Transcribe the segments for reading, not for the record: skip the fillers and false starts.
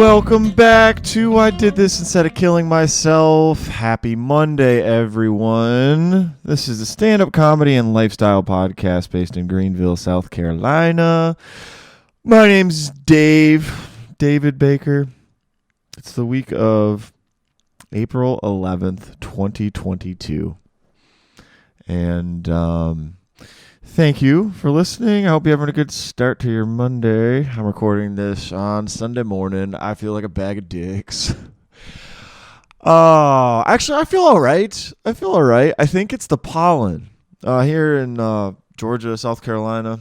Welcome back to I Did This Instead of Killing Myself. Happy Monday, everyone. This is a stand-up comedy and lifestyle podcast based in Greenville, South Carolina. My name's David Bakker. It's the week of April 11th, 2022. And thank you for listening. I hope you're having a good start to your Monday. I'm recording this on Sunday morning. I feel like a bag of dicks. Actually, I feel all right. I think it's the pollen here in Georgia, South Carolina.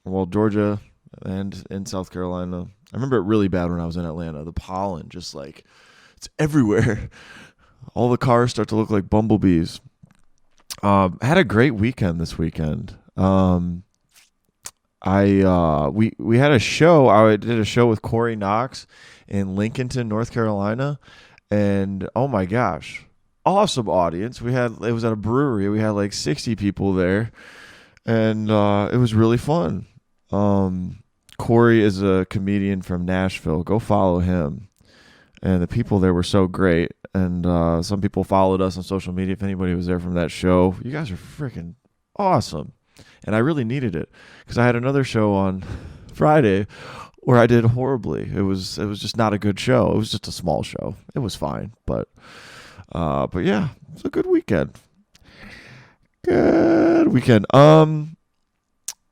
Well, Georgia and in South Carolina. I remember it really bad when I was in Atlanta. The pollen, just like, it's everywhere. All the cars start to look like bumblebees. I had a great weekend this weekend. We had a show. I did a show with Corey Knox in Lincolnton, North Carolina, and oh my gosh, awesome audience. It was at a brewery. We had like 60 people there, and it was really fun. Corey is a comedian from Nashville. Go follow him. And the people there were so great. And some people followed us on social media. If anybody was there from that show, you guys are freaking awesome. And I really needed it because I had another show on Friday where I did horribly. It was just not a good show. It was just a small show. It was fine, but yeah, it was a good weekend. And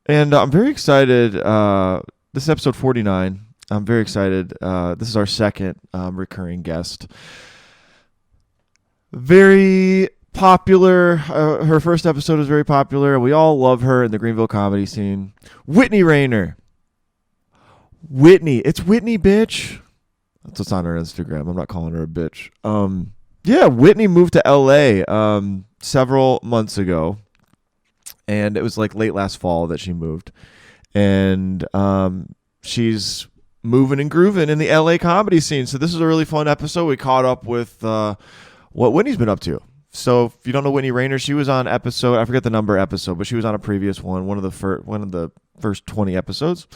I'm very excited. This is episode 49. I'm very excited. This is our second recurring guest. Very popular. Her first episode was very popular, and we all love her in the Greenville comedy scene. Whitney Rayner. It's Whitney, bitch. That's what's on her Instagram. I'm not calling her a bitch. Yeah, Whitney moved to LA several months ago, and it was like late last fall that she moved, and she's moving and grooving in the LA comedy scene. So this is a really fun episode. We caught up with what Whitney's been up to. So if you don't know Whitney Rayner, she was on episode, I forget the number episode, but she was on a previous one, one of the first 20 episodes.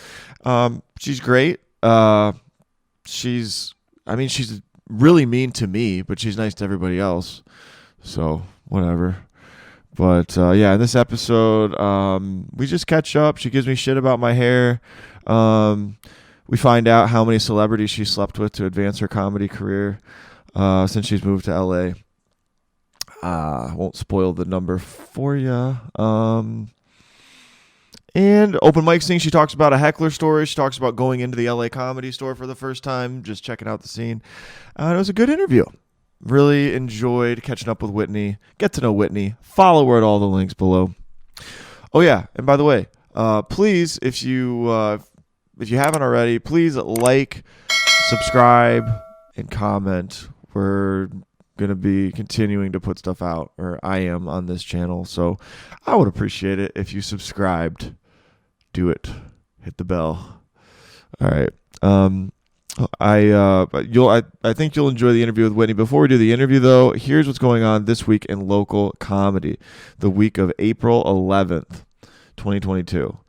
She's great. She's really mean to me, but she's nice to everybody else. So whatever. But yeah, in this episode, we just catch up. She gives me shit about my hair. We find out how many celebrities she slept with to advance her comedy career since she's moved to LA. I won't spoil the number for you. And open mic scene, she talks about a heckler story. She talks about going into the LA Comedy Store for the first time, just checking out the scene. It was a good interview. Really enjoyed catching up with Whitney. Get to know Whitney. Follow her at all the links below. Oh yeah, and by the way, please, if you haven't already, please like, subscribe, and comment. We're going to be continuing to put stuff out, or I am on this channel, so I would appreciate it if you subscribed. Do it. Hit the bell. All right. I think you'll enjoy the interview with Whitney. Before we do the interview, though, here's what's going on this week in local comedy. The week of April 11th, 2022.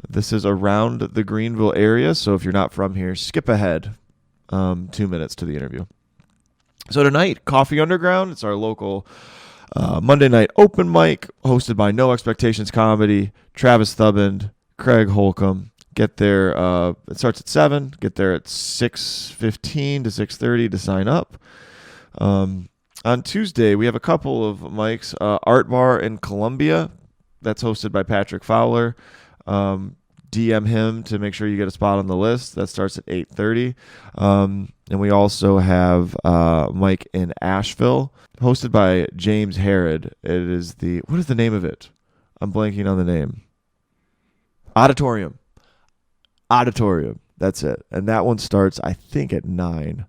This is around the Greenville area, so if you're not from here, skip ahead 2 minutes to the interview. So tonight, Coffee Underground, it's our local Monday night open mic hosted by No Expectations Comedy, Travis Thubband, Craig Holcomb. Get there, it starts at 7, get there at 6:15 to 6:30 to sign up. On Tuesday, we have a couple of mics, Art Bar in Columbia, that's hosted by Patrick Fowler. DM him to make sure you get a spot on the list. That starts at 8:30. And we also have Mike in Asheville, hosted by James Herod. It is what is the name of it? I'm blanking on the name. Auditorium. That's it. And that one starts, I think, at 9.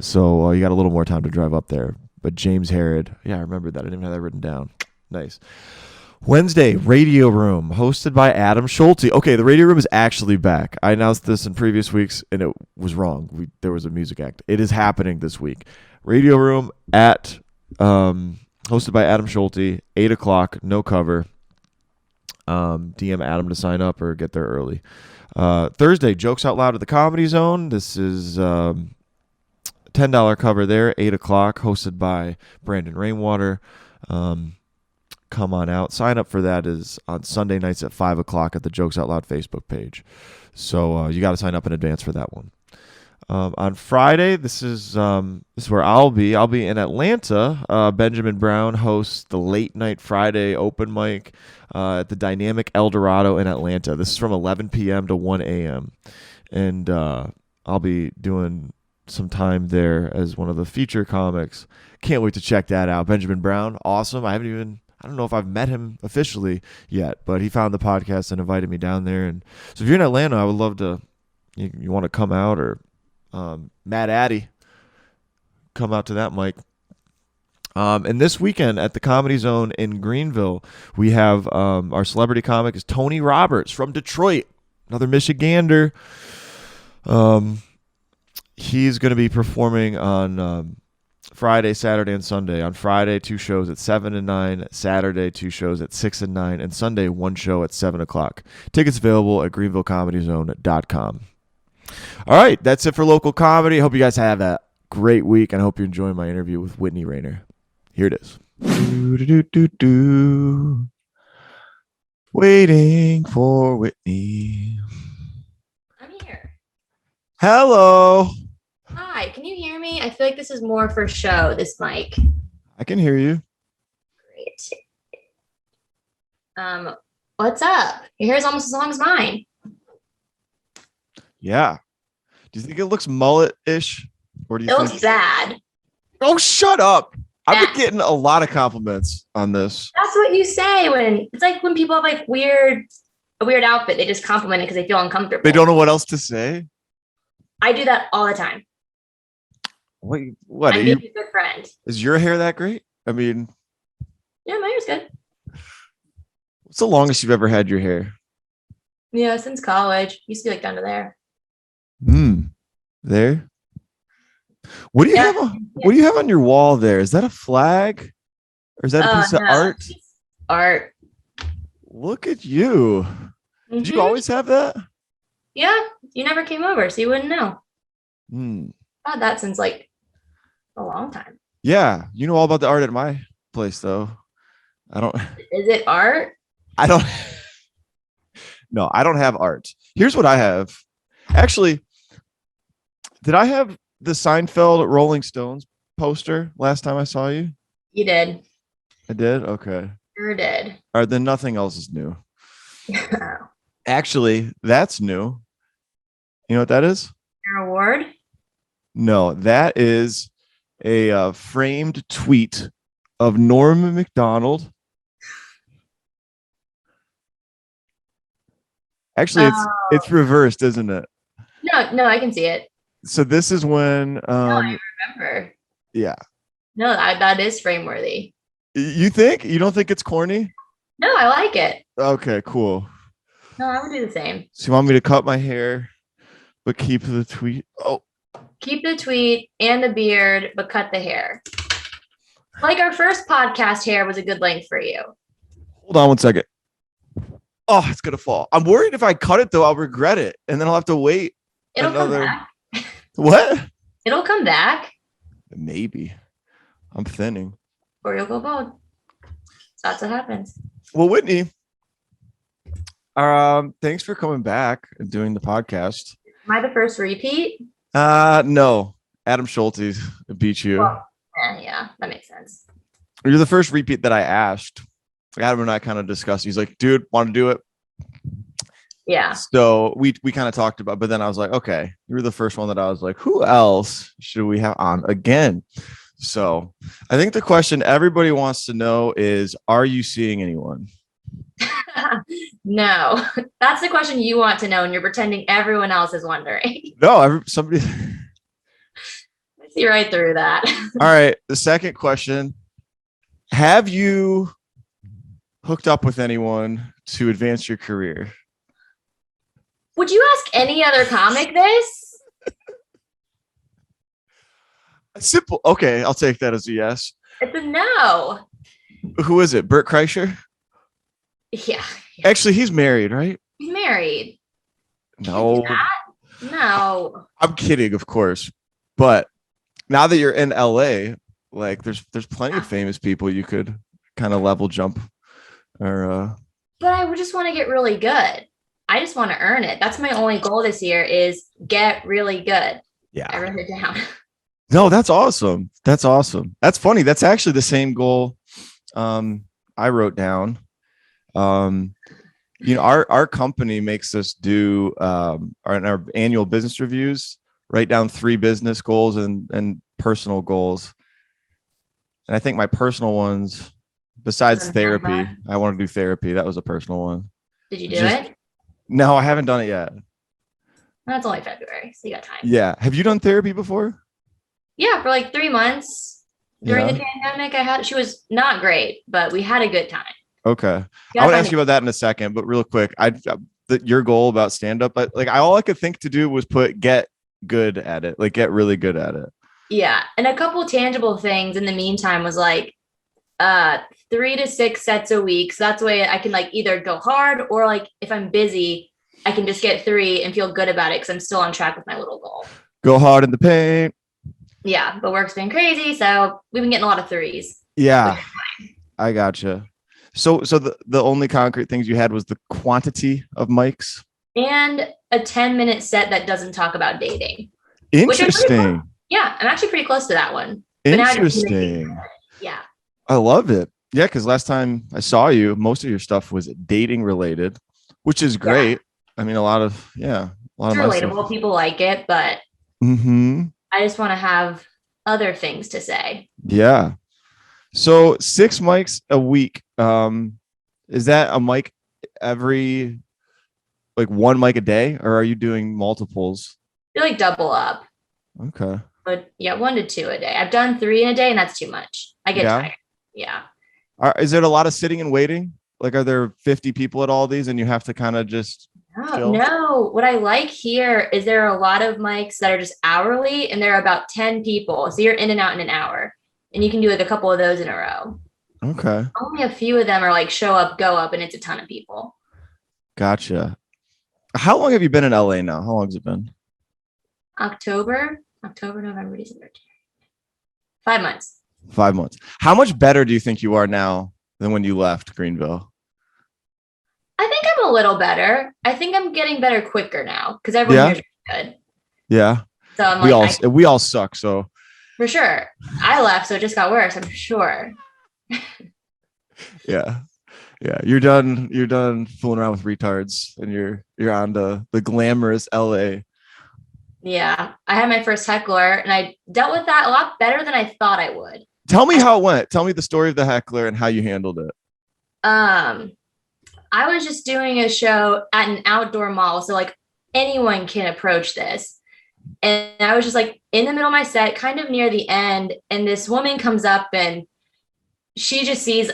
So you got a little more time to drive up there. But James Herod, yeah, I remember that. I didn't even have that written down. Nice. Wednesday, Radio Room, hosted by Adam Schulte. Okay, the Radio Room is actually back. I announced this in previous weeks, and it was wrong. There was a music act. It is happening this week. Radio Room hosted by Adam Schulte, 8 o'clock, no cover. DM Adam to sign up or get there early. Thursday, Jokes Out Loud at the Comedy Zone. This is $10 cover there, 8 o'clock, hosted by Brandon Rainwater. Come on out. Sign up for that is on Sunday nights at 5 o'clock at the Jokes Out Loud Facebook page. So you got to sign up in advance for that one. On Friday, this is where I'll be. I'll be in Atlanta. Benjamin Brown hosts the Late Night Friday open mic at the Dynamic El Dorado in Atlanta. This is from 11 p.m. to 1 a.m. And I'll be doing some time there as one of the feature comics. Can't wait to check that out. Benjamin Brown, awesome. I don't know if I've met him officially yet, but he found the podcast and invited me down there. And so if you're in Atlanta, I would love to, you want to come out, or Matt Addy, come out to that mic. And this weekend at the Comedy Zone in Greenville, we have our celebrity comic is Tony Roberts from Detroit, another Michigander. He's going to be performing on Friday, Saturday, and Sunday. On Friday, 2 shows at 7 and 9. Saturday, 2 shows at 6 and 9. And Sunday, 1 show at 7 o'clock. Tickets available at greenvillecomedyzone.com. All right, that's it for local comedy. Hope you guys have a great week, and I hope you enjoy my interview with Whitney Rayner. Here it is. Waiting for Whitney. I'm here. Hello. Hi, can you hear me? I feel like this is more for show, this mic. I can hear you. Great. What's up? Your hair is almost as long as mine. Yeah. Do you think it looks mullet-ish? Or do you It think looks bad. Oh, shut up. I've been getting a lot of compliments on this. That's what you say when it's like when people have like a weird outfit, they just compliment it because they feel uncomfortable. They don't know what else to say. I do that all the time. Wait, what? I'm a good friend. Is your hair that great? I mean, yeah, my hair's good. What's the longest you've ever had your hair? Yeah, since college. Used to be like down to there. There. What do you have? What do you have on your wall there? Is that a flag, or is that a piece of art? Art. Look at you. Did you always have that? Yeah, you never came over, so you wouldn't know. I've had that since like a long time. Yeah, you know all about the art at my place, though. I don't. Is it art? I don't. No, I don't have art. Here's what I have. Actually, did I have the Seinfeld Rolling Stones poster last time I saw you? You did. I did? Okay. Sure did. All right, then nothing else is new. Actually, that's new. You know what that is? Your award? No, that is a framed tweet of Norm Macdonald. Actually, it's reversed, isn't it? No, I can see it. So this is when no, I remember. Yeah. No, that is frame-worthy. You think? You don't think it's corny? No, I like it. Okay, cool. No, I would do the same. So you want me to cut my hair, but keep the tweet? Oh. Keep the tweet and the beard, but cut the hair. Like our first podcast hair was a good length for you. Hold on 1 second. Oh, it's going to fall. I'm worried if I cut it, though, I'll regret it. And then I'll have to wait. It'll come back. What? It'll come back. Maybe. I'm thinning. Or you'll go bald. So that's what happens. Well, Whitney, thanks for coming back and doing the podcast. Am I the first repeat? No. Adam Schulte beat you. Well, yeah, that makes sense. You're the first repeat that I asked. Adam and I kind of discussed. He's like, dude, want to do it? Yeah. So we kind of talked about, but then I was like, okay, you were the first one that I was like, who else should we have on again? So I think the question everybody wants to know is, are you seeing anyone? No, that's the question you want to know, and you're pretending everyone else is wondering. No, somebody. I see right through that. All right. The second question: have you hooked up with anyone to advance your career? Would you ask any other comic this? Simple. Okay, I'll take that as a yes. It's a no. Who is it? Bert Kreischer? Yeah. Actually, he's married, right? He's married. No. No. I'm kidding, of course. But now that you're in LA, like there's plenty of famous people you could kind of level jump or But I would just want to get really good. I just want to earn it. That's my only goal this year is get really good. I yeah. wrote it down. No, that's awesome. That's awesome. That's funny. That's actually the same goal I wrote down. Um, our company makes us do our annual business reviews, write down 3 business goals and personal goals. And I think my personal ones, besides therapy, I want to do therapy. That was a personal one. Did you do it? No, I haven't done it yet. That's only February, so you got time. Yeah. Have you done therapy before? Yeah, for like 3 months during the pandemic. She was not great, but we had a good time. Okay. I want to ask you about that in a second, but real quick, your goal about stand up, all I could think to do was get good at it, like get really good at it. Yeah. And a couple tangible things in the meantime was like 3 to 6 sets a week. So that's the way I can like either go hard or like if I'm busy, I can just get 3 and feel good about it because I'm still on track with my little goal. Go hard in the paint. Yeah, but work's been crazy, so we've been getting a lot of 3s. Yeah, I gotcha. So the only concrete things you had was the quantity of mics and a 10-minute set that doesn't talk about dating. Interesting. Yeah, I'm actually pretty close to that one. Interesting. Yeah. I love it. Yeah, because last time I saw you, most of your stuff was dating related, which is great. Yeah. I mean, a lot of it's relatable. People like it, but I just want to have other things to say. Yeah. So 6 mics a week. Is that a mic every, like 1 mic a day, or are you doing multiples? You like double up. Okay. But yeah, 1 to 2 a day. I've done 3 in a day, and that's too much. I get tired. Yeah. Is it a lot of sitting and waiting? Like, are there 50 people at all these, and you have to kind of just? No. What I like here is there are a lot of mics that are just hourly, and there are about 10 people. So you're in and out in an hour, and you can do like a couple of those in a row. Okay. Only a few of them are like show up, go up, and it's a ton of people. Gotcha. How long have you been in LA now? How long has it been? October, November, December. 5 months. 5 months. How much better do you think you are now than when you left Greenville? I think I'm a little better. I think I'm getting better quicker now because everyone here's good. Yeah. So I'm we all suck. So for sure, I left, so it just got worse. I'm sure. Yeah. You're done fooling around with retards, and you're on the glamorous LA. Yeah, I had my first heckler, and I dealt with that a lot better than I thought I would. Tell me how it went. Tell me the story of the heckler and how you handled it. I was just doing a show at an outdoor mall, so like anyone can approach this. And I was just like in the middle of my set, kind of near the end, and this woman comes up and she just sees,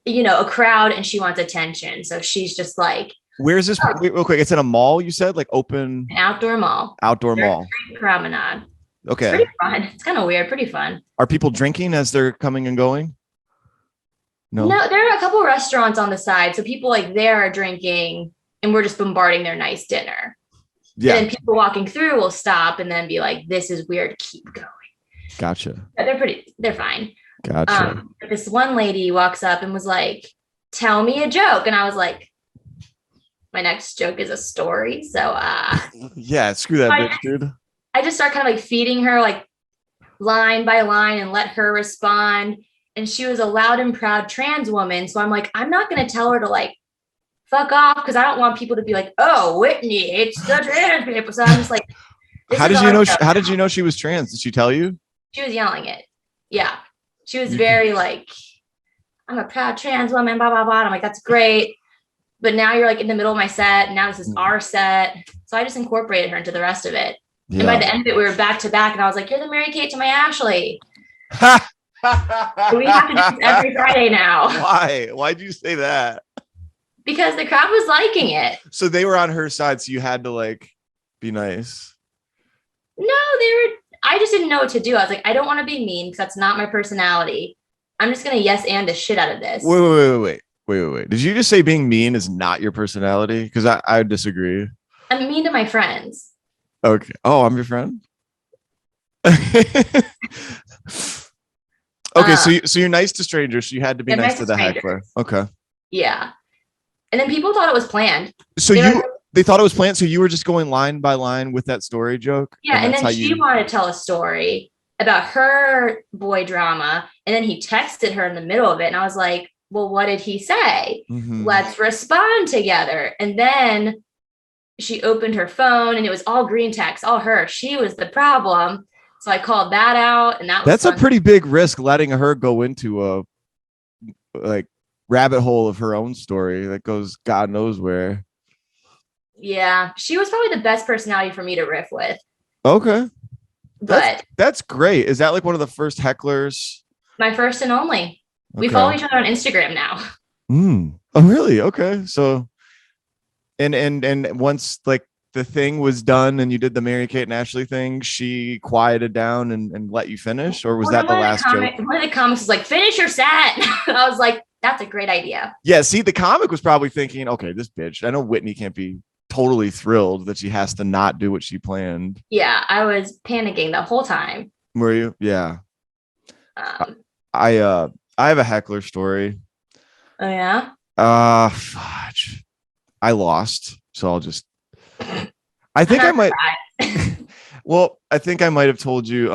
a crowd and she wants attention. So she's just like, where is this? Wait, real quick. It's in a mall, you said? Like open? An outdoor mall. Outdoor mall. Promenade. Okay. It's pretty fun. It's kind of weird. Pretty fun. Are people drinking as they're coming and going? No, there are a couple restaurants on the side. So people like there are drinking and we're just bombarding their nice dinner. Yeah. And then people walking through will stop and then be like, this is weird. Keep going. Gotcha. But they're fine. Gotcha. This one lady walks up and was like, tell me a joke. And I was like, my next joke is a story. So, yeah, screw that bitch, dude. I just start kind of like feeding her like line by line and let her respond. And she was a loud and proud trans woman. So I'm like, I'm not going to tell her to like fuck off because I don't want people to be like, oh, Whitney, it's the trans people. So I'm just like, how did you know she was trans? Did she tell you? She was yelling it. Yeah. She was very like, I'm a proud trans woman, blah, blah, blah. I'm like, that's great. But now you're like in the middle of my set. Now this is our set. So I just incorporated her into the rest of it. Yeah. And by the end of it, we were back to back. And I was like, you're the Mary Kate to my Ashley. We have to do this every Friday now. Why? Why'd you say that? Because the crowd was liking it. So they were on her side. So you had to like be nice. No, I just didn't know what to do. I was like, I don't want to be mean because that's not my personality. I'm just going to yes and the shit out of this. Wait. Did you just say being mean is not your personality? Because I disagree. I'm mean to my friends. Okay. Oh, I'm your friend? Okay, so you're nice to strangers. So you had to be Yeah, nice nice to to the strangers. heckler. Okay. Yeah. And then people thought it was planned. So They were like, they thought it was planned. So you were just going line by line with that story joke, yeah. and And that's then how she you. wanted to tell a story about her boy drama. And then he texted her in the middle of it. And I was like, well, what did he say? Mhm. Let's respond together. And then she opened her phone and it was all green text, all her. She was the problem. So I called that out, and that was That's a fun. pretty big risk letting her go into a like rabbit hole of her own story that goes God knows where. Yeah, she was probably the best personality for me to riff with. Okay. But That's great. Is that like one of the first hecklers? my first and only. We Okay. follow each other on Instagram now. Oh, really? Okay. So, and once like the thing was done and you did the Mary Kate and Ashley thing, she quieted down and let you finish, or was Well, that the one last joke? one of the comics was like, finish your set. I was like, that's a great idea. Yeah. See, the comic was probably thinking, okay, this bitch. I know Whitney can't be totally thrilled that she has to not do what she planned. Yeah, I was panicking the whole time. Were you? Yeah. Um, I have a heckler story. oh yeah. Fudge. I lost, so I'll just. I think I might. Well, I think I might have told you,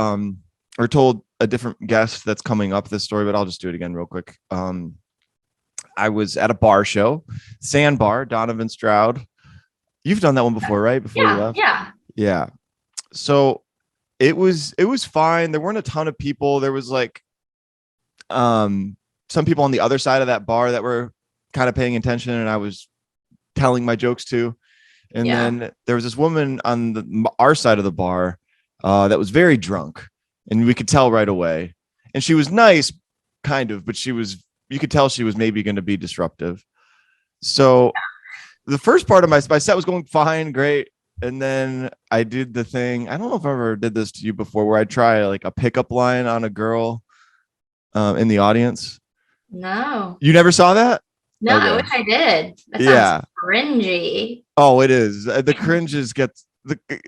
or told a different guest that's coming up this story, but I'll just do it again real quick. I was at a bar show, Sandbar, Donovan Stroud. You've done that one before, right? Before you left. Yeah. So it was fine. There weren't a ton of people. There was like, some people on the other side of that bar that were kind of paying attention, and I was telling my jokes to. And then there was this woman on our side of the bar that was very drunk, and we could tell right away. And she was nice, kind of, but you could tell she was maybe going to be disruptive. So the first part of my set was going fine, great. And then I did the thing. I don't know if I ever did this to you before, where I try like a pickup line on a girl in the audience. No. You never saw that? No, Okay. I wish I did. That sounds cringy. Oh, it is. The cringes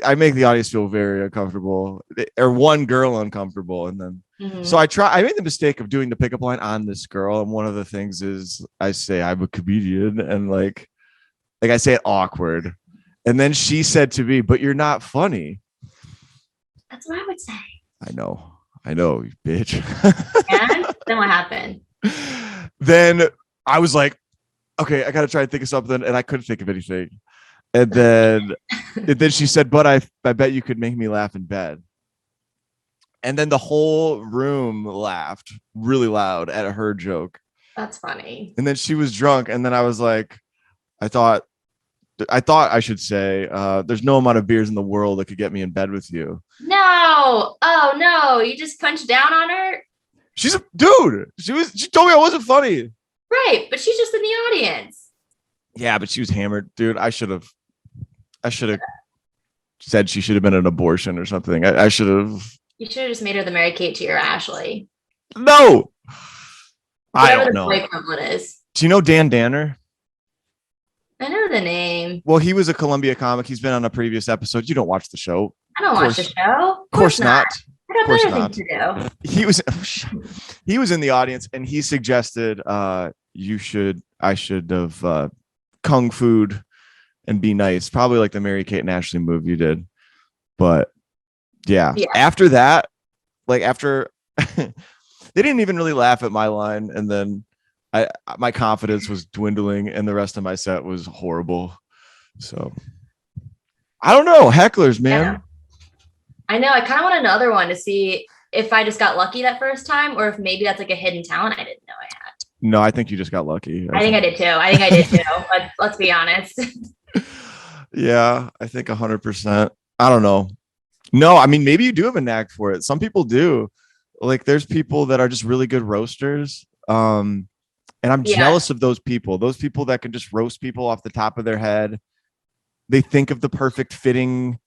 I make the audience feel very uncomfortable, or one girl uncomfortable. And then, so I made the mistake of doing the pickup line on this girl. And one of the things is I say, I'm a comedian. And like I say it awkward. And then she said to me, but you're not funny. That's what I would say. I know, you bitch. And then what happened? Then I was like, okay, I got to try and think of something. And I couldn't think of anything. And then, she said, but I bet you could make me laugh in bed. And then the whole room laughed really loud at her joke. That's funny. And then she was drunk. And then I was like, I thought I should say, there's no amount of beers in the world that could get me in bed with you. No. Oh no. You just punched down on her? She's a dude. She told me I wasn't funny. Right. But she's just in the audience. Yeah, but she was hammered, dude. I should have said she should have been an abortion or something. I should have. You should have just made her the Mary Kate to your Ashley. No. Whatever I don't the know. boy equivalent is. Do you know Dan Danner? I know the name. Well, he was a Columbia comic. He's been on a previous episode. You don't watch the show. I don't watch the show. Of course not. I got better things to do. He was in the audience, and he suggested I should have kung fu'd and be nice, probably like the Mary Kate and Ashley move you did. But yeah. After that, like after they didn't even really laugh at my line, and then my confidence was dwindling, and the rest of my set was horrible. So I don't know, hecklers, man. Yeah. I know. I kind of want another one to see if I just got lucky that first time, or if maybe that's like a hidden talent I didn't know I had. No, I think you just got lucky. I think I did too. Let's be honest. Yeah, I think 100%. I don't know. No, I mean, maybe you do have a knack for it. Some people do. Like, there's people that are just really good roasters. And I'm jealous of those people that can just roast people off the top of their head. They think of the perfect fitting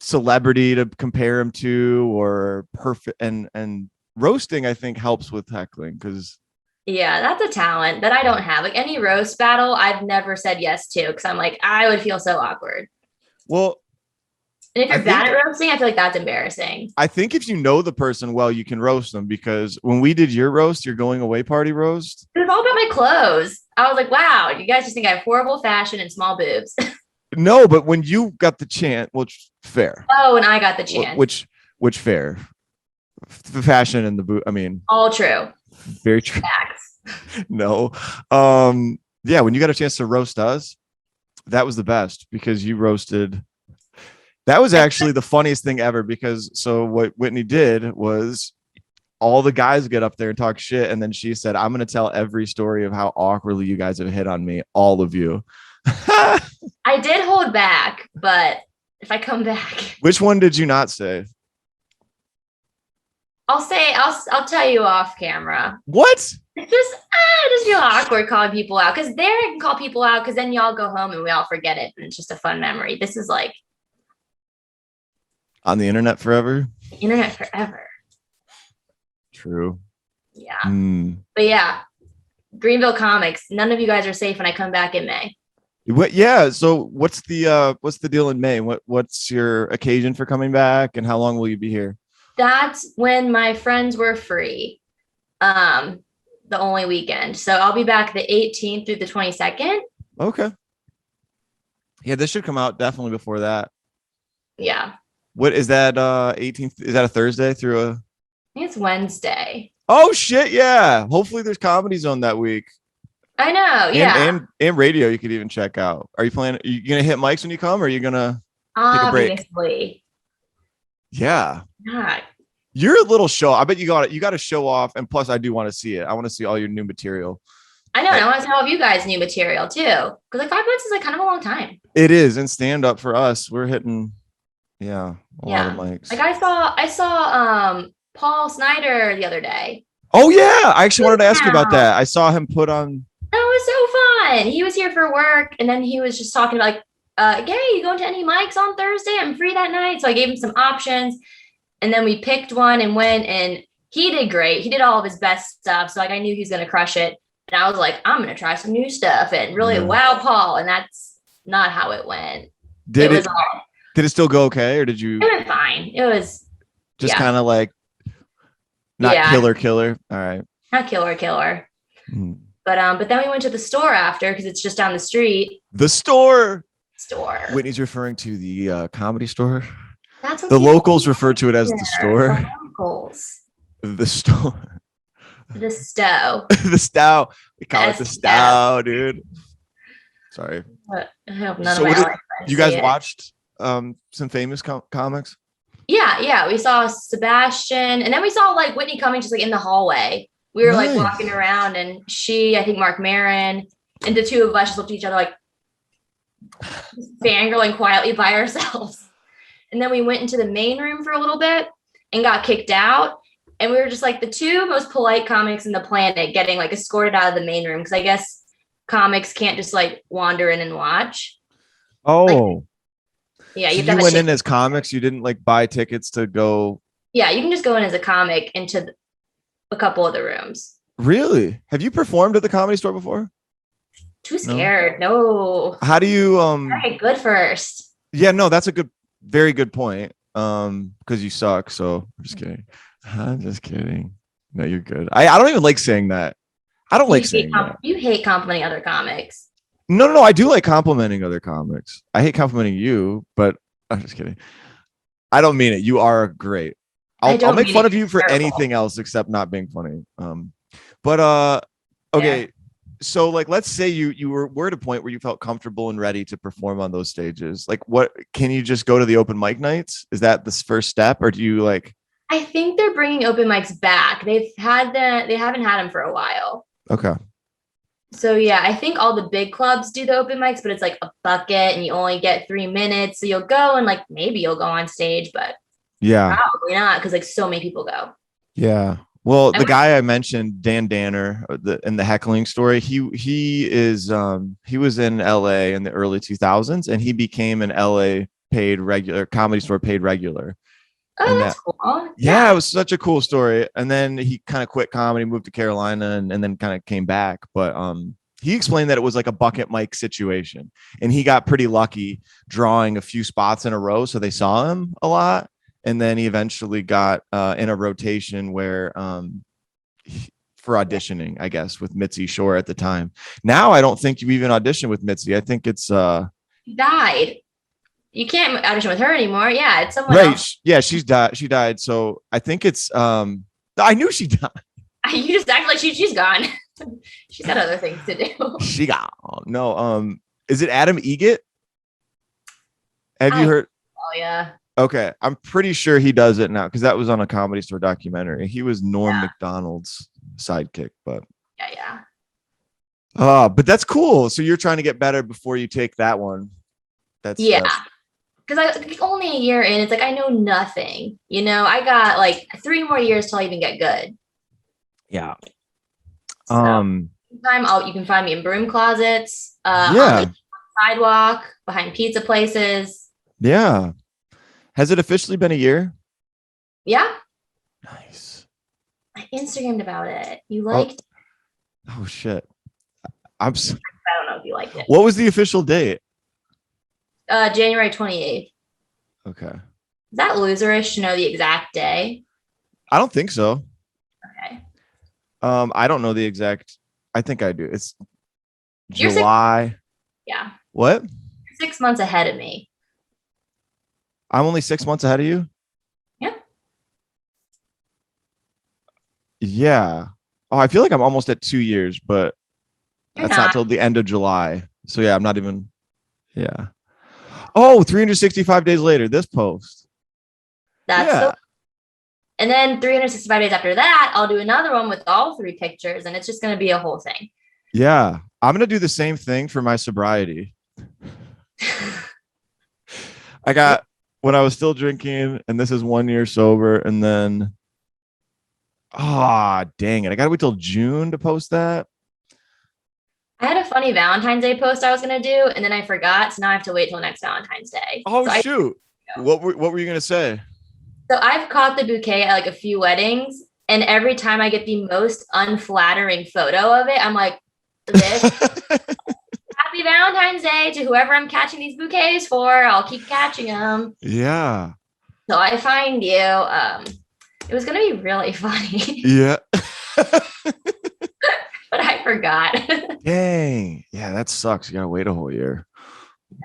celebrity to compare him to, or perfect, and roasting, I think, helps with heckling, because that's a talent that I don't have. Like any roast battle, I've never said yes to, because I'm like, I would feel so awkward. Well, And if I you're bad think at roasting, I feel like that's embarrassing. I think if you know the person well, you can roast them, because when we did your roast, your going away party roast, It was all about my clothes. I was like, wow, you guys just think I have horrible fashion and small boobs. no, but when you got the chance, which fair, Oh, and I got the chance. which fair, the fashion and the boot. I mean, All true. very true. Facts. No, yeah, when you got a chance to roast us, that was the best, because you roasted. That was actually the funniest thing ever, because so what Whitney did was all the guys get up there and talk shit, and then she said, I'm going to tell every story of how awkwardly you guys have hit on me, all of you. I did hold back, but if I come back, Which one did you not say? I'll tell you off camera. What? It's just I just feel awkward calling people out, because there I can call people out because then y'all go home and we all forget it and it's just a fun memory. This is like On the internet forever? internet forever. True. Yeah. Mm. But yeah, Greenville Comics. None of you guys are safe when I come back in May. What? Yeah. So what's the deal in May? What's your occasion for coming back, and how long will you be here? That's when my friends were free. The only weekend. So I'll be back the 18th through the 22nd. Okay. Yeah, this should come out definitely before that. Yeah. What is that? 18th? Is that a Thursday through a? I think it's Wednesday. Oh shit! Yeah. Hopefully, there's Comedy Zone that week. I know. Yeah. And radio you could even check out. Are you planning? Are you gonna hit mics when you come, or are you gonna take a break? Obviously. Yeah. Yeah. You're a little show. I bet you got to show off, and plus, I do want to see it. I want to see all your new material. I know. And I want to see all of you guys new material too. Because like 5 months is like kind of a long time. It is, and stand up for us. We're hitting, a lot of mics. Like I saw Paul Snyder the other day. Oh yeah, I actually wanted to ask you about that. I saw him put on. That was so fun. He was here for work, and then he was just talking about like, "Hey, you going to any mics on Thursday? I'm free that night." So I gave him some options, and then we picked one and went, and he did great. He did all of his best stuff, so like I knew he was gonna crush it, and I was like, "I'm gonna try some new stuff and really wow Paul," and that's not how it went. Did it still go okay, or did you? It was fine. It was just kind of like not killer. All right, not killer. Mm. But then we went to the store after because it's just down the street. The store. Whitney's referring to the Comedy Store. That's what the locals refer to it as the store. The locals. The store. The stow. The stow. We call it the stow, dude. Sorry. I hope none of my you guys watched some famous comics? Yeah. We saw Sebastian, and then we saw like Whitney coming just like in the hallway. We were like walking around, and I think Mark Maron, and the two of us just looked at each other like fangirling quietly by ourselves. And then we went into the main room for a little bit and got kicked out. And we were just like the two most polite comics in the planet getting like escorted out of the main room. Because I guess comics can't just like wander in and watch. Oh. Like, yeah. So you went in as comics? You didn't like buy tickets to go? Yeah, you can just go in as a comic into a couple of the rooms. Really? Have you performed at the Comedy Store before? Too scared. No. How do you Okay, good first. Yeah, no, that's a very good point. Because you suck. So I'm just kidding. No, you're good. I don't even like saying that. I don't like saying that. You hate complimenting other comics. No. I do like complimenting other comics. I hate complimenting you, but I'm just kidding. I don't mean it. You are great. I'll make fun of you for anything else except not being funny. Okay. Yeah. So like, let's say you were at a point where you felt comfortable and ready to perform on those stages. Like, what can you just go to the open mic nights? Is that the first step, or do you like? I think they're bringing open mics back. They haven't had them for a while. Okay. So yeah, I think all the big clubs do the open mics, but it's like a bucket and you only get 3 minutes. So you'll go and like maybe you'll go on stage, but probably not because like so many people go. Yeah. Well, the guy I mentioned, Dan Danner, in the heckling story, he was in LA in the early 2000s, and he became an LA Comedy Store paid regular. Oh, that's cool. Yeah, it was such a cool story. And then he kind of quit comedy, moved to Carolina, and then kind of came back. But he explained that it was like a bucket mic situation, and he got pretty lucky drawing a few spots in a row, so they saw him a lot. And then he eventually got in a rotation where for auditioning, I guess, with Mitzi Shore at the time. Now I don't think you even audition with Mitzi. I think it's She died. You can't audition with her anymore. Yeah, it's someone right. else. Yeah, she died. So I think it's I knew she died. You just act like she's gone. She's got other things to do. She got no. Is it Adam Egget? Have you heard? Oh yeah. Okay, I'm pretty sure he does it now because that was on a Comedy Store documentary. He was Norm Macdonald's sidekick, but yeah. But that's cool. So you're trying to get better before you take that one. That's because I only a year in. It's like I know nothing. You know, I got like 3 more years till I even get good. Yeah. So, you can find me in broom closets. On the sidewalk, behind pizza places. Yeah. Has it officially been a year? Yeah. Nice. I Instagrammed about it. You liked it? Oh shit. I don't know if you liked it. What was the official date? January 28th. Okay. Is that loserish to know the exact day? I don't think so. Okay. I don't know the exact. I think I do. It's You're July. Yeah. What? You're 6 months ahead of me. I'm only 6 months ahead of you? Yeah. Yeah. Oh, I feel like I'm almost at 2 years, but that's not till the end of July. So yeah, I'm not even. Yeah. Oh, 365 days later, this post. That's and then 365 days after that, I'll do another one with all 3 pictures, and it's just going to be a whole thing. Yeah. I'm going to do the same thing for my sobriety. I got when I was still drinking, and this is 1 year sober, and then dang it. I gotta wait till June to post that. I had a funny Valentine's Day post I was gonna do, and then I forgot, so now I have to wait till next Valentine's Day. Oh shoot. What were you gonna say? So I've caught the bouquet at like a few weddings, and every time I get the most unflattering photo of it, I'm like, this Happy Valentine's Day to whoever I'm catching these bouquets for. I'll keep catching them. Yeah. So I find you. It was gonna be really funny. Yeah. But I forgot. Dang. Yeah, that sucks. You gotta wait a whole year.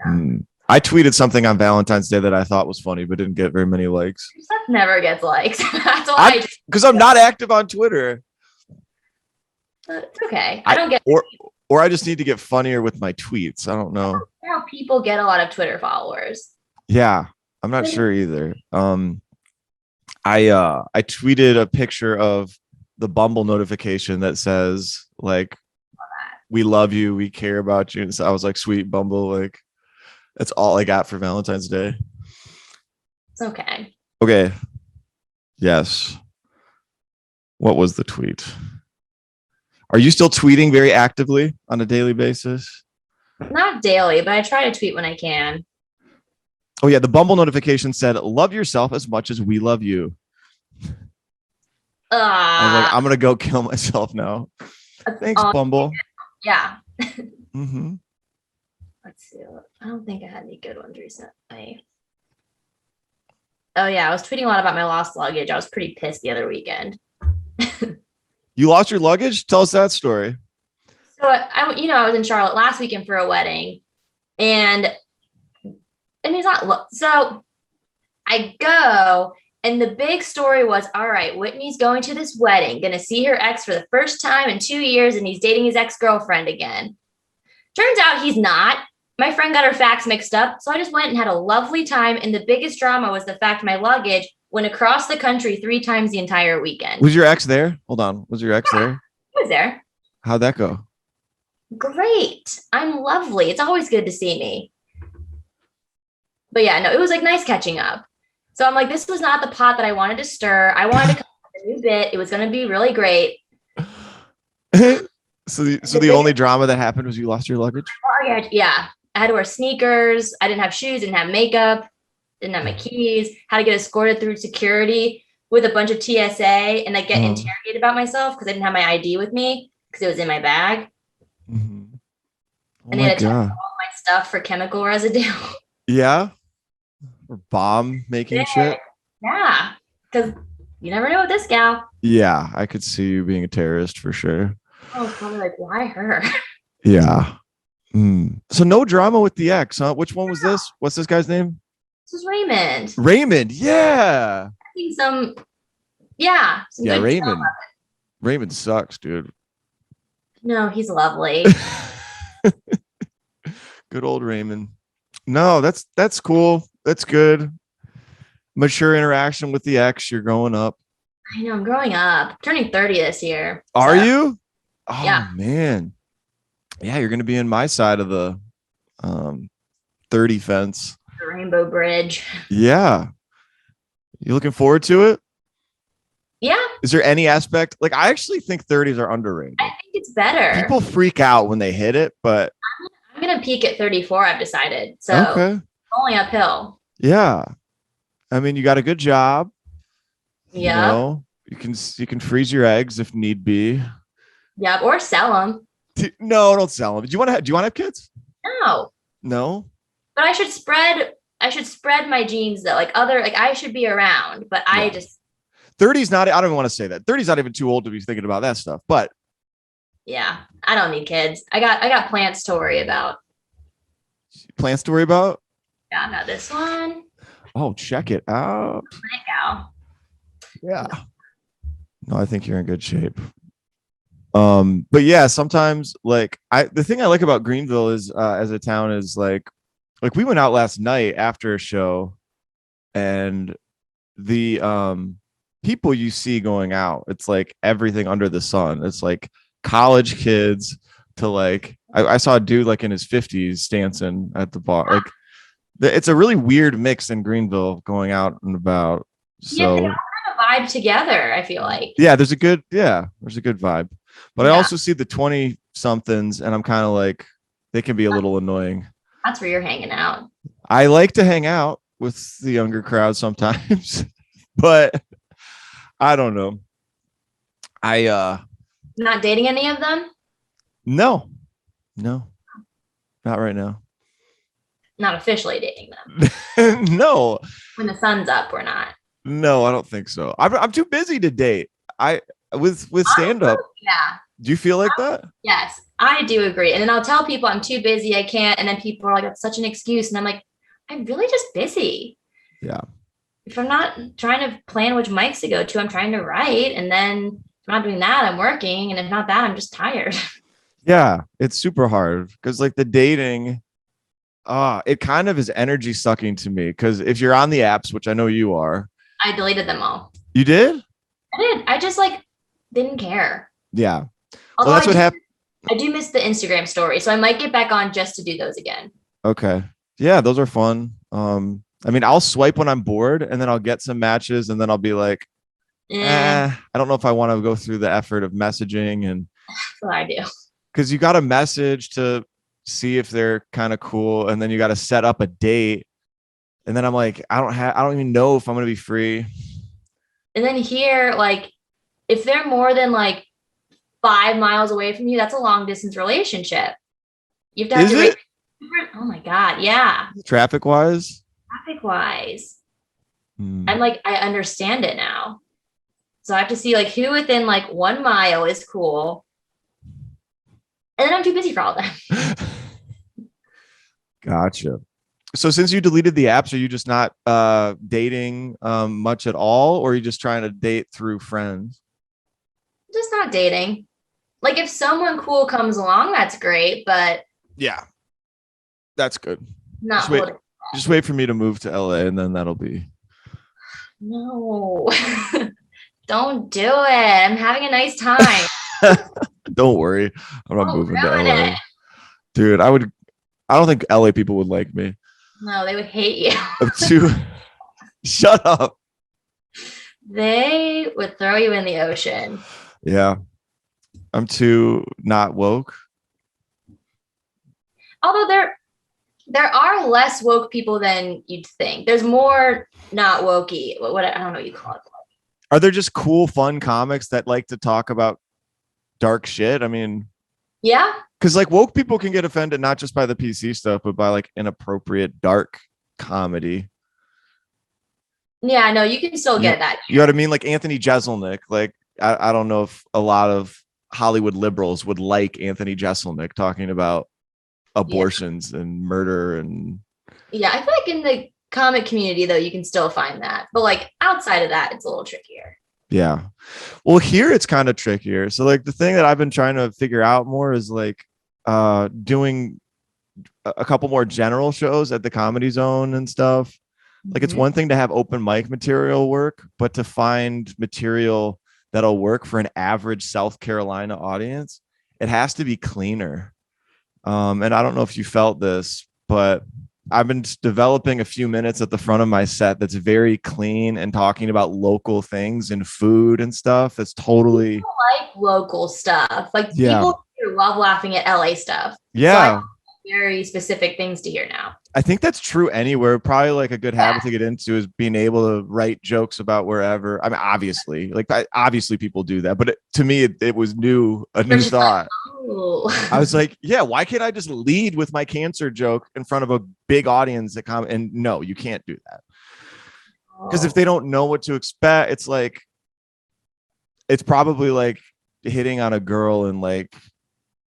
Yeah. I tweeted something on Valentine's Day that I thought was funny, but didn't get very many likes. Your stuff never gets likes. That's why. Because I'm not active on Twitter. It's okay. I don't get. Or I just need to get funnier with my tweets. I don't know. I don't know how people get a lot of Twitter followers. Yeah, I'm not sure either. I tweeted a picture of the Bumble notification that says like, "We love you, we care about you." And so I was like, "Sweet Bumble," like that's all I got for Valentine's Day. It's okay. Okay. Yes. What was the tweet? Are you still tweeting very actively on a daily basis? Not daily, but I try to tweet when I can. Oh yeah, the Bumble notification said, "Love yourself as much as we love you." I was like, I'm gonna go kill myself now. Thanks, Bumble. Yeah. Mm-hmm. Let's see. I don't think I had any good ones recently. Oh yeah, I was tweeting a lot about my lost luggage. I was pretty pissed the other weekend. You lost your luggage? Tell us that story. So I was in Charlotte last weekend for a wedding, and it's not. So I go, and the big story was, all right, Whitney's going to this wedding, going to see her ex for the first time in 2 years, and he's dating his ex-girlfriend again. Turns out he's not. My friend got her facts mixed up, so I just went and had a lovely time. And the biggest drama was the fact my luggage went across the country 3 times the entire weekend. Was your ex there? Hold on. Was your ex there? He was there. How'd that go? Great. I'm lovely. It's always good to see me. But yeah, no, it was like nice catching up. So I'm like, this was not the pot that I wanted to stir. I wanted to come up with a new bit. It was going to be really great. So the only drama that happened was you lost your luggage? Yeah. I had to wear sneakers. I didn't have shoes, didn't have makeup, didn't have my keys, had to get escorted through security with a bunch of TSA and like get interrogated about myself because I didn't have my ID with me because it was in my bag. Mm-hmm. Oh and they my had to test God. all my stuff for chemical residue. Yeah. Or bomb making shit. Yeah, because you never know with this gal. Yeah. I could see you being a terrorist for sure. I was probably like, why her? Yeah. So no drama with the ex, huh? Which one was this? What's this guy's name? This is Raymond. Raymond. Yeah. I think some Yeah. good stuff. Raymond sucks, dude. No, he's lovely. Good old Raymond. No, that's cool. That's good. Mature interaction with the ex. You're growing up. I know I'm growing up, turning 30 this year. Are So, you? Oh yeah. man. Yeah, you're gonna be in my side of the 30 fence. The Rainbow Bridge. Yeah. You looking forward to it? Yeah, Is there any aspect like I actually think 30s are underrated? I think it's better. People freak out when they hit it, but I'm gonna peak at 34, I've decided. So okay. only uphill. Yeah. I mean, you got a good job. You Yep. know, you can freeze your eggs if need be. Yep. Or sell them. No, don't sell them. Do you want to have kids? No. No. But I should spread my genes though. Like I should be around, but Yeah. I just 30's not, I don't even want to say that. 30's not even too old to be thinking about that stuff. But yeah, I don't need kids. I got plants to worry about. plans to worry about? Yeah, I got this one. Oh, check it out. Plant gal. Yeah. No, I think you're in good shape. But yeah, sometimes like the thing I like about Greenville is as a town is like we went out last night after a show and the people you see going out, it's like everything under the sun. It's like college kids to like I saw a dude like in his 50s dancing at the bar. Like it's a really weird mix in Greenville going out and about. Yeah, they So all kind of vibe together, I feel like. yeah, there's a good vibe. But I Yeah. also see the 20 somethings and I'm kind of like they can be a little annoying. That's where you're hanging out. I like to hang out with the younger crowd sometimes, but I don't know. Not dating any of them? No, not right now. Not officially dating them. No, When the sun's up, we're not. no, I don't think so. I'm too busy to date. With stand up. Yeah. Do you feel like that? Yes, I do agree. And then I'll tell people I'm too busy, I can't. And then people are like, it's such an excuse. And I'm like, I'm really just busy. Yeah. If I'm not trying to plan which mics to go to, I'm trying to write. And then if I'm not doing that, I'm working. And if not that, I'm just tired. Yeah, it's super hard because like the dating, it kind of is energy sucking to me. Because if you're on the apps, which I know you are, I deleted them all. you did? I did. I just like didn't care. Yeah. Although Well, that's what happened. I do miss the Instagram story. So I might get back on just to do those again. Okay. Yeah, those are fun. I mean, I'll swipe when I'm bored and then I'll get some matches and then I'll be like, I don't know if I want to go through the effort of messaging and That's what I do. because you got to message to see if they're kind of cool and then you got to set up a date. And then I'm like, I don't even know if I'm going to be free. And then here, like, if they're more than like 5 miles away from you, that's a long distance relationship. You have to have Is to it? Oh my God. Yeah. Traffic wise? Traffic wise. I'm like, I understand it now. So I have to see like who within like 1 mile is cool. And then I'm too busy for all of them. Gotcha. So since you deleted the apps, are you just not dating much at all, or are you just trying to date through friends? Just not dating. Like if someone cool comes along, that's great, but Yeah, that's good. not Just wait, holding. just wait for me to move to LA, and then that'll be. No. Don't do it. I'm having a nice time. Don't worry, I'm not moving to ruin LA, it. dude. I don't think LA people would like me. No, they would hate you. I'm too. Shut up. They would throw you in the ocean. Yeah, I'm too not woke. Although there are less woke people than you'd think. There's more not wokey. What I don't know what you call it. Are there just cool, fun comics that like to talk about dark shit? I mean, Yeah. Because like woke people can get offended not just by the PC stuff, but by like inappropriate dark comedy. Yeah, no, you can still You, get that you know here. what I mean? Like Anthony Jeselnik. Like I don't know if a lot of Hollywood liberals would like Anthony Jeselnik talking about Yeah. abortions and murder and Yeah. I feel like in the comic community though, you can still find that. But like outside of that, it's a little trickier. yeah. Well, here it's kind of trickier. So like the thing that I've been trying to figure out more is like doing a couple more general shows at the Comedy Zone and stuff. Like it's Mhm. one thing to have open mic material work, but to find material that'll work for an average South Carolina audience, it has to be cleaner. And I don't know if you felt this, but I've been developing a few minutes at the front of my set that's very clean and talking about local things and food and stuff. That's totally, People like local stuff. Like yeah, people here love laughing at LA stuff. So I have yeah. very specific things to hear now. I think that's true anywhere. Probably like a good Yeah. habit to get into is being able to write jokes about wherever. I mean, obviously, like obviously people do that, but to me, it was a They're new just like, thought. I was oh. like, yeah, why can't I just lead with my cancer joke in front of a big audience that come? And no, you can't do that because if they don't know what to expect, it's like it's probably like hitting on a girl and like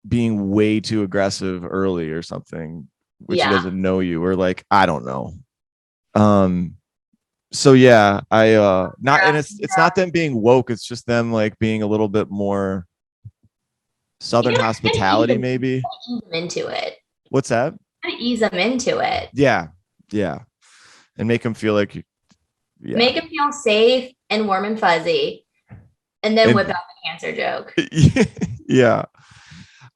being way too aggressive early or something, which she Yeah. doesn't know you, or like I don't know. Um, so yeah, I not and it's not them being woke, it's just them like being a little bit more Southern You gotta ease hospitality, maybe. them into it. What's that? Gotta ease them into it. Yeah, yeah, and make them feel like yeah. Make them feel safe and warm and fuzzy, and then whip And out the cancer joke. yeah.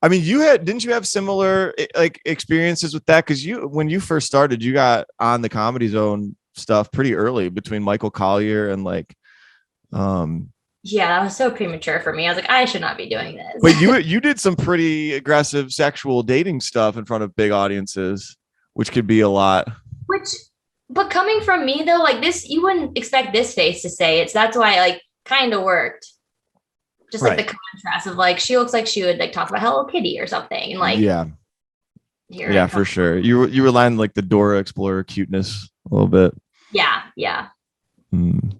I mean, didn't you have similar like experiences with that? Because when you first started, you got on the Comedy Zone stuff pretty early between Michael Collier and like, Yeah, that was so premature for me. I was like, I should not be doing this. but you did some pretty aggressive sexual dating stuff in front of big audiences, which could be a lot. But coming from me though, like this, you wouldn't expect this face to say it. So that's why it like kind of worked. Just like Right. the contrast of like she looks like she would like talk about Hello Kitty or something, and like Yeah, here yeah, I come. for sure. You rely on like the Dora Explorer cuteness a little bit. Yeah, yeah, Mm.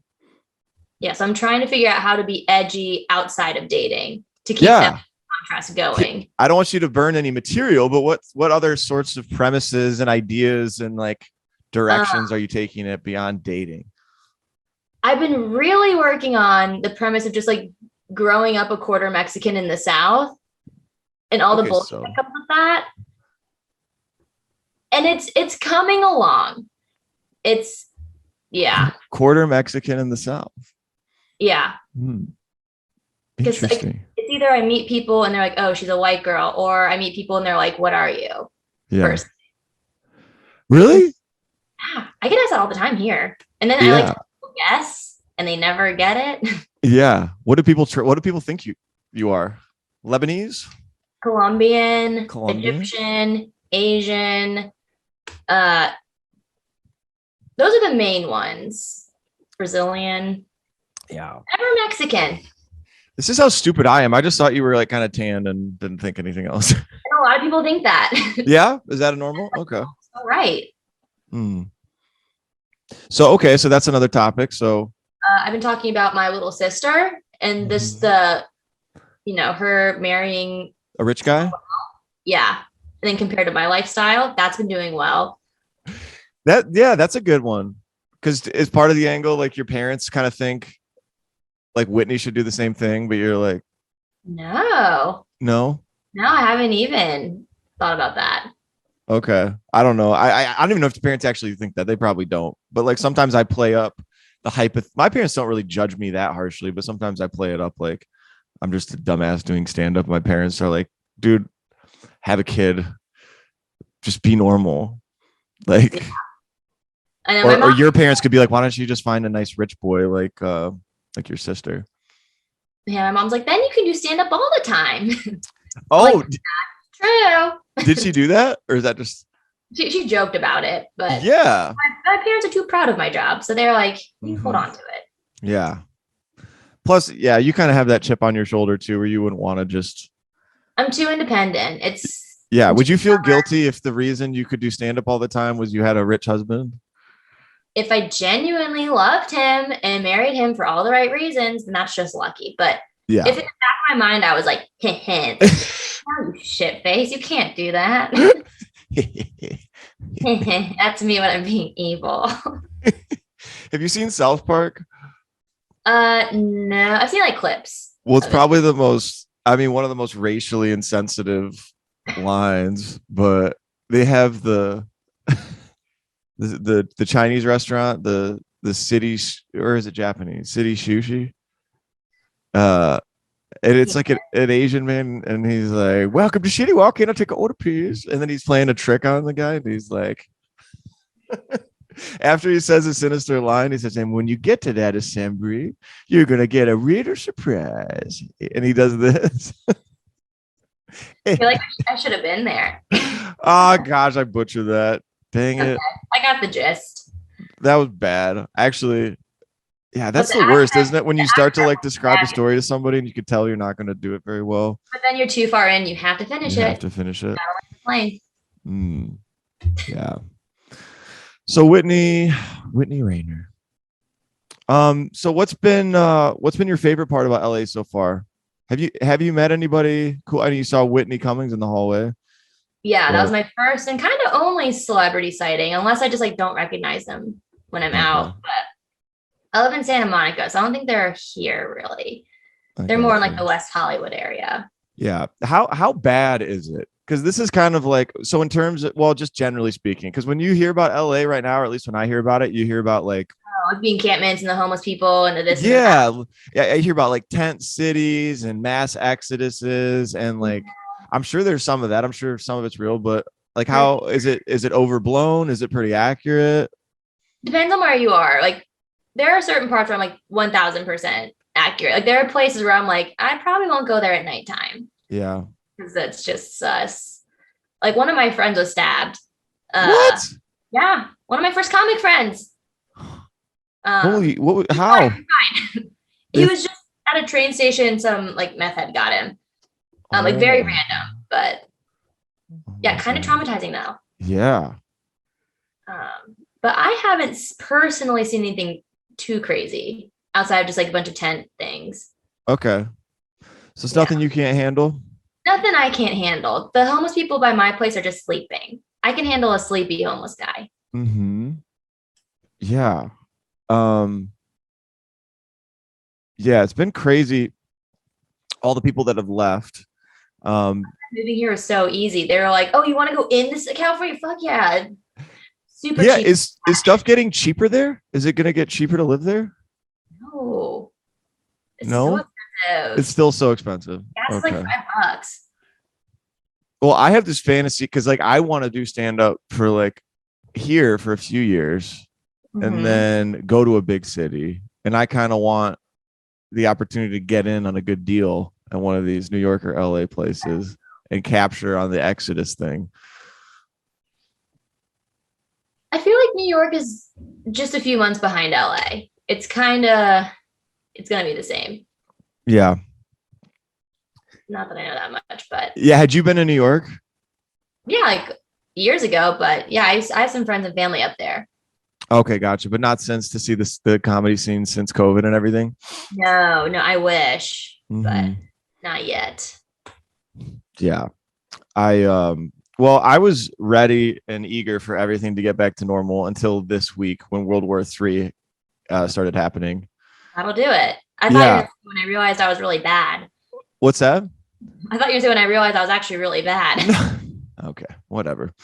yeah. So I'm trying to figure out how to be edgy outside of dating to keep that Yeah. contrast going. I don't want you to burn any material, but what other sorts of premises and ideas and like directions are you taking it beyond dating? I've been really working on the premise of just like growing up a quarter Mexican in the South and all the Okay, bullshit so that comes with that. And it's coming along. It's yeah, quarter Mexican in the South. yeah. Hmm. Because like, Interesting. it's either I meet people and they're like, oh, she's a white girl, or I meet people and they're like, what are you? Yeah. First. Really? Yeah, I get asked that all the time here. And then I Yeah. like guess and they never get it. Yeah. What do people think you are? Lebanese? Colombian, Colombian? Egyptian, Asian. Uh those are the main ones. Brazilian. Yeah. Never Mexican. This is how stupid I am. I just thought you were like kind of tanned and didn't think anything else. And a lot of people think that. Yeah? Is that a normal? Okay. All right. Hmm. So okay, so that's another topic. So I've been talking about my little sister and this her marrying a rich guy? yeah. And then compared to my lifestyle, that's been doing well. That's a good one. Because it's part of the angle, like your parents kind of think like Whitney should do the same thing, but you're like, No, no. I haven't even thought about that. Okay. I don't know. I don't even know if the parents actually think that. They probably don't. But like sometimes I play up the hype. My parents don't really judge me that harshly, but sometimes I play it up like I'm just a dumbass doing stand up. My parents are like, dude, have a kid. Just be normal. Like, Yeah. I know or your parents could be like, why don't you just find a nice rich boy like your sister? Yeah, my mom's like, then you can do stand up all the time. Oh, like, true. Did she do that? Or is that just She joked about it, but yeah. my parents are too proud of my job. So they're like, you hold on to it. Yeah. Plus, yeah, you kind of have that chip on your shoulder too, where you wouldn't want to just I'm too independent. Yeah. Would you feel guilty if the reason you could do stand up all the time was you had a rich husband? If I genuinely loved him and married him for all the right reasons, then that's just lucky. But Yeah. if in the back of my mind I was like, heh, oh, you shit face, you can't do that. That's me when I'm being evil. Have you seen South Park? No, I've seen like clips. Well, it's probably one of the most racially insensitive lines, but they have the Chinese restaurant, the city, or is it Japanese? City Sushi. And it's like an Asian man, and he's like, "Welcome to Shitty Walk in, I'll take an order, please." And then he's playing a trick on the guy, and he's like, after he says a sinister line, he says, "And when you get to that assembly, you're gonna get a reader surprise." And he does this. I feel like I should have been there. Oh gosh, I butchered that. Dang it. I got the gist. That was bad. Actually, yeah, that's the worst, isn't it? When you start to like describe a story to somebody and you can tell you're not going to do it very well. But then you're too far in. You have to finish it. You have to finish it. Yeah. So Whitney Rayner. So what's been your favorite part about LA so far? Have you met anybody cool? I mean, you saw Whitney Cummings in the hallway. Yeah, that was my first and kind of only celebrity sighting, unless I just like don't recognize them when I'm out. But I live in Santa Monica, so I don't think they're here really. They're more in like the West Hollywood area. Yeah. How bad is it? Because this is kind of like, so in terms of, well, just generally speaking, because when you hear about LA right now, or at least when I hear about it, you hear about like the encampments and the homeless people and this. Yeah. I hear about like tent cities and mass exoduses, and like I'm sure there's some of that. I'm sure some of it's real, but like how is it overblown? Is it pretty accurate? Depends on where you are. Like there are certain parts where I'm like 1000% accurate. Like there are places where I'm like, I probably won't go there at nighttime. Yeah. Because it's just sus. Like one of my friends was stabbed. What? Yeah. One of my first comic friends. Holy, how? He was just at a train station. Some like meth head got him. Like very random, but yeah, kind of traumatizing though. Yeah. But I haven't personally seen anything too crazy outside of just like a bunch of tent things. Okay. So it's nothing you can't handle? Nothing I can't handle. The homeless people by my place are just sleeping. I can handle a sleepy homeless guy. Mm-hmm. Yeah. Yeah, it's been crazy. All the people that have left. Moving here is so easy. They were like, "Oh, you want to go in this California? Fuck yeah." Super cheap. Is stuff getting cheaper there? Is it gonna get cheaper to live there? No. So expensive. It's still so expensive. That's like $5. Well, I have this fantasy because like I want to do stand up for like here for a few years and then go to a big city. And I kind of want the opportunity to get in on a good deal at one of these New York or LA places and capture on the Exodus thing. I feel like New York is just a few months behind LA. It's going to be the same. Yeah. Not that I know that much, but. Yeah. Had you been in New York? Yeah, like years ago. But yeah, I have some friends and family up there. Okay, gotcha. But not since to see the comedy scene since COVID and everything? No, I wish, but not yet. Yeah. I was ready and eager for everything to get back to normal until this week when World War III started happening. That'll do it. I thought when I realized I was really bad. What's that? I thought you were saying when I realized I was actually really bad. Okay, whatever.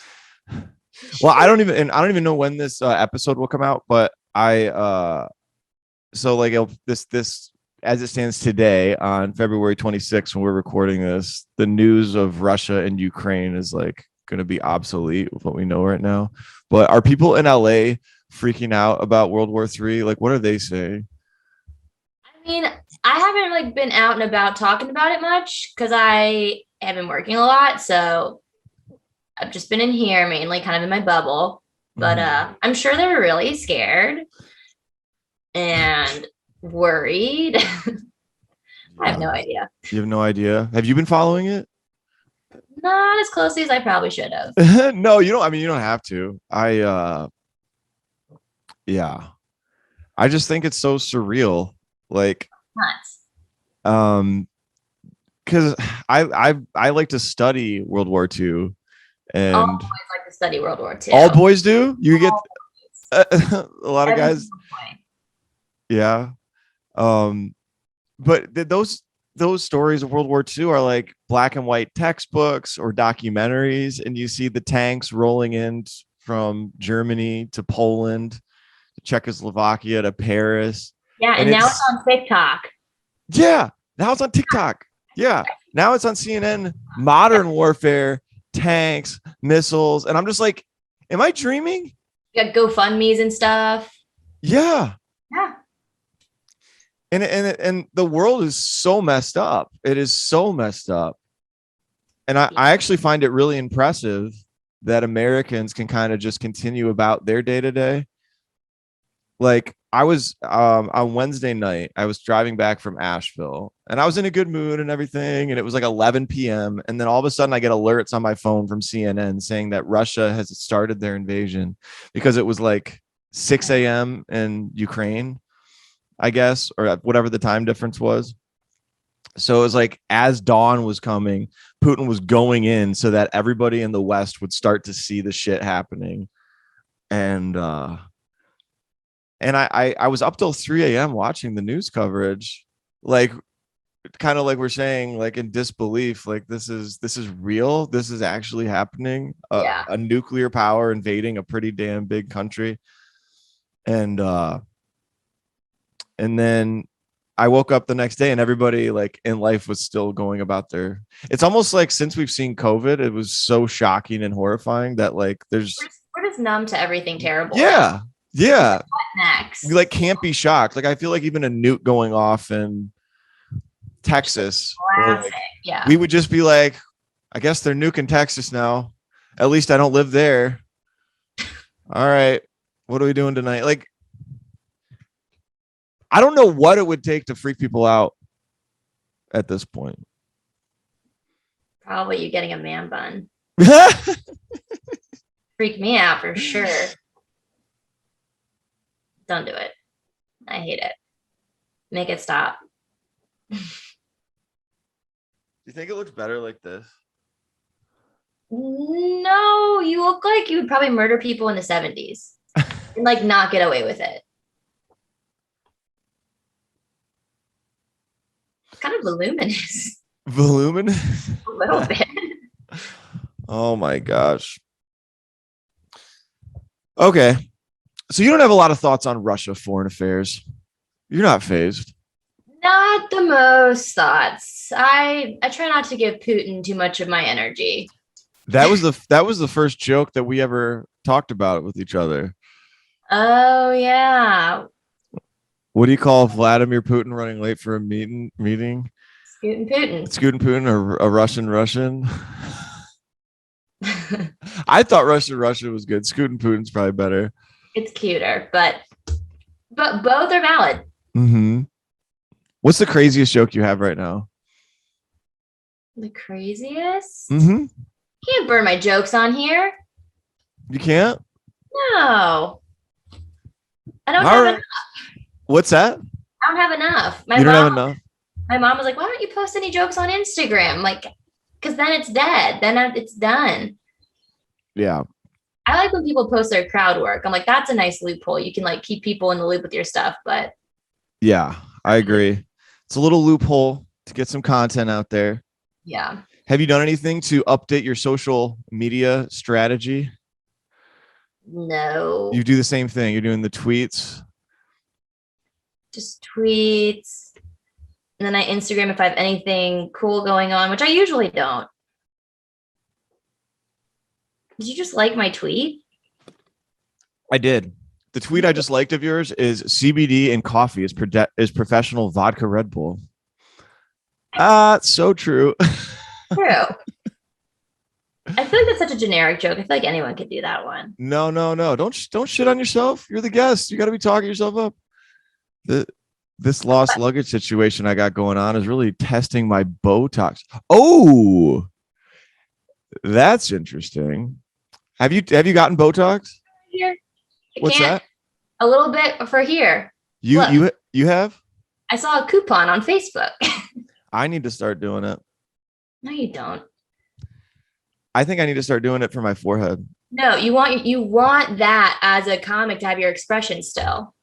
Well, I don't even know when this episode will come out, but so like this as it stands today on February 26th, when we're recording this, the news of Russia and Ukraine is like going to be obsolete with what we know right now. But are people in LA freaking out about World War III? Like, what are they saying? I mean, I haven't like been out and about talking about it much because I have been working a lot. So I've just been in here mainly kind of in my bubble. But I'm sure they're really scared and worried. I have no idea. You have no idea? Have you been following it? Not as closely as I probably should have. No, you don't. I mean, you don't have to. Yeah. I just think it's so surreal. Like, Nuts. um, because I like to study World War II, All and boys like to study World War II. all boys do. You get All a lot of Every guys. single boy. Yeah. Um, but those stories of World War II are like black and white textbooks or documentaries, and you see the tanks rolling in from Germany to Poland, to Czechoslovakia to Paris, Yeah, and and now it's it's on TikTok. yeah. Now it's on TikTok. Yeah. Now it's on CNN. Modern warfare, tanks, missiles, and I'm just like, am I dreaming? You got GoFundMe's and stuff. Yeah. Yeah. And the world is so messed up. It is so messed up. And I actually find it really impressive that Americans can kind of just continue about their day to day. Like I was on Wednesday night, I was driving back from Asheville and I was in a good mood and everything. And it was like 11 p.m. And then all of a sudden I get alerts on my phone from CNN saying that Russia has started their invasion because it was like 6 a.m. in Ukraine, I guess, or whatever the time difference was. So it was like as dawn was coming, Putin was going in so that everybody in the West would start to see the shit happening. And I was up till 3 a.m. watching the news coverage, like kind of like we're saying, like in disbelief, like this is real. This is actually happening. Yeah. A nuclear power invading a pretty damn big country. And then I woke up the next day and everybody like in life was still going about their, it's almost like since we've seen COVID, it was so shocking and horrifying that like there's We're just numb to everything terrible. yeah. Yeah. What next? You like can't be shocked. Like I feel like even a nuke going off in Texas, Classic. like, Yeah. we would just be like, I guess they're nuking Texas now. At least I don't live there. All right. What are we doing tonight? Like, I don't know what it would take to freak people out at this point. Probably you getting a man bun. Freak me out for sure. Don't do it. I hate it. Make it stop. Do you think it looks better like this? No, you look like you would probably murder people in the 70s and like not get away with it. It's kind of voluminous. Voluminous? A little bit. Oh my gosh. Okay. So you don't have a lot of thoughts on Russia foreign affairs. You're not phased. Not the most thoughts. I try not to give Putin too much of my energy. That was the first joke that we ever talked about with each other. Oh yeah. What do you call Vladimir Putin running late for a meeting? Scootin' Putin. Scootin' Putin, or a Russian? I thought Russia was good. Scootin' Putin's probably better. It's cuter, but both are valid. Mm-hmm. What's the craziest joke you have right now? The craziest? Mm-hmm. Can't burn my jokes on here. You can't? No. I don't All have right. enough. What's that? I don't have enough. You don't have enough? My mom was like, why don't you post any jokes on Instagram? Like, because then it's dead. Then it's done. Yeah. I like when people post their crowd work. I'm like, that's a nice loophole. You can like keep people in the loop with your stuff. But yeah, I agree. It's a little loophole to get some content out there. Yeah. Have you done anything to update your social media strategy? No. You do the same thing. You're doing the tweets. Just tweets. And then I Instagram if I have anything cool going on, which I usually don't. Did you just like my tweet? I did. The tweet I just liked of yours is CBD and coffee is professional vodka Red Bull. So true. True. I feel like that's such a generic joke. I feel like anyone could do that one. No. Don't shit on yourself. You're the guest. You got to be talking yourself up. This lost luggage situation I got going on is really testing my Botox. Oh, That's interesting. Have you gotten Botox? Here, I What's can't. that? A little bit for here. You Look, you have? I saw a coupon on Facebook. I need to start doing it. No, you don't. I think I need to start doing it for my forehead. No, you want that as a comic to have your expression still.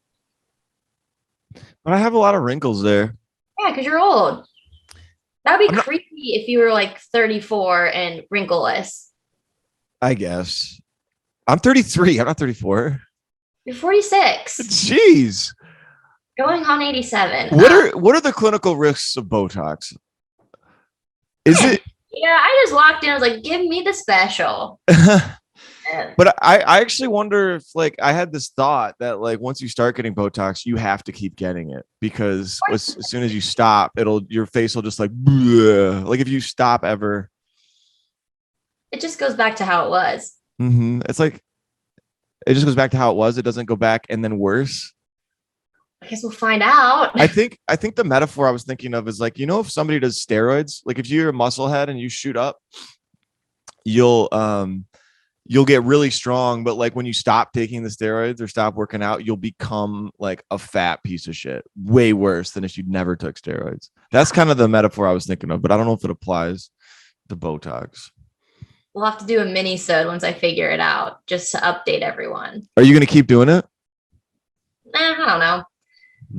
But I have a lot of wrinkles there. Yeah, because you're old. That would I'm be not, creepy if you were like 34 and wrinkleless. I guess. I'm 33. I'm not 34. You're 46, Jeez. going on 87. What are the clinical risks of Botox? Is it Yeah, I just walked in. I was like, "Give me the special." But I actually wonder if like I had this thought that like once you start getting Botox, you have to keep getting it because as soon as you stop, your face will just like bleh. Like if you stop ever. It just goes back to how it was. It's like it just goes back to how it was. It doesn't go back and then worse. I guess we'll find out. I think the metaphor I was thinking of is like, if somebody does steroids, like if you're a musclehead and you shoot up, you'll get really strong, but like when you stop taking the steroids or stop working out, you'll become like a fat piece of shit, way worse than if you never took steroids. That's kind of the metaphor I was thinking of, but I don't know if it applies to Botox. We'll have to do a mini-sode once I figure it out, just to update everyone. Are you going to keep doing it? I don't know.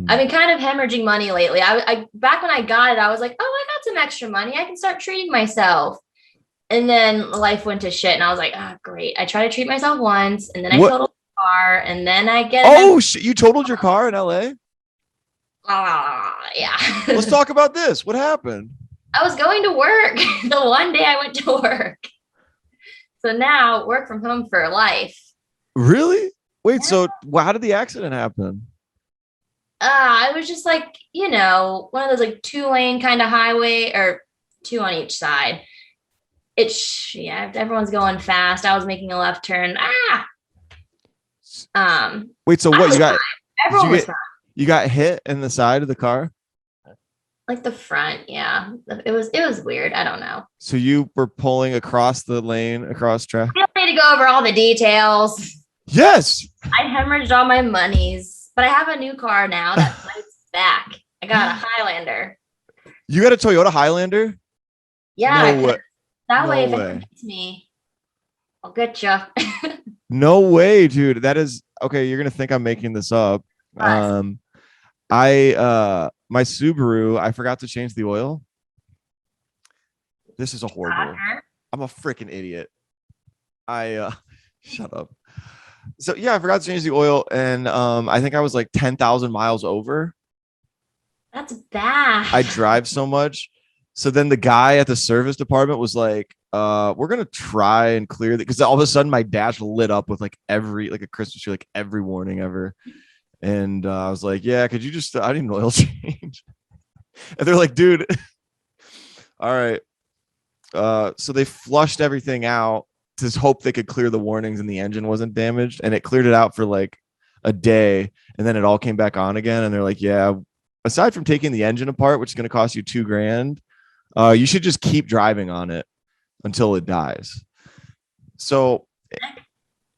I've been kind of hemorrhaging money lately. I back when I got it, I was like, oh, I got some extra money. I can start treating myself. And then life went to shit, and I was like, oh, great. I tried to treat myself once, and then I totaled the car, and then I get. Oh shit! You totaled your car in LA? Yeah. Let's talk about this. What happened? I was going to work the one day I went to work. So now work from home for life. Really? Wait. Yeah. So how did the accident happen? I was just like, one of those like 2-lane kind of highway, or 2 on each side. Everyone's going fast. I was making a left turn. Wait, so what you got? Everyone was fine. You got hit in the side of the car? Like the front, yeah. It was weird. I don't know. So you were pulling across the lane, across track? I don't need to go over all the details. Yes. I hemorrhaged all my monies, but I have a new car now that fights back. I got a Highlander. You got a Toyota Highlander? Yeah. No way. That way, if it hits me, I'll get you. No way, dude. That is okay. You're gonna think I'm making this up. My Subaru, I forgot to change the oil. This is a horrible. I'm a freaking idiot. Shut up. So yeah, I forgot to change the oil, and I think I was like 10,000 miles over. That's bad. I drive so much. So then the guy at the service department was like, we're going to try and clear that. Because all of a sudden my dash lit up with like a Christmas tree, like every warning ever. And I was like, yeah, could you just, I need an oil change. And they're like, dude, all right. So they flushed everything out to hope they could clear the warnings and the engine wasn't damaged. And it cleared it out for like a day. And then it all came back on again. And they're like, yeah, aside from taking the engine apart, which is going to cost you $2,000, you should just keep driving on it until it dies. So,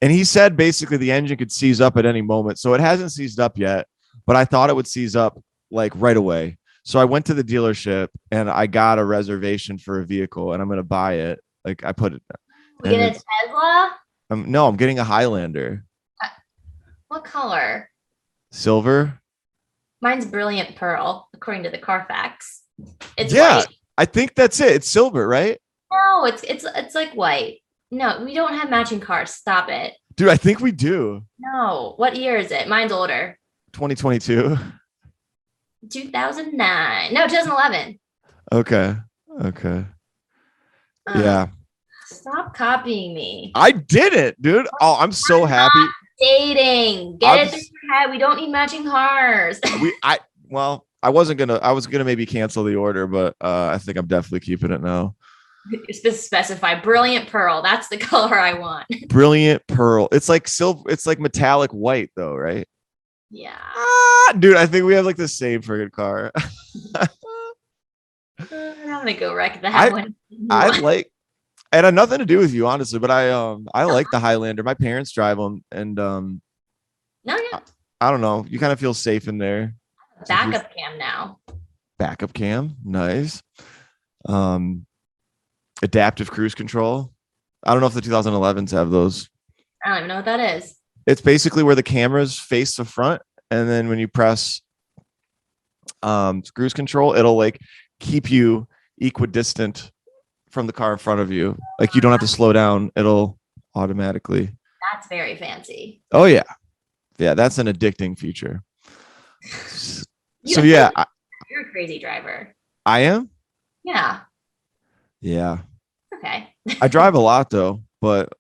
and he said basically the engine could seize up at any moment. So it hasn't seized up yet, but I thought it would seize up like right away. So I went to the dealership and I got a reservation for a vehicle and I'm going to buy it. Like I put it. You get a Tesla? No, I'm getting a Highlander. What color? Silver. Mine's brilliant pearl, according to the Carfax. It's white. White. I think that's it. It's silver, right? No, it's like white. No, we don't have matching cars. Stop it. Dude, I think we do. No. What year is it? Mine's older. 2022. 2009. No, 2011. Okay. Yeah. Stop copying me. I did it, dude. Oh, I'm so happy. Dating. Get it through your head. We don't need matching cars. I was gonna maybe cancel the order, but I think I'm definitely keeping it now. Specify brilliant pearl. That's the color I want. Brilliant pearl. It's like silver. It's like metallic white, though, right? Yeah. Dude, I think we have like the same friggin' car. I'm gonna go wreck that one. It had nothing to do with you, honestly, but I like the Highlander. My parents drive them, and No, yeah. I don't know. You kind of feel safe in there. So Backup cam now. backup cam, nice. Um, adaptive cruise control. I don't know if the 2011s have those. I don't even know what that is. It's basically where the cameras face the front, and then when you press cruise control, it'll like keep you equidistant from the car in front of you. Like you don't have to slow down. It'll automatically. That's very fancy. Oh yeah. Yeah, that's an addicting feature. You So feel yeah, like you're a crazy driver. I am. Yeah. Yeah. Okay. I drive a lot though, but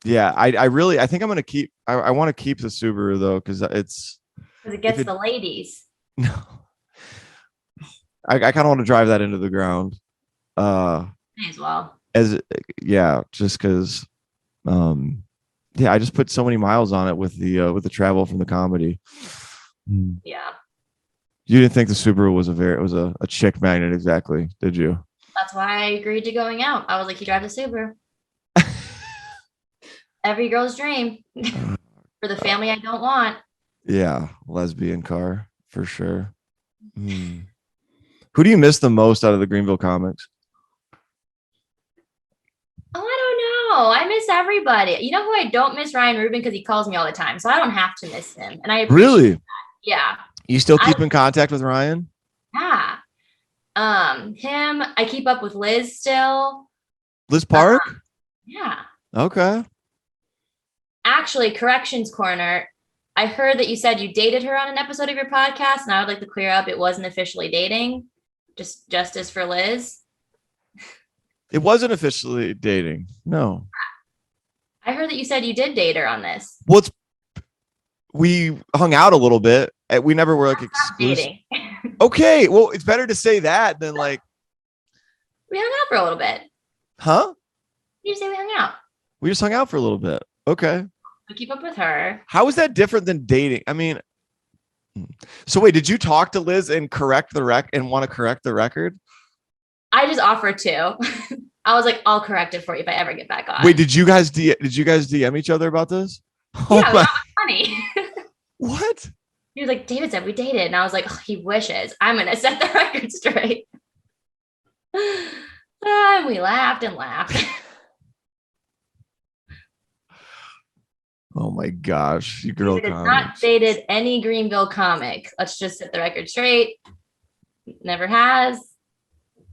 yeah, I think I'm gonna keep I want to keep the Subaru though, because it's Because it gets the ladies. no. I kind of want to drive that into the ground. May as well. Yeah, just because yeah, I just put so many miles on it with the travel from the comedy. Yeah. You didn't think the Subaru was a chick magnet exactly, did you? That's why I agreed to going out. I was like, you drive the Subaru. Every girl's dream. For the family I don't want. Yeah, lesbian car for sure. Who do you miss the most out of the Greenville comics? Oh, I don't know. I miss everybody. You know who I don't miss? Ryan Rubin, because he calls me all the time. So I don't have to miss him. And I appreciate Really? that. Yeah. You still keep in contact with Ryan? Yeah. Him, I keep up with Liz still. Liz Park? Yeah. Okay. Actually, corrections corner. I heard that you said you dated her on an episode of your podcast, and I would like to clear up it wasn't officially dating. Just justice for Liz. It wasn't officially dating. No. I heard that you said you did date her on this. Well, we hung out a little bit. We never were like exclusive. Dating. Okay. Well, it's better to say that than like. We hung out for a little bit. Huh? You say we hung out. We just hung out for a little bit. Okay. I keep up with her. How is that different than dating? I mean, so wait, did you talk to Liz and want to correct the record? I just offered to. I was like, I'll correct it for you if I ever get back on. Wait, did you guys DM each other about this? Yeah, that was funny. What? He was like, David said we dated. And I was like, oh, he wishes. I'm going to set the record straight. And we laughed and laughed. Oh my gosh, you girl. He has not dated any Greenville comic. Let's just set the record straight. Never has.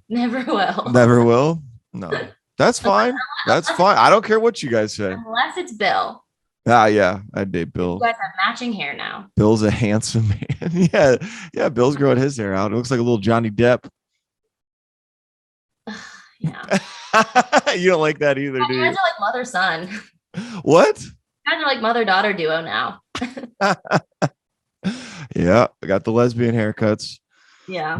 Never will. Never will. No, that's fine. That's fine. I don't care what you guys say. Unless it's Bill. Yeah, I'd date Bill. You guys have matching hair now. Bill's a handsome man. Yeah. Bill's growing his hair out. It looks like a little Johnny Depp. Yeah. You don't like that either, do you? You guys are like mother-son. What? You guys are like mother-daughter duo now. Yeah, I got the lesbian haircuts. Yeah.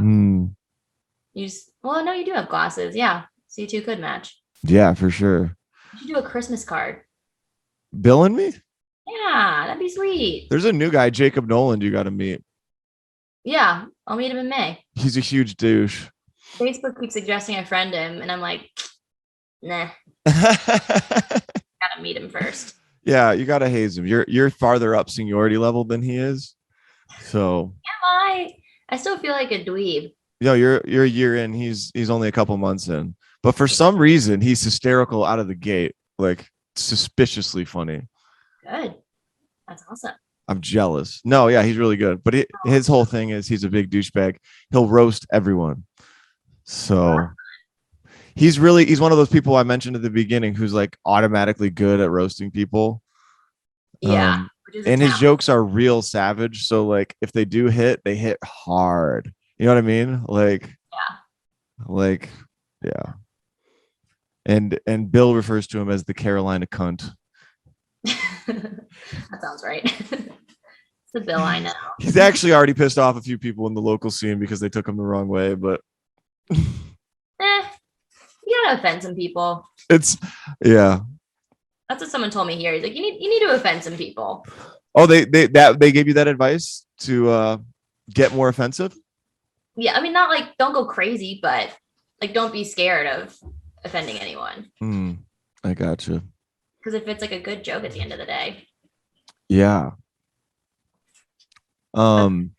Well, no, you do have glasses. Yeah. So you two could match. Yeah, for sure. You should do a Christmas card. Bill and me? Yeah, that'd be sweet. There's a new guy, Jacob Noland, you got to meet. Yeah, I'll meet him in May. He's a huge douche. Facebook keeps suggesting I friend him, and I'm like, nah. Gotta meet him first. Yeah, you gotta haze him. You're farther up seniority level than he is. So I still feel like a dweeb. Yo, you're a year in. He's only a couple months in. But for some reason, he's hysterical out of the gate. Like suspiciously funny. Good. That's awesome. I'm jealous. No, yeah, he's really good. But his whole thing is he's a big douchebag. He'll roast everyone. So he's one of those people I mentioned at the beginning who's like automatically good at roasting people. Yeah. And his jokes are real savage. So like if they do hit, they hit hard. You know what I mean? Yeah. And Bill refers to him as the Carolina cunt. That sounds right. It's the Bill I know. He's actually already pissed off a few people in the local scene because they took him the wrong way, but you gotta offend some people. Yeah. That's what someone told me here. He's like, you need to offend some people. Oh, they gave you that advice to get more offensive? Yeah, I mean, not like don't go crazy, but like don't be scared of offending anyone. I gotcha. Because if it's like a good joke at the end of the day. Yeah. Um,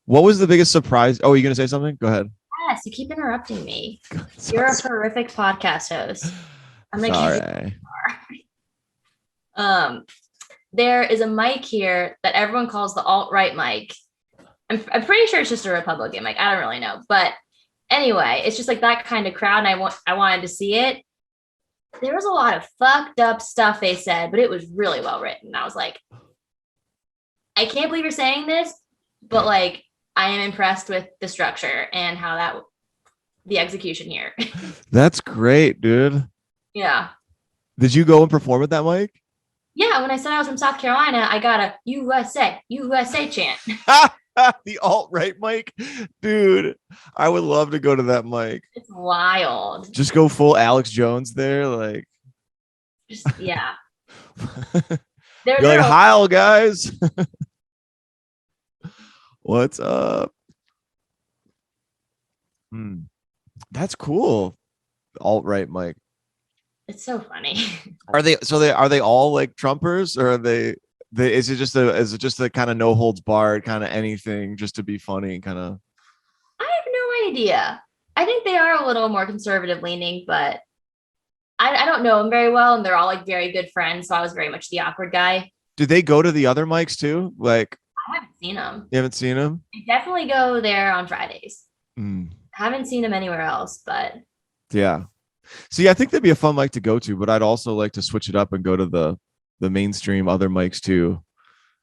What was the biggest surprise? Oh, are you gonna say something? Go ahead. yes, you keep interrupting me. You're a horrific podcast host. I'm gonna Sorry. There is a mic here that everyone calls the alt-right mic. I'm pretty sure it's just a Republican mic. I don't really know, but anyway, it's just like that kind of crowd, and I wanted to see it. There was a lot of fucked up stuff they said, but it was really well written. I was like, I can't believe you're saying this, but like, I am impressed with the structure and how the execution here. That's great, dude. Yeah. Did you go and perform at that mic? Yeah, when I said I was from South Carolina, I got a USA chant. The alt-right mic, dude. I would love to go to that mic. It's wild. Just go full Alex Jones there, like. Yeah. You're like, hi, all guys. What's up? That's cool. Alt-right mic. It's so funny. Are they all like Trumpers, or are they is it just a kind of no holds barred kind of anything just to be funny kind of? I have no idea. I think they are a little more conservative leaning, but I don't know them very well, and they're all like very good friends, so I was very much the awkward guy. Do they go to the other mics too? Like, I haven't seen them. You haven't seen them? I definitely go there on Fridays. Haven't seen them anywhere else, but yeah. See, I think that'd be a fun mic to go to, but I'd also like to switch it up and go to the mainstream other mics too.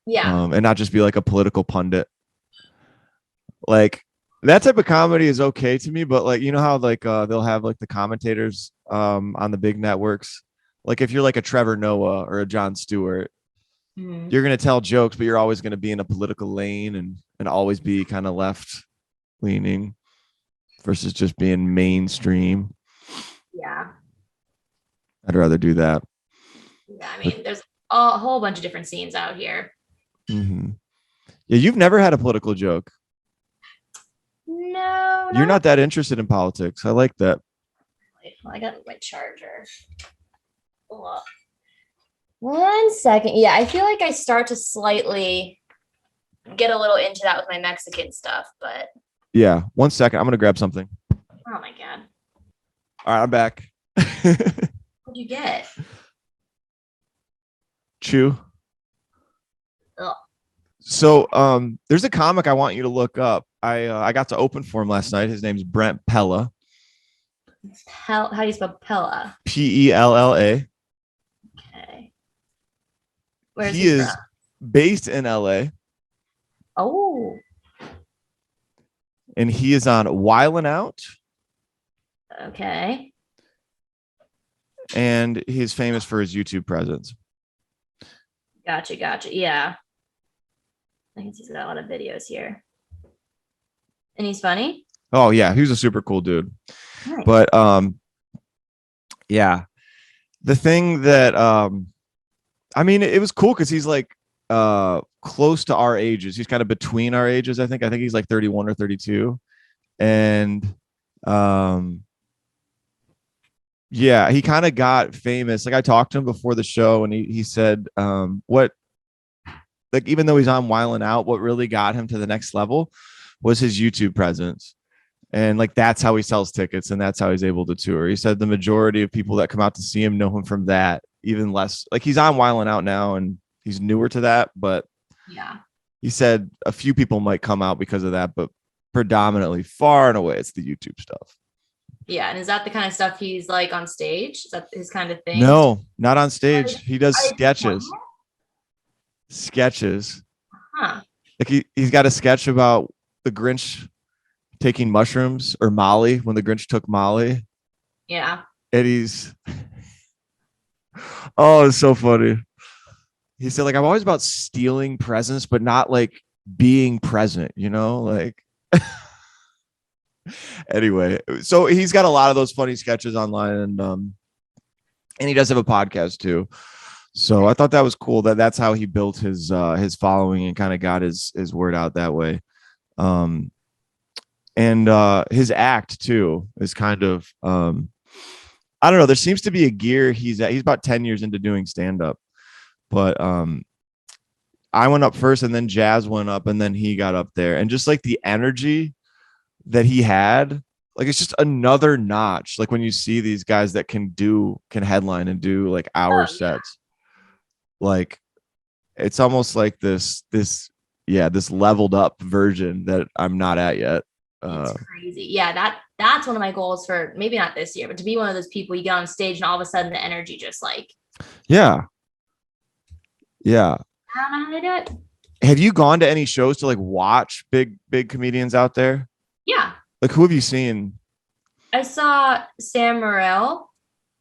Yeah. And not just be like a political pundit. Like that type of comedy is okay to me, but like, you know how like they'll have like the commentators on the big networks. Like if you're like a Trevor Noah or a Jon Stewart, you're gonna tell jokes, but you're always gonna be in a political lane and always be kind of left leaning versus just being mainstream. Yeah. I'd rather do that. Yeah, I mean, there's a whole bunch of different scenes out here. Yeah, you've never had a political joke. No. You're not that interested in politics. I like that. I got my charger. Ugh. 1 second. Yeah, I feel like I start to slightly get a little into that with my Mexican stuff, but yeah. 1 second. I'm gonna grab something. Oh my god. All right, I'm back. What'd you get? Chew. Ugh. So there's a comic I want you to look up. I got to open for him last night. His name's Brent Pella. How do you spell Pella? Pella. Okay. Where's he is from? Based in LA. Oh. And he is on Wildin' Out. Okay. And he's famous for his YouTube presence. Gotcha. Yeah. I can see a lot of videos here. And he's funny? Oh yeah, he's a super cool dude. Nice. But yeah. The thing that I mean, it was cool because he's like close to our ages. He's kind of between our ages, I think. I think he's like 31 or 32. And yeah, he kind of got famous. Like I talked to him before the show, and he said what, like, even though he's on Wildin' Out, what really got him to the next level was his YouTube presence. And like that's how he sells tickets, and that's how he's able to tour. He said the majority of people that come out to see him know him from that, even less. Like he's on Wildin' Out now, and he's newer to that, but yeah, he said a few people might come out because of that, but predominantly, far and away, it's the YouTube stuff. Yeah, and is that the kind of stuff he's like on stage? Is that his kind of thing? No, not on stage. He does sketches. Sketches. Huh. Like he's got a sketch about the Grinch taking mushrooms, or Molly, when the Grinch took Molly. Yeah. And he's oh, it's so funny. He said, like, I'm always about stealing presents, but not like being present, you know, like anyway. So he's got a lot of those funny sketches online, and he does have a podcast too. So I thought that was cool. That's how he built his following and kind of got his word out that way. And his act too is kind of I don't know. There seems to be a gear he's at. He's about 10 years into doing stand up, but I went up first and then Jazz went up and then he got up there. And just like the energy that he had, like it's just another notch. Like when you see these guys that can headline and do like hour Oh yeah, sets, like it's almost like this leveled up version that I'm not at yet. it's crazy. Yeah, that's one of my goals for maybe not this year, but to be one of those people you get on stage and all of a sudden the energy just like Yeah. Yeah. I don't know how they do it. Have you gone to any shows to like watch big comedians out there? Yeah, Like who have you seen? I saw Sam Morril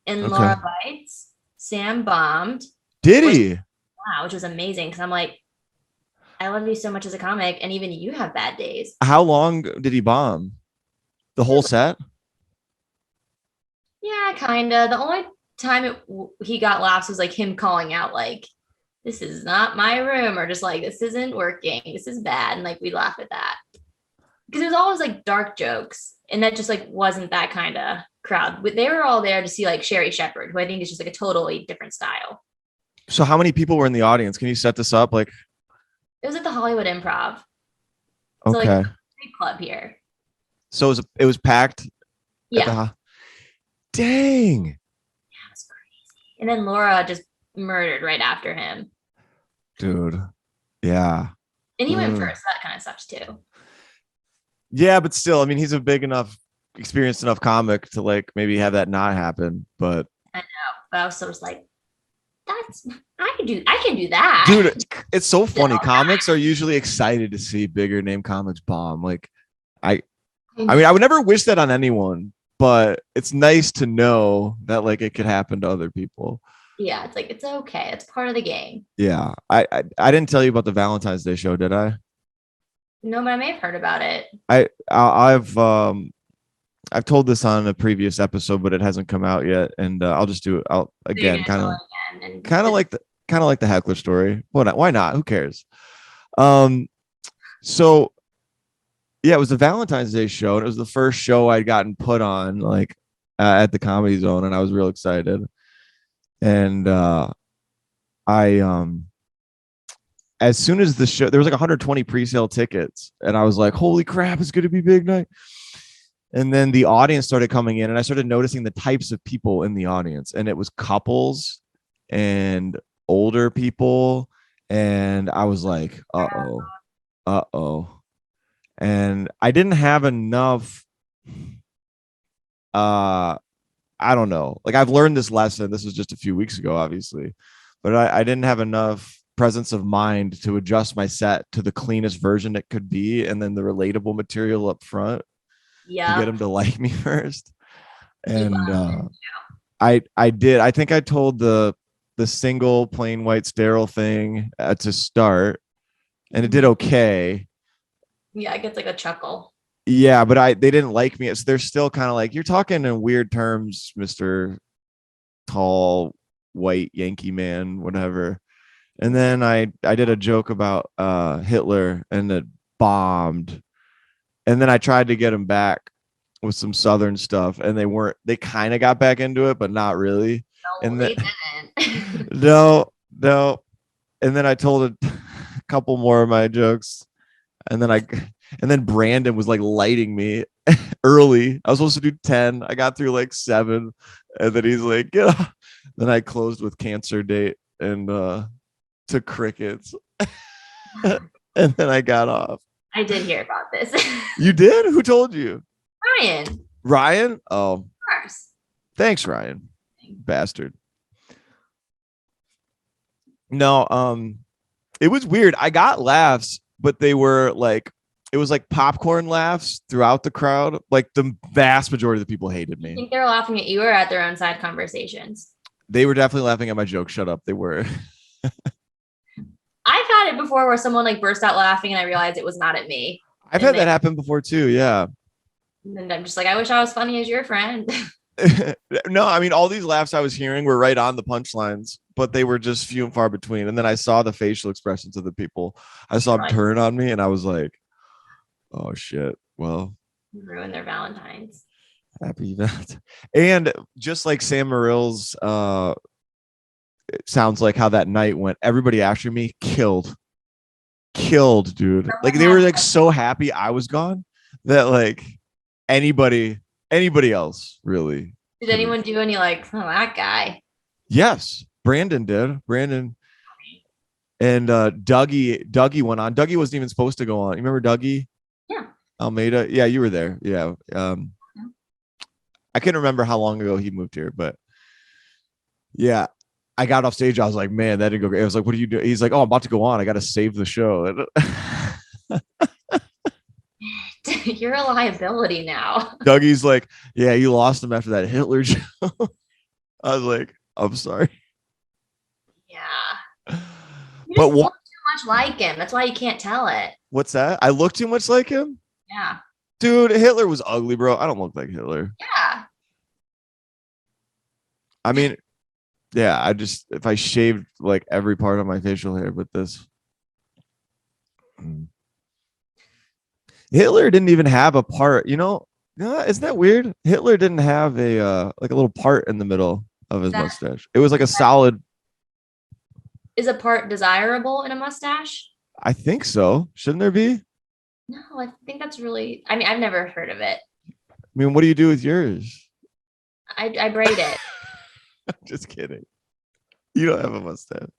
and Okay. Laura Bites. Sam bombed, Did which he? wow, which was amazing because I'm like, I love you so much as a comic, and even you have bad days. How long did he bomb? The whole set? Yeah, kind of. The only time he got laughs was like him calling out like, "This is not my room," or just like, "This isn't working. This is bad," and like we laugh at that because it was always like dark jokes, and that just like wasn't that kind of crowd. But they were all there to see like Sherry Shepherd, who I think is just like a totally different style. So how many people were in the audience? Can you set this up? Like, It was at the Hollywood Improv, so like okay. big club here. So it was packed at the Yeah, dang, it was crazy. And then Laura just murdered right after him, dude. Yeah. and he went Mm. first. So that kind of sucks too. Yeah, but still, I mean, he's a big enough, experienced enough comic to like maybe have that not happen. But I know, but I was sort of like, that's I can do that. dude, it's so funny. Comics are usually excited to see bigger name comics bomb. Like, I mean, I would never wish that on anyone, but it's nice to know that like it could happen to other people. Yeah, it's like it's okay. It's part of the game. Yeah, I didn't tell you about the Valentine's Day show, did I? No, but I may have heard about it. I've told this on a previous episode, but it hasn't come out yet, and I'll just do it. I'll So you're again, gonna tell it again, and kind of like the heckler story. Why not? Who cares? Um, so yeah, it was the Valentine's Day show, and it was the first show I'd gotten put on like at the Comedy Zone, and I was real excited. And I as soon as the show, there was like 120 pre-sale tickets, and I was like, "Holy crap, it's gonna be big night!" And then the audience started coming in, and I started noticing the types of people in the audience, and it was couples and older people, and I was like, "Uh oh," and I didn't have enough. I don't know. Like I've learned this lesson. This was just a few weeks ago, obviously, but I didn't have enough presence of mind to adjust my set to the cleanest version it could be, and then the relatable material up front to get yep. him to like me first. You And love it. I did. I think I told the single plain white sterile thing to start, and it did okay. Yeah, it gets like a chuckle. Yeah, but they didn't like me. So they're still kind of like, you're talking in weird terms, Mr. Tall white Yankee man, whatever. And then I did a joke about Hitler and it bombed. And then I tried to get him back with some southern stuff, and they kind of got back into it, but not really. No, And then they didn't. no. And then I told a couple more of my jokes, and then Brandon was like lighting me early. I was supposed to do 10. I got through like 7, and then he's like, yeah. Then I closed with cancer date and took crickets. And then I got off. I did hear about this. You did? Who told you? Ryan, Ryan? Oh, of course. thanks, Ryan. Bastard. No, it was weird. I got laughs, but they were like, it was like popcorn laughs throughout the crowd. Like the vast majority of the people hated I me. think they're laughing at you or at their own side conversations. They were definitely laughing at my joke. Shut up. They were. I've had it before where someone like burst out laughing and I realized it was not at me. I've had that happen before too. Yeah. And I'm just like, I wish I was funny as your friend. No, I mean, all these laughs I was hearing were right on the punchlines, but they were just few and far between. And then I saw the facial expressions of the people. I saw them turn on me, and I was like, oh shit. Well, Ruin their Valentines. Happy event. And just like Sam Morrill's it sounds like how that night went. Everybody after me killed, dude. Or Like what they were happened? like so happy I was gone that like anybody anybody else really Did could have. anyone do any like, oh, that guy? Yes, Brandon did. Brandon and Dougie went on. Dougie wasn't even supposed to go on. You remember Dougie Yeah. Almeida? Yeah, you were there. Yeah. I can't remember how long ago he moved here, but yeah, I got off stage. I was like, man, that didn't go great. I was like, what are you doing? He's like, oh, I'm about to go on. I got to save the show. You're a liability now. Dougie's like, yeah, you lost him after that Hitler show. I was like, I'm sorry. Yeah. You But just what? look too much like him. That's why you can't tell it. What's that? I look too much like him, Yeah. dude. Hitler was ugly, bro. I don't look like Hitler. Yeah. I mean, yeah. I just if I shaved like every part of my facial hair with this, Hitler didn't even have a part. Isn't that weird? Hitler didn't have a like a little part in the middle of his That mustache. It was like a solid. is a part desirable in a mustache. I think so. Shouldn't there be? No, I think that's really, I mean, I've never heard of it. I mean, what do you do with yours? I braid it. Just kidding. You don't have a mustache.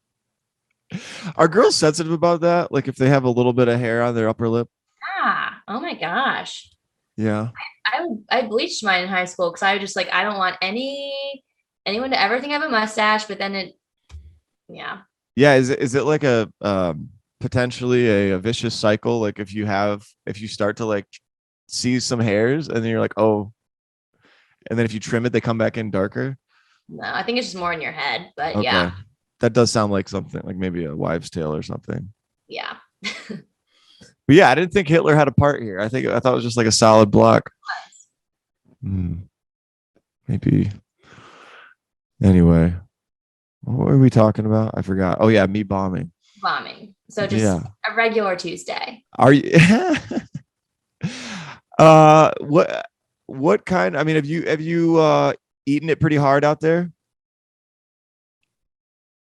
Are girls sensitive about that? Like if they have a little bit of hair on their upper lip? Ah, oh my gosh. Yeah. I bleached mine in high school because I was just like, I don't want anyone to ever think I have a mustache, but then yeah. Yeah. Is it like a potentially a vicious cycle? Like if you start to like see some hairs and then you're like, oh, and then if you trim it, they come back in darker. No, I think it's just more in your head, but Okay. yeah, That does sound like something like maybe a wives' tale or something. yeah. But yeah, I didn't think Hitler had a part here. I thought it was just like a solid block. Hmm, maybe. Anyway, what were we talking about? I forgot. Oh yeah, me bombing. Bombing. So just Yeah. a regular Tuesday. Are you? What kind? I mean, have you eaten it pretty hard out there?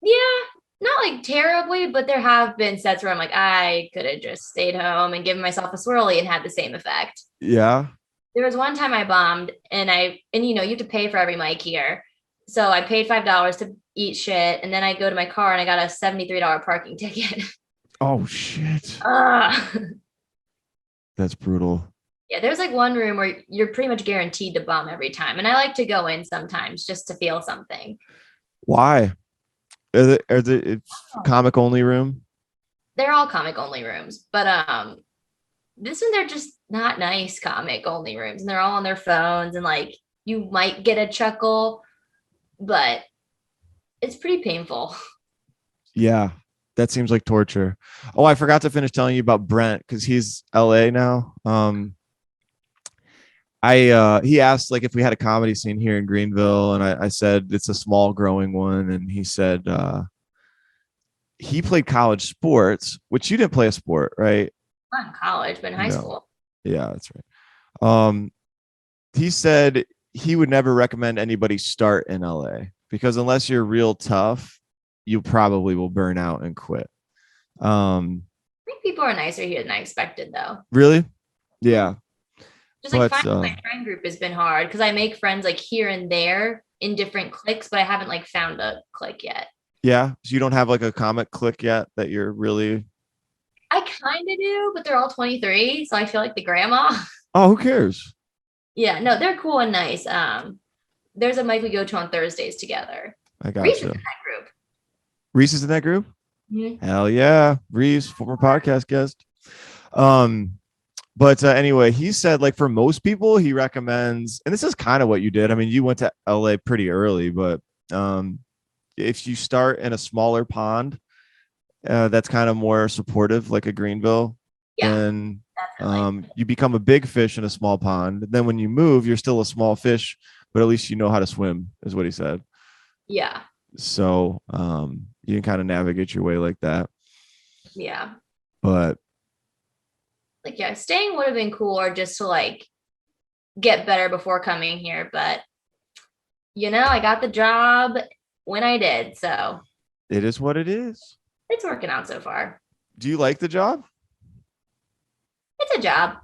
Yeah, not like terribly, but there have been sets where I'm like, I could have just stayed home and given myself a swirly and had the same effect. Yeah. There was one time I bombed and you have to pay for every mic here. So I paid $5 to eat shit. And then I go to my car and I got a $73 parking ticket. Oh shit. That's brutal. Yeah, there's like one room where you're pretty much guaranteed to bomb every time. And I like to go in sometimes just to feel something. Why? It's comic only room? They're all comic only rooms, but this one they're just not nice comic only rooms. And they're all on their phones and like you might get a chuckle, but it's pretty painful. Yeah. That seems like torture. Oh, I forgot to finish telling you about Brent because he's LA now. He asked like if we had a comedy scene here in Greenville, and I said it's a small growing one, and he said he played college sports, which you didn't play a sport, right? Not in college, but in high No. school. Yeah, that's right. He said he would never recommend anybody start in LA because unless you're real tough, you probably will burn out and quit. I think people are nicer here than I expected, though. Really? Yeah. Just like But finding my friend group has been hard because I make friends like here and there in different cliques, but I haven't like found a clique yet. yeah, so you don't have like a comic click yet that you're really. I kind of do, but they're all 23, so I feel like the grandma. Oh, who cares? Yeah, no, they're cool and nice. There's a mic we go to on Thursdays together. I Reese is gotcha. in that group. Reese is in that group. Mhm. Hell yeah, Reese, former podcast guest. But anyway, he said like for most people, he recommends, and this is kind of what you did. I mean, you went to LA pretty early, but if you start in a smaller pond, that's kind of more supportive, like a Greenville, Yeah, then definitely. you become a big fish in a small pond. Then when you move, you're still a small fish, but at least you know how to swim, is what he said. Yeah, So you can kind of navigate your way like that. yeah. But Like, yeah, staying would have been cooler just to like get better before coming here, but I got the job when I did, so It is what it is. it's working out so far. Do you like the job? It's a job.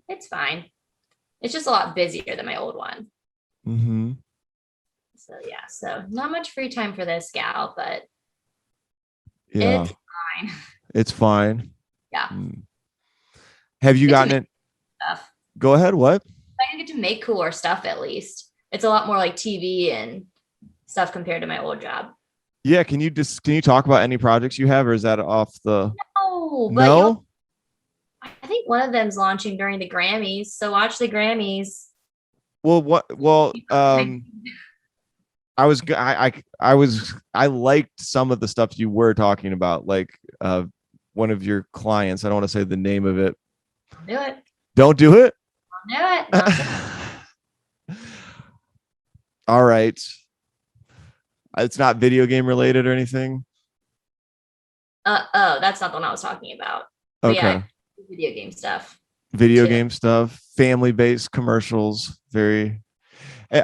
It's fine. It's just a lot busier than my old one. Mm-hmm. So yeah, so not much free time for this gal, but Yeah, it's fine. it's fine. Yeah. Have you Get to gotten make it? stuff. Go ahead. What? I get to make cooler stuff at least. It's a lot more like TV and stuff compared to my old job. Yeah. Can you talk about any projects you have, or is that off the? Oh, but No. I think one of them's launching during the Grammys. So watch the Grammys. Well, what? Well, I liked some of the stuff you were talking about, like one of your clients. I don't want to say the name of it. Do it. Don't do it. Do it. Don't do it. All right. It's not video game related or anything. Oh, that's not the one I was talking about. But Okay. yeah, video game stuff. Video too. game stuff, family based commercials. I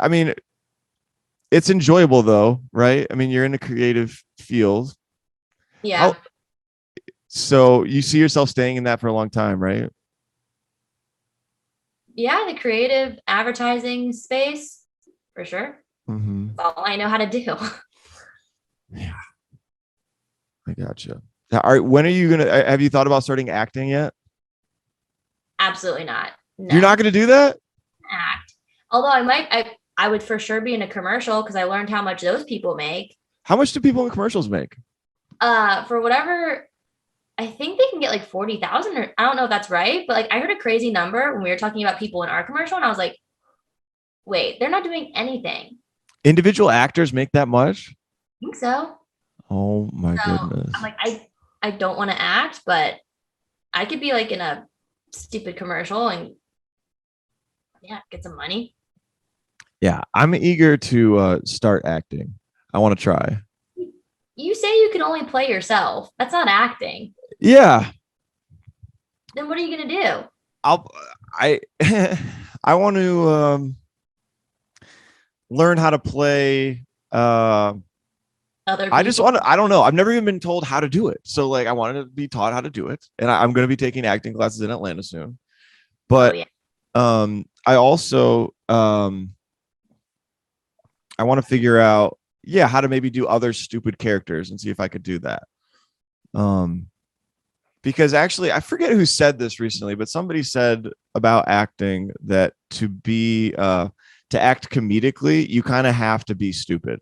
mean, it's enjoyable though, right? I mean, you're in a creative field. Yeah. So you see yourself staying in that for a long time, right? Yeah, the creative advertising space for sure. Mm-hmm. That's all I know how to do. Yeah, I gotcha. All right, when are you gonna? Have you thought about starting acting yet? Absolutely not. No. You're not gonna do that? Act. Although I would for sure be in a commercial because I learned how much those people make. How much do people in commercials make? For whatever, I think they can get like 40,000, or I don't know if that's right, but like I heard a crazy number when we were talking about people in our commercial, and I was like, wait, they're not doing anything. Individual actors make that much? I think so. Oh my goodness. I'm like, I don't want to act, but I could be like in a stupid commercial and yeah, get some money. Yeah, I'm eager to start acting. I want to try. You say you can only play yourself. That's not acting. Yeah, Then what are you gonna do? I I want to learn how to play. Other I just people? want to. I don't know. I've never even been told how to do it. So like, I wanted to be taught how to do it, and I'm going to be taking acting classes in Atlanta soon. But yeah. I also I want to figure out, yeah, how to maybe do other stupid characters and see if I could do that. Because actually, I forget who said this recently, but somebody said about acting that to act comedically, you kind of have to be stupid.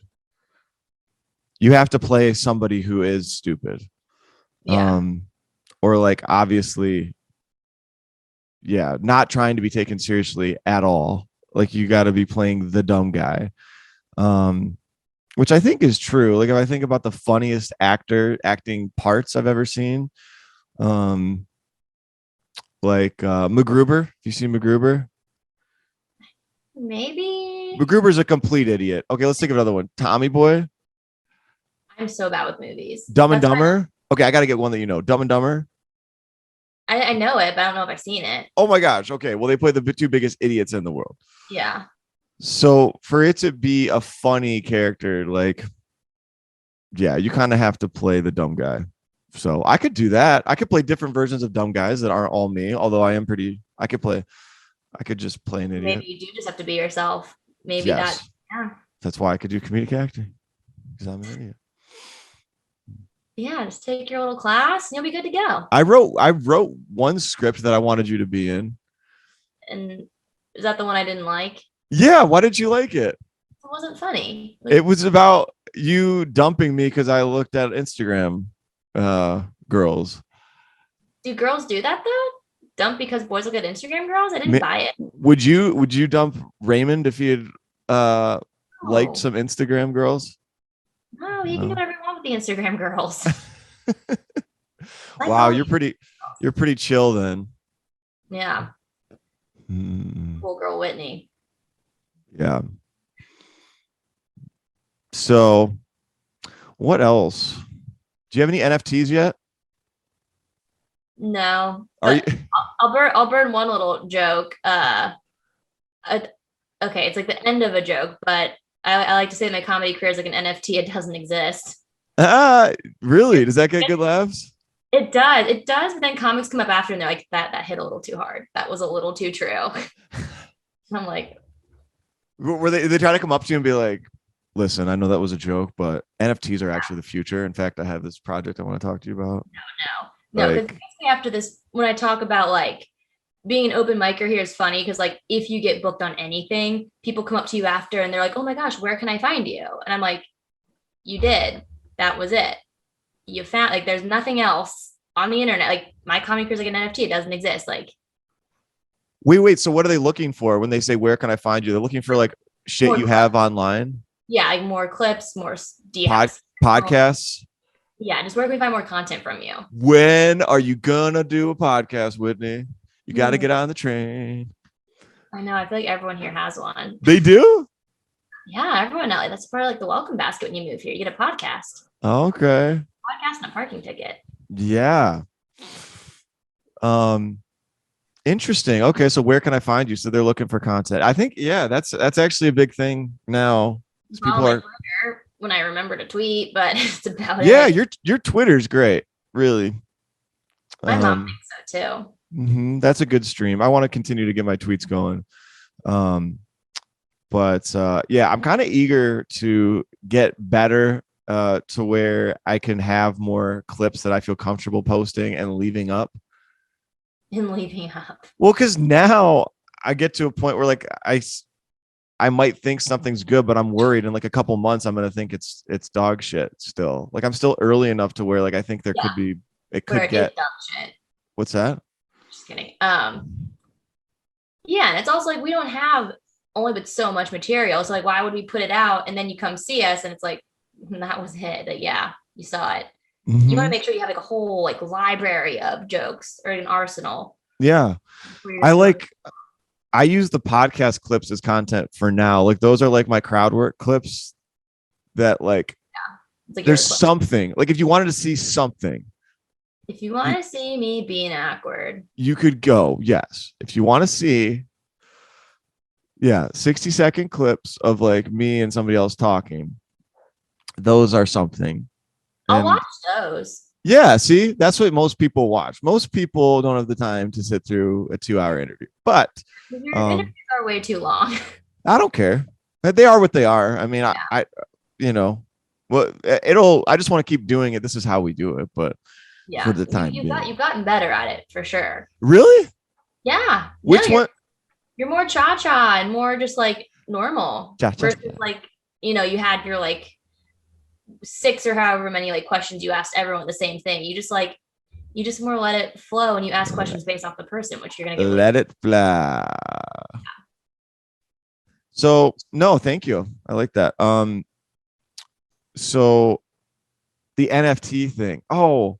You have to play somebody who is stupid. Yeah. Or like obviously, yeah, not trying to be taken seriously at all. Like you got to be playing the dumb guy. Which I think is true. Like if I think about the funniest acting parts I've ever seen, like MacGruber. Have you seen MacGruber? Maybe. MacGruber's a complete idiot. Okay, let's think of another one. Tommy Boy. I'm so bad with movies. Dumb and Dumber. Okay, I got to get one that you know. Dumb and Dumber. I know it, but I don't know if I've seen it. Oh my gosh. Okay, well they play the two biggest idiots in the world. Yeah. So for it to be a funny character, like, yeah, you kind of have to play the dumb guy. So I could do that. I could play different versions of dumb guys that aren't all me. Although I could just play an idiot. Maybe you do just have to be yourself. Maybe Yes. yeah. That's why I could do comedic acting, because I'm an idiot. Yeah, just take your little class and you'll be good to go. I wrote one script that I wanted you to be in. And is that the one I didn't like? Yeah, why did you like it? It wasn't funny. It was about you dumping me because I looked at Instagram girls. Do girls do that though? Dump because boys look at Instagram girls? I didn't buy it. Would you dump Raymond if he had liked some Instagram girls? No, he can do whatever he wants with the Instagram girls. Wow, you're pretty chill then. Yeah. Cool girl Whitney. Yeah. So what else? Do you have any NFTs yet? No. Are you? I'll burn one little joke. Okay, it's like the end of a joke, but I like to say my comedy career is like an NFT. It doesn't exist. Ah, really? It, Does that get good laughs? it does. It does. But then comics come up after and they're like, that hit a little too hard. That was a little too true. I'm like, Were they try to come up to you and be like, listen, I know that was a joke, but NFTs are actually the future. In fact, I have this project I want to talk to you about. no, because Like, after this, when I talk about like being an open micer here is funny because like if you get booked on anything, people come up to you after and they're like, oh my gosh, where can I find you? And I'm like, you did. That was it. You found like there's nothing else on the internet. Like my comic career is like an NFT. It doesn't exist. Like wait. So what are they looking for when they say, where can I find you? They're looking for like shit more you clips. have online, Yeah, like more clips, more DMs. podcasts. Yeah, just where can we find more content from you? When are you gonna do a podcast, Whitney? You got to Hmm. get on the train. I know. I feel like everyone here has one. They do? Yeah, everyone else. That's part of like the welcome basket when you move here. You get a podcast, Okay. podcast, and a parking ticket. Yeah. Um, interesting. Okay, so where can I find you? So they're looking for content. I think, yeah, that's actually a big thing now. Follow People my are, Twitter when I remember to tweet, but it's about yeah, it. your Twitter's great, really. My mom Um, thinks so too. that's a good stream. I want to continue to get my tweets going. Um, but yeah, I'm kind of eager to get better to where I can have more clips that I feel comfortable posting and leaving up. And leaving up. Well, because now I get to a point where like I might think something's good, but I'm worried in like a couple months I'm gonna think it's dog shit still. Like I'm still early enough to where like I think there Yeah, could be it where could it is get dumb shit. what's that? Just kidding. Yeah, and it's also like we don't have only but so much material. So like why would we put it out and then you come see us and it's like that was it. Like, yeah, you saw it. You want to Mm-hmm. make sure you have like a whole like library of jokes or an arsenal Yeah. for your I story. like I use the podcast clips as content for now. Like those are like my crowd work clips that like It's like there's your something. Like if you wanted to see something, if you you, want to see me being awkward, you could go. Yes. If you want to see, yeah, 60-second clips of like me and somebody else talking. Those are something. I'll And watch those. yeah, see, that's what most people watch. Most people don't have the time to sit through a 2-hour interview. But Your interviews are way too long. I don't care. They are what they are. I mean, Yeah. I you know, well, it'll. I just want to keep doing it. This is how we do it. But for Yeah. the time being, You've gotten better at it for sure. really, Yeah. No, which one? you're more cha-cha and more just like normal Cha, cha, versus cha. like, you had your like six or however many like questions you asked everyone the same thing. You just more let it flow and you ask questions based off the person, which you're gonna get really Let it fly. So no, thank you. I like that. So the NFT thing. Oh,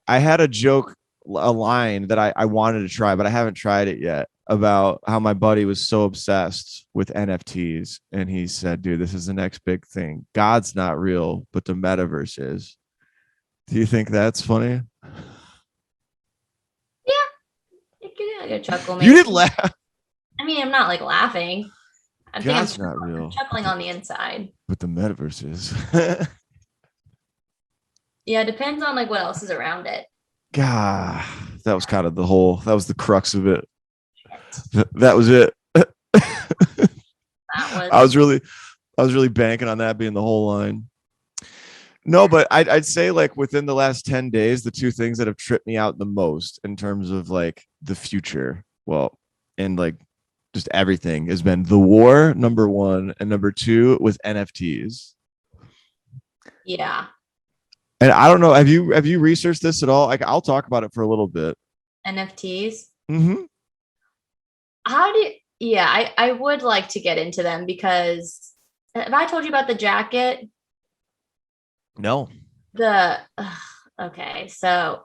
I had a joke, a line that I wanted to try, but I haven't tried it yet about how my buddy was so obsessed with NFTs. And he said, dude, this is the next big thing. God's not real, but the metaverse is. Do you think that's funny? yeah, it could be like a chuckle maybe. You didn't laugh. I mean, I'm not like laughing. I think God's I'm not real, chuckling on the inside. but the metaverse is. Yeah, it depends on like what else is around it. God, that was kind of that was the crux of it. That was it. That I was was really banking on that being the whole line. No, but I'd say like within the last 10 days, the two things that have tripped me out the most in terms of like the future, well, and like just everything has been the war, number one, and number two with NFTs. yeah. And I don't know, have you researched this at all? Like I'll talk about it for a little bit. NFTs. Mm-hmm. How do you, yeah, I would like to get into them because have I told you about the jacket? No. Okay, so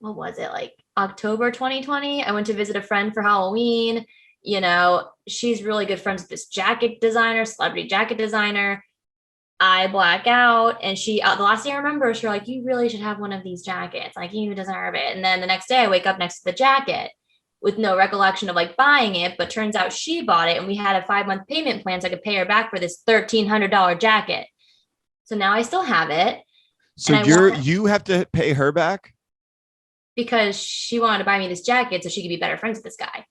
what was it like October 2020? I went to visit a friend for Halloween. She's really good friends with this jacket designer, celebrity jacket designer. I black out, and she the last thing I remember, she's like, "You really should have one of these jackets. Like you deserve it." And then the next day, I wake up next to the jacket, with no recollection of like buying it, but turns out she bought it and we had a 5-month payment plan so I could pay her back for this $1,300 jacket. So now I still have it. So you have to pay her back? Because she wanted to buy me this jacket so she could be better friends with this guy.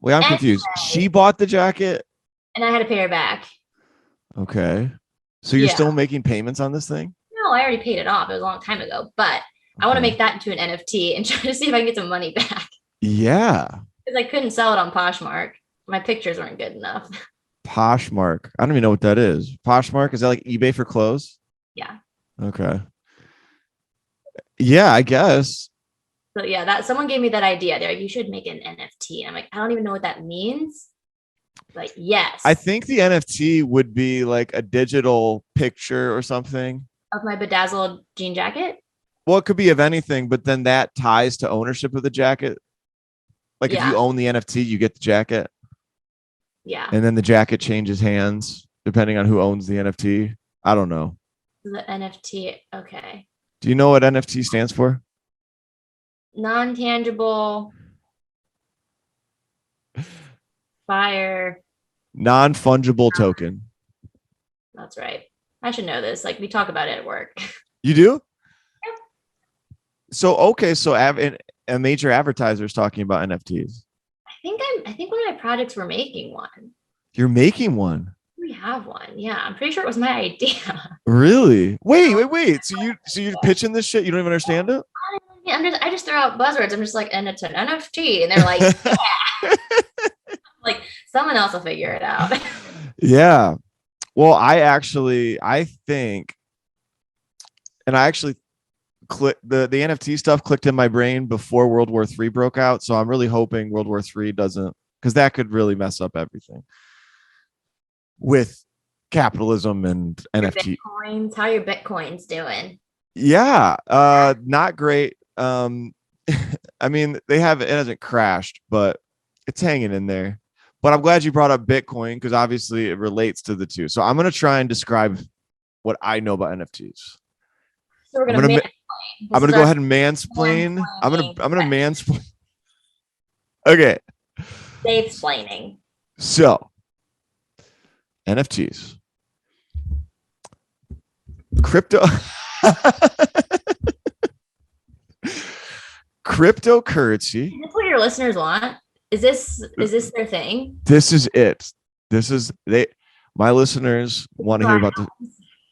Wait, I'm confused. She bought the jacket? And I had to pay her back. Okay. So you're still making payments on this thing? No, I already paid it off. It was a long time ago. But I want to make that into an NFT and try to see if I can get some money back. Yeah. Because I couldn't sell it on Poshmark. My pictures weren't good enough. Poshmark. I don't even know what that is. Poshmark, is that like eBay for clothes? Yeah. Okay. Yeah, I guess. So yeah, that someone gave me that idea. They're like, you should make an NFT. I'm like, I don't even know what that means. But yes. I think the NFT would be like a digital picture or something. Of my bedazzled jean jacket? Well, it could be of anything, but then that ties to ownership of the jacket. Like if you own the NFT, you get the jacket. Yeah. And then the jacket changes hands depending on who owns the NFT. I don't know. The NFT. Okay. Do you know what NFT stands for? Non-tangible fire. Non-fungible token. That's right. I should know this. Like we talk about it at work. You do? Yeah. So, okay. So a major advertiser is talking about NFTs. I think one of my projects we're making one. You're making one? We have one. Yeah. I'm pretty sure it was my idea. Really? Wait. So you're pitching this shit? You don't even understand it? I just throw out buzzwords. I'm just like, and it's an NFT. And they're like, yeah. Like someone else will figure it out. Yeah. Well, I think, and I actually clicked the NFT stuff clicked in my brain before World War III broke out. So I'm really hoping World War III doesn't, because that could really mess up everything with capitalism and NFT. Bitcoins. How are your Bitcoins doing? Yeah. Not great. I mean, it hasn't crashed, but it's hanging in there. But I'm glad you brought up Bitcoin because obviously it relates to the two. So I'm going to try and describe what I know about NFTs. So we're going to I'm going to go ahead and mansplain. I'm going to mansplain. Okay. Explaining. So NFTs. Crypto. Cryptocurrency. Is this what your listeners want? Is this their thing? This is it. My listeners want to hear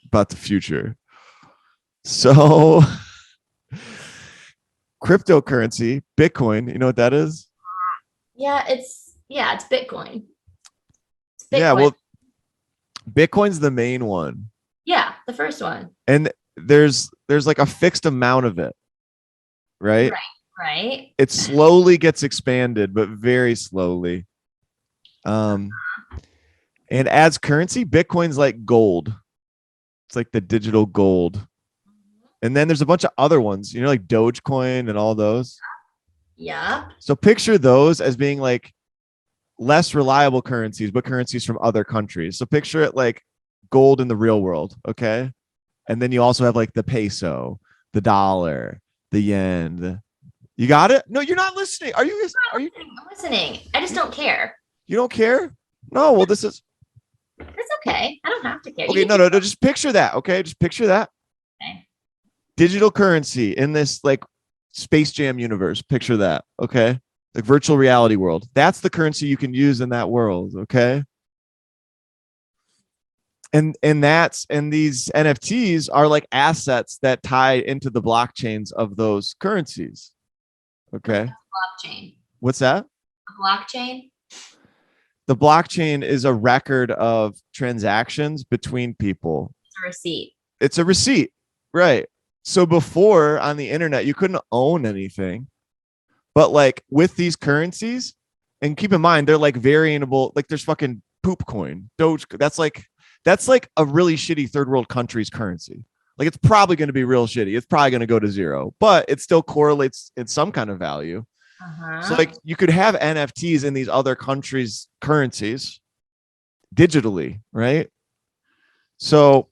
about the future. So cryptocurrency, Bitcoin, you know what that is? Yeah, it's Bitcoin. It's Bitcoin. Yeah, well, Bitcoin's the main one. Yeah, the first one. And there's like a fixed amount of it, right? Right. It slowly gets expanded, but very slowly. And as currency, Bitcoin's like gold. It's like the digital gold. And then there's a bunch of other ones, like Dogecoin and all those. Yeah. So picture those as being like less reliable currencies, but currencies from other countries. So picture it like gold in the real world. Okay. And then you also have like the peso, the dollar, the yen. You got it? No, you're not listening. Are you? I'm listening. I just don't care. You don't care? No. Well, this is. It's okay. I don't have to care. Okay. No. Just picture that. Okay. Just picture that. Okay. Digital currency in this like Space Jam universe. Picture that. Okay. Like virtual reality world. That's the currency you can use in that world. Okay. And these NFTs are like assets that tie into the blockchains of those currencies. Okay. Blockchain. What's that? A blockchain. The blockchain is a record of transactions between people. It's a receipt. It's a receipt. Right. So before on the internet, you couldn't own anything. But like with these currencies, and keep in mind, they're like variable, like there's fucking poop coin, Doge. That's like a really shitty third world country's currency. Like it's probably going to be real shitty. It's probably going to go to zero, but it still correlates in some kind of value. So like you could have NFTs in these other countries' currencies digitally, right? So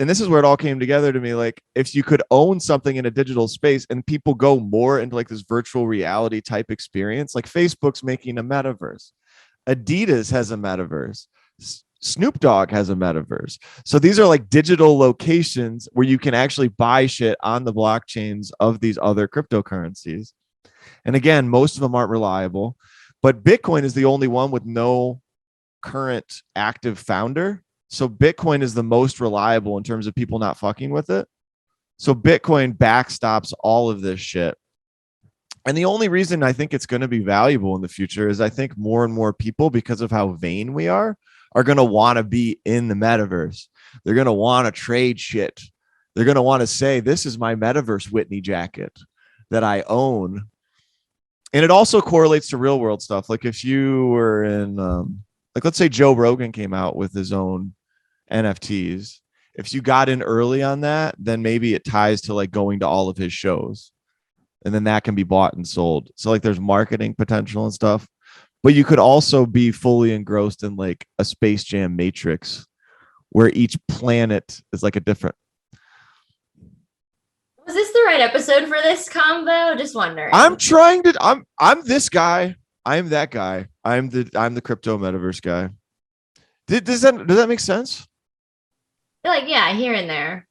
and this is where it all came together to me. Like, if you could own something in a digital space and people go more into like this virtual reality type experience, like Facebook's making a metaverse, Adidas has a metaverse, Snoop Dogg has a metaverse. So these are like digital locations where you can actually buy shit on the blockchains of these other cryptocurrencies. And again, most of them aren't reliable, but Bitcoin is the only one with no current active founder. So Bitcoin is the most reliable in terms of people not fucking with it. So Bitcoin backstops all of this shit. And the only reason I think it's going to be valuable in the future is I think more and more people, because of how vain we are going to want to be in the metaverse. They're going to want to trade shit. They're going to want to say, this is my metaverse Whitney jacket that I own. And it also correlates to real world stuff. Like if you were in, like, let's say Joe Rogan came out with his own NFTs. If you got in early on that, then maybe it ties to like going to all of his shows. And then that can be bought and sold. So like there's marketing potential and stuff. But you could also be fully engrossed in like a Space Jam matrix where each planet is like a different. Was this the right episode for this combo? Just wondering. I'm this guy. I'm that guy. I'm the crypto metaverse guy. Does that make sense? Like, yeah, here and there.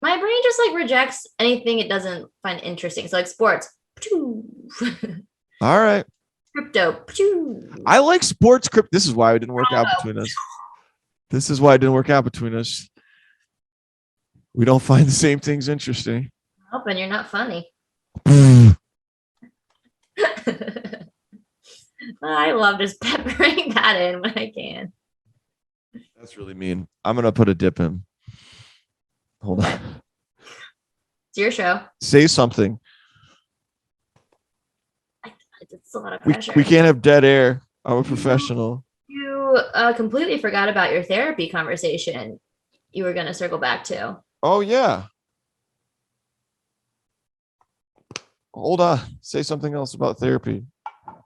My brain just like rejects anything it doesn't find interesting. So like sports. All right. Crypto. I like sports crypto. This is why it didn't work out between us. We don't find the same things interesting. Nope, and you're not funny. I love just peppering that in when I can. That's really mean. I'm going to put a dip in. Hold on. It's your show. Say something. It's a lot of pressure. We can't have dead air. I'm a professional. You completely forgot about your therapy conversation you were going to circle back to. Oh, yeah. Hold on. Say something else about therapy.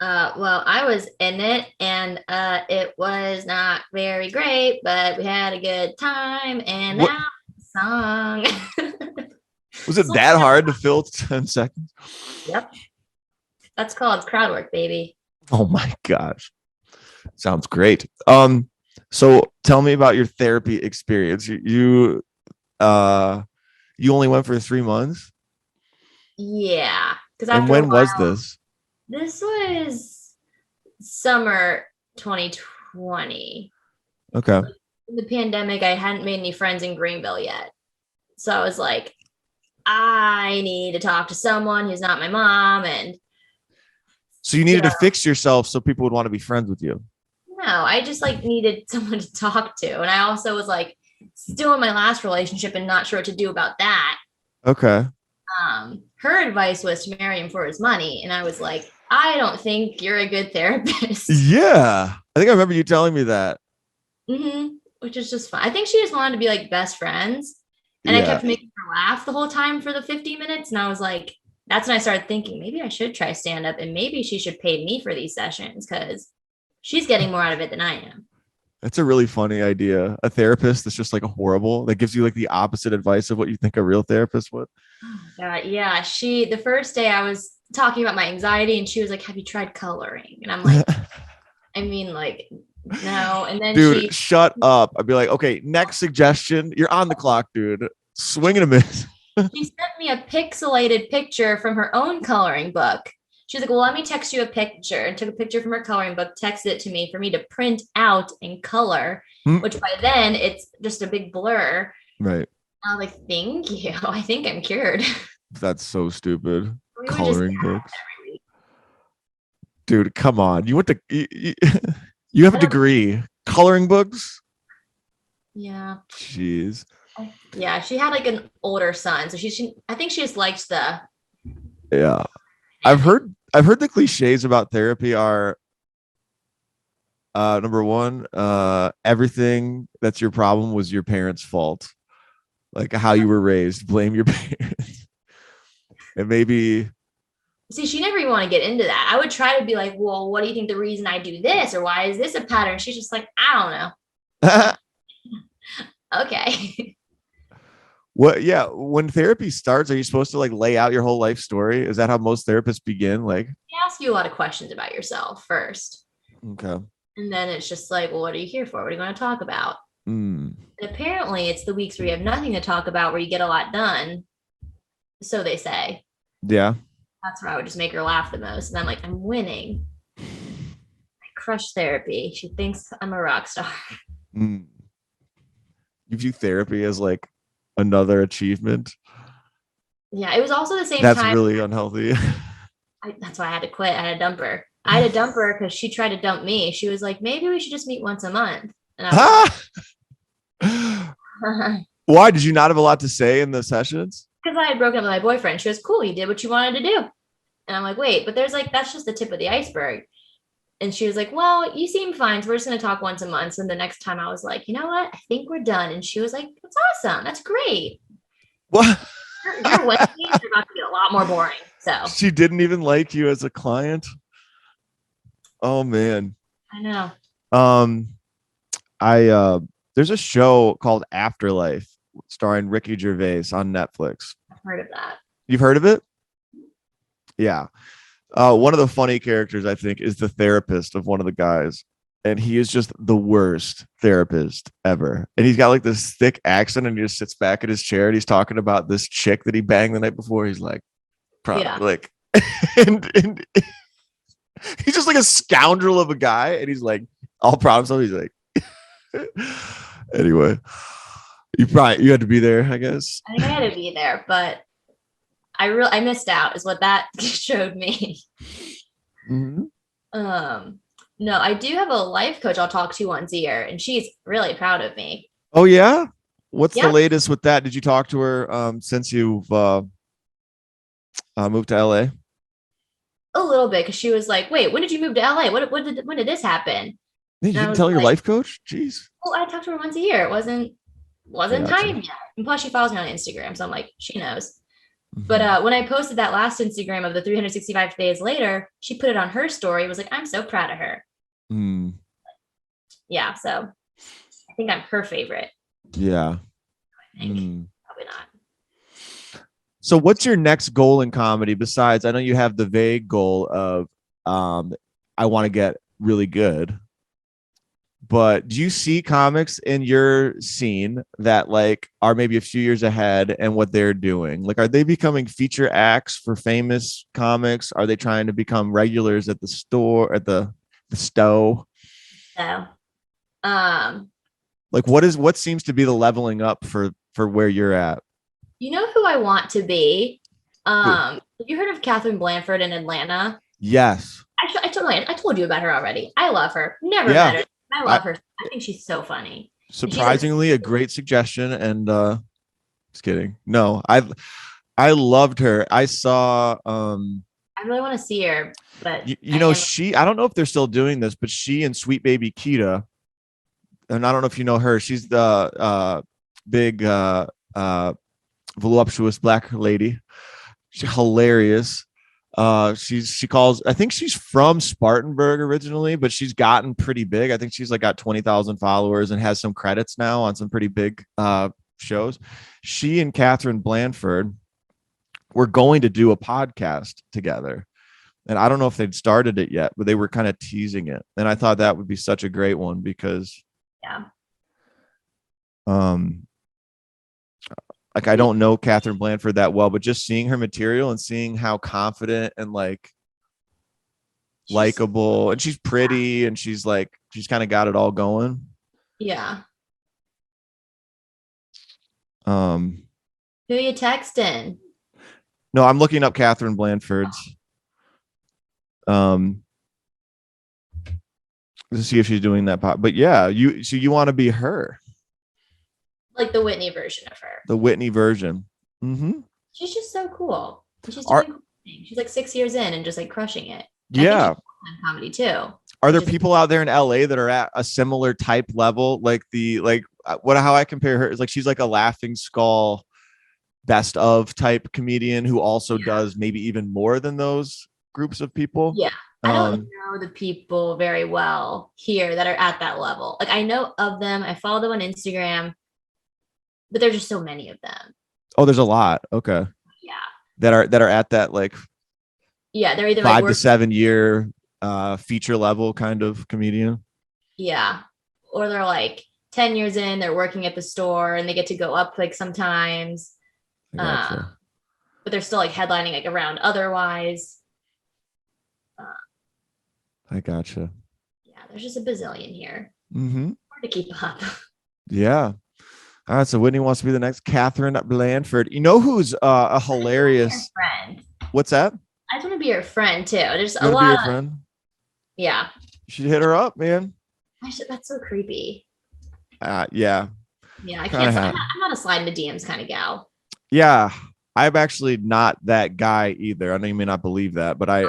Well, I was in it and it was not very great, but we had a good time. And now song. Was it that hard to fill 10 seconds? Yep. That's called crowd work, baby. Oh my gosh. Sounds great. So tell me about your therapy experience. You only went for 3 months? Yeah. And when was this? This was summer 2020. Okay. The pandemic, I hadn't made any friends in Greenville yet. So I was like, I need to talk to someone who's not my mom. And so you needed to fix yourself so people would want to be friends with you. No, I just like needed someone to talk to. And I also was like still in my last relationship and not sure what to do about that. Okay. Her advice was to marry him for his money. And I was like, I don't think you're a good therapist. Yeah. I think I remember you telling me that. Mm-hmm. Which is just fun. I think she just wanted to be like best friends. And I kept making her laugh the whole time for the 50 minutes. And I was like, that's when I started thinking, maybe I should try stand up and maybe she should pay me for these sessions because she's getting more out of it than I am. That's a really funny idea. A therapist that's just like a horrible, that gives you like the opposite advice of what you think a real therapist would. Yeah. The first day I was talking about my anxiety and she was like, have you tried coloring? And I'm like, I mean, like, no. And then dude, shut up. I'd be like, okay, next suggestion. You're on the clock, dude. Swing and a miss. She sent me a pixelated picture from her own coloring book. She's like, well, let me text you a picture, and took a picture from her coloring book, texted it to me for me to print out and color, which by then it's just a big blur. Right. I was like, thank you. I think I'm cured. That's so stupid. Coloring books. Dude, come on. You went to you have a degree. Coloring books? Yeah. Jeez. Yeah, she had like an older son, so she I think she just likes the. Yeah, I've heard the cliches about therapy are number one, everything that's your problem was your parents' fault, like how you were raised. Blame your parents, and maybe. See, she never even want to get into that. I would try to be like, well, what do you think the reason I do this, or why is this a pattern? She's just like, I don't know. Okay. What? Yeah. When therapy starts, are you supposed to like lay out your whole life story? Is that how most therapists begin? Like, They ask you a lot of questions about yourself first. okay. And then it's just like, well, what are you here for? What are you going to talk about? Mm, And apparently, it's the weeks where you have nothing to talk about where you get a lot done. So they say. yeah. That's where I would just make her laugh the most. And I'm like, I'm winning. I crush therapy. She thinks I'm a rock star. Mm. You view therapy as like another achievement. Yeah, it was also the same That's time. really unhealthy. That's why I had to quit. I had to dump her. I had to dump her because she tried to dump me. She was like, maybe we should just meet once a month. And I was like, Why did you not have a lot to say in the sessions? because I had broken up with my boyfriend. She was cool. You did what you wanted to do. And I'm like, wait, but there's like, that's just the tip of the iceberg. And she was like, well, you seem fine. So we're just going to talk once a month. And the next time I was like, you know what? I think we're done. And she was like, that's awesome. That's great. What? Your Wednesdays are about to get a lot more boring. So She didn't even like you as a client. Oh man. I know. Um, I there's a show called Afterlife starring Ricky Gervais on Netflix. I've heard of that. You've heard of it? Yeah. One of the funny characters I think is the therapist of one of the guys, and he is just the worst therapist ever. And he's got like this thick accent, and he just sits back in his chair and he's talking about this chick that he banged the night before. He's like, Yeah. like, and he's just like a scoundrel of a guy, and he's like all proud of himself. He's like, anyway, you had to be there, I guess. I think I had to be there, but I missed out is what that showed me. Mm-hmm. No, I do have a life coach I'll talk to once a year, and she's really proud of me. Oh yeah, what's the Yeah, latest with that? Did you talk to her since you've moved to LA? a little bit because she was like, "Wait, when did you move to LA? When did this happen?" You And I didn't was tell your like, life coach? Jeez. "Well, I talked to her once a year. It wasn't Gotcha. time yet." And plus, she follows me on Instagram, so I'm like, she knows. But Mhm. when I posted that last Instagram of the 365 days later, she put it on her story. It was like, "I'm so proud of her." Mm, Yeah, so I think I'm her favorite. yeah. I think Mm. probably not. So what's your next goal in comedy besides I know you have the vague goal of um I want to get really good, but do you see comics in your scene that like are maybe a few years ahead and what they're doing? Like are they becoming feature acts for famous comics? Are they trying to become regulars at the store at the stow? So, um, Like what seems to be the leveling up for where you're at? you know who I want to be? Who? Have you heard of Catherine Blanford in Atlanta? Yes. I told you about her already. I love her. Never Yeah. met her. I I love her. I think she's so funny. And she's like, surprisingly a great suggestion and just kidding. No, I loved her. I saw I really want to see her, but you I know am. she I don't know if they're still doing this, but she and Sweet Baby Kita, and I don't know if you know her. She's the big voluptuous black lady. She's hilarious. She calls I think she's from Spartanburg originally, but she's gotten pretty big. I think she's like got 20,000 followers and has some credits now on some pretty big shows. She and Catherine Blanford were going to do a podcast together. And I don't know if they'd started it yet, but they were kind of teasing it. And I thought that would be such a great one because Yeah. um like I don't know Catherine Blanford that well, but just seeing her material and seeing how confident and like She's likable and she's pretty and she's like she's kind of got it all going. yeah. Um Who you texting? no, I'm looking up Catherine Blanford's um to see if she's doing that pop. But yeah, you want to be her, Like the Whitney version of her. the Whitney version. Mm-hmm. She's just so cool. She's Are doing cool things. She's like 6 years in and just like crushing it. I think she's yeah. in comedy too, Are there which is people out there in LA that are at a similar type level? Like the like what how I compare her is like she's like a laughing skull best of type comedian who also yeah. does maybe even more than those groups of people. Yeah. I don't Um, know the people very well here that are at that level. Like I know of them. I follow them on Instagram. but there's just so many of them. Oh, there's a lot. Okay. Yeah. That are at that like Yeah. They're either 5 like to 7 year feature level kind of comedian. yeah. Or they're like 10 years in, they're working at the store and they get to go up like sometimes. I gotcha. But they're still like headlining like around otherwise. I gotcha. Yeah, there's just a bazillion here. Mm-hmm. Hard to keep up. Yeah. All right. So Whitney wants to be the next Catherine Blanford. You know who's a hilarious friend. What's that? I just want to be your friend too. There's You a want to be lot. your friend? Yeah. You should hit her up, man. That's so creepy. Yeah. Yeah, I can't. I'm not a slide into DMs kind of gal. Yeah. I'm actually not that guy either. I know you may not believe that, but I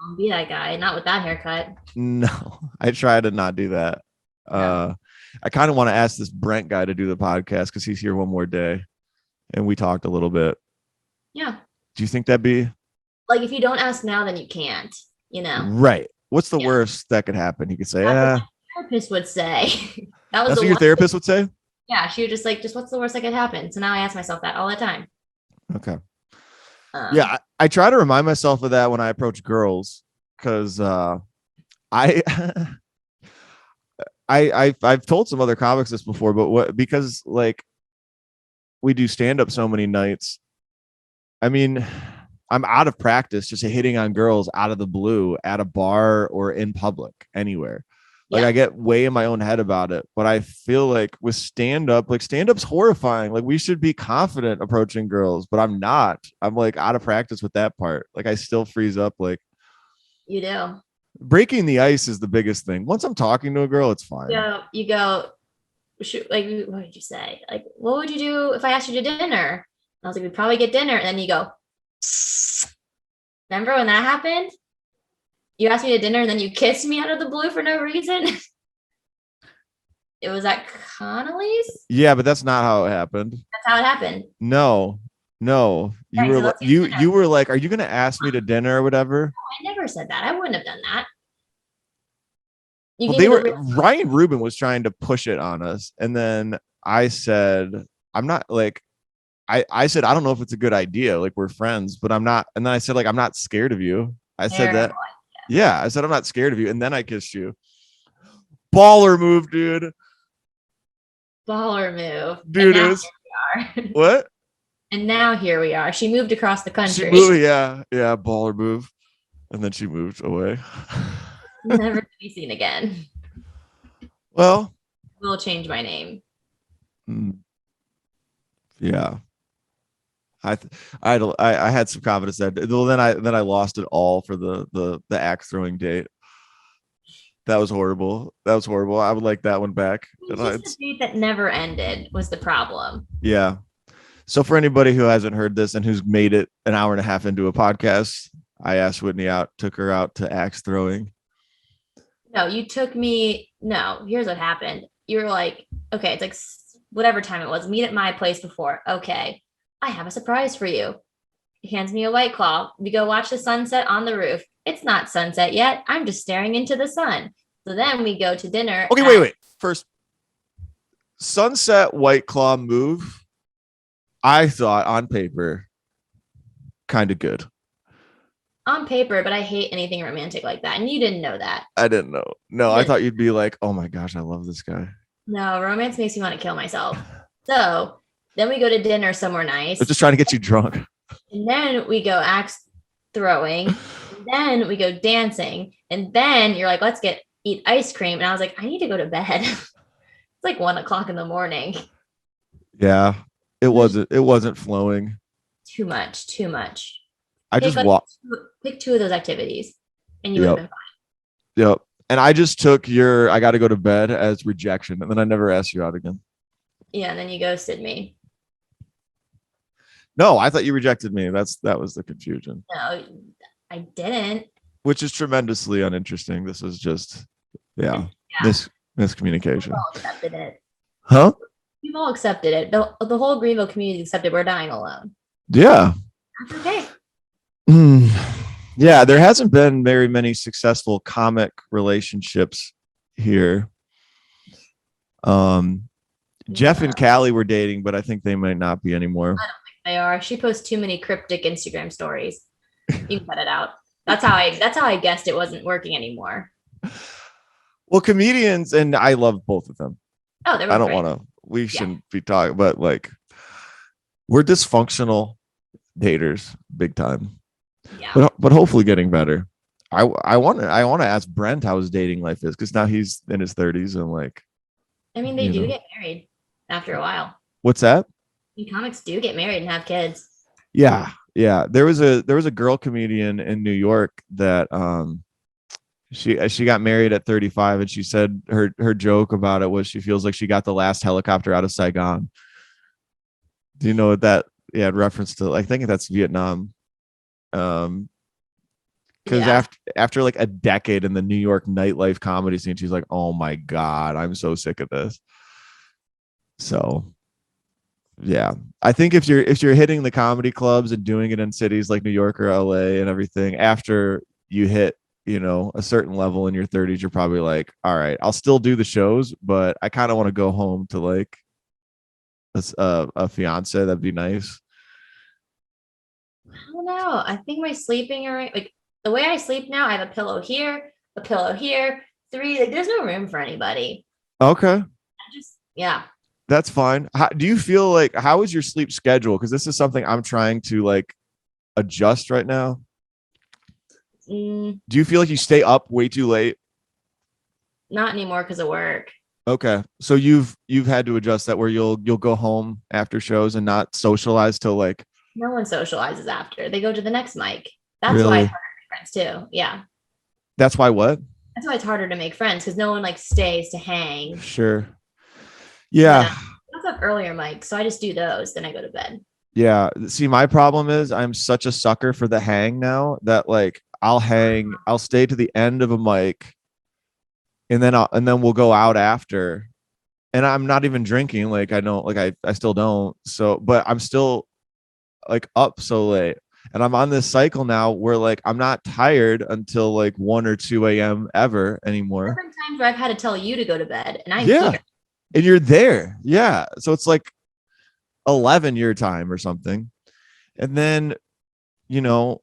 I'll be that guy. Not with that haircut. no, I try to not do that. Yeah. I kind of want to ask this Brent guy to do the podcast because he's here one more day, and we talked a little bit. Yeah. Do you think that'd be like if you don't ask now, then you can't? You know. Right. What's the worst that could happen? He could say, my therapist would say. That's what your therapist would say? Yeah, she would just what's the worst that could happen? So now I ask myself that all the time. Okay. Yeah, I try to remind myself of that when I approach girls because I've told some other comics this before, but because like we do stand up so many nights, I mean, I'm out of practice just hitting on girls out of the blue at a bar or in public anywhere. Like I get way in my own head about it, but I feel like with stand-up, like stand-up's horrifying. Like we should be confident approaching girls, but I'm not. I'm like out of practice with that part. Like I still freeze up. Like you do. Breaking the ice is the biggest thing. Once I'm talking to a girl, it's fine. Yeah, you go, like, what did you say? Like, what would you do if I asked you to dinner? And I was like, we'd probably get dinner. And then you go, remember when that happened? You asked me to dinner and then you kissed me out of the blue for no reason. It was at Connolly's. Yeah, but that's not how it happened. That's how it happened. No. You were like, are you gonna ask me to dinner or whatever? No, I never said that. I wouldn't have done that. Ryan Rubin was trying to push it on us, and then I said, I'm not like. I said, I don't know if it's a good idea. Like we're friends, but I'm not. And then I said, like, I'm not scared of you. I said that. Yeah, I said I'm not scared of you, and then I kissed you. Baller move, dude. Baller move, dude. It was what? And now here we are. She moved across the country. She moved, yeah, baller move, and then she moved away. Never to be seen again. Well, we'll change my name. Yeah. I had some confidence that then I lost it all for the axe throwing date. That was horrible. I would like that one back. Just the date that never ended was the problem. Yeah. So for anybody who hasn't heard this and who's made it an hour and a half into a podcast, I asked Whitney out, took her out to axe throwing. No, you took me. No, here's what happened. You were like, okay, it's like whatever time it was. Meet at my place before. Okay. I have a surprise for you. He hands me a White Claw. We go watch the sunset on the roof. It's not sunset yet. I'm just staring into the sun. So then we go to dinner. Okay, wait. First, sunset White Claw move, I thought on paper, kind of good. On paper, but I hate anything romantic like that. And you didn't know that. I didn't know. No, I thought you'd be like, oh my gosh, I love this guy. No, romance makes me want to kill myself. So then we go to dinner somewhere nice. I was just trying to get you drunk. And then we go axe throwing. And then we go dancing. And then you're like, let's eat ice cream. And I was like, I need to go to bed. It's like 1:00 in the morning. Yeah, it wasn't flowing. Too much. I just walked. Pick 2 of those activities and you would have been fine. Yep. And I just took your I got to go to bed as rejection. And then I never asked you out again. Yeah. And then you ghosted me. No, I thought you rejected me. That was the confusion. No, I didn't. Which is tremendously uninteresting. This is just, miscommunication. We've all accepted it. Huh? We've all accepted it. The whole Greenville community accepted we're dying alone. Yeah. That's okay. Yeah, there hasn't been very many successful comic relationships here. Jeff No, and Callie were dating, but I think they might not be anymore. they are. She posts too many cryptic Instagram stories. You can cut it out. That's how I guessed it wasn't working anymore. Well, comedians, and I love both of them. Oh, they're I both don't great. want to, we Yeah. shouldn't be talking, but like we're dysfunctional daters big time, Yeah. but hopefully getting better. I want to ask Brent how his dating life is because now he's in his 30s and like, I mean, they you do know, get married after a while. what's that? Comics do get married and have kids. Yeah, yeah. There was a girl comedian in New York that she got married at 35 and she said her joke about it was she feels like she got the last helicopter out of Saigon. Do you know what that? Yeah, reference to, I think that's Vietnam. Um, because Yeah. after like a decade in the New York nightlife comedy scene, she's like, "Oh my god, I'm so sick of this." So yeah, I think if you're hitting the comedy clubs and doing it in cities like New York or LA and everything, after you hit a certain level in your 30s, you're probably like, all right, I'll still do the shows, but I kind of want to go home to like a fiance. That'd be nice. I don't know. I think my sleeping like the way I sleep now, I have a pillow here, three. Like there's no room for anybody. Okay, I just yeah. that's fine. Do you feel like, how is your sleep schedule? Because this is something I'm trying to like adjust right now. Mm, Do you feel like you stay up way too late? not anymore because of work. Okay, so you've had to adjust that where you'll go home after shows and not socialize till like, No one socializes after. They go to the next mic. That's why it's really? harder to make friends too. Yeah. That's why what? That's why it's harder to make friends because no one like stays to hang. Sure. But Yeah. I also have earlier mics, so I just do those, then I go to bed. Yeah. See, my problem is I'm such a sucker for the hang now that like I'll stay to the end of a mic and then we'll go out after. And I'm not even drinking. Like I don't, like I still don't. So, but I'm still like up so late. And I'm on this cycle now where like I'm not tired until like 1 or 2 a.m. ever There anymore. have been times where I've had to tell you to go to bed, and I'm Yeah. here. And you're there. Yeah. So it's like 11 your time or something. And then, you know,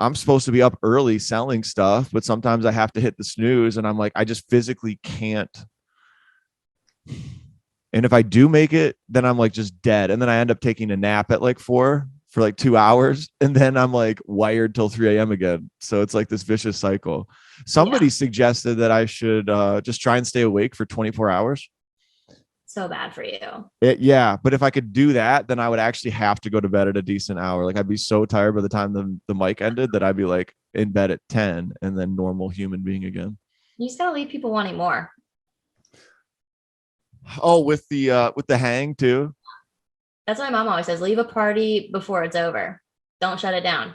I'm supposed to be up early selling stuff, but sometimes I have to hit the snooze and I'm like, I just physically can't. And if I do make it, then I'm like just dead. And then I end up taking a nap at like 4 for like 2 hours. And then I'm like wired till 3 a.m. again. So it's like this vicious cycle. Yeah, Somebody suggested that I should just try and stay awake for 24 hours. so bad for you. Yeah, but if I could do that, then I would actually have to go to bed at a decent hour. Like I'd be so tired by the time the mic ended that I'd be like in bed at 10 and then normal human being again. You just gotta leave people wanting more. Oh, with the hang too. That's why my mom always says, leave a party before it's over. Don't shut it down.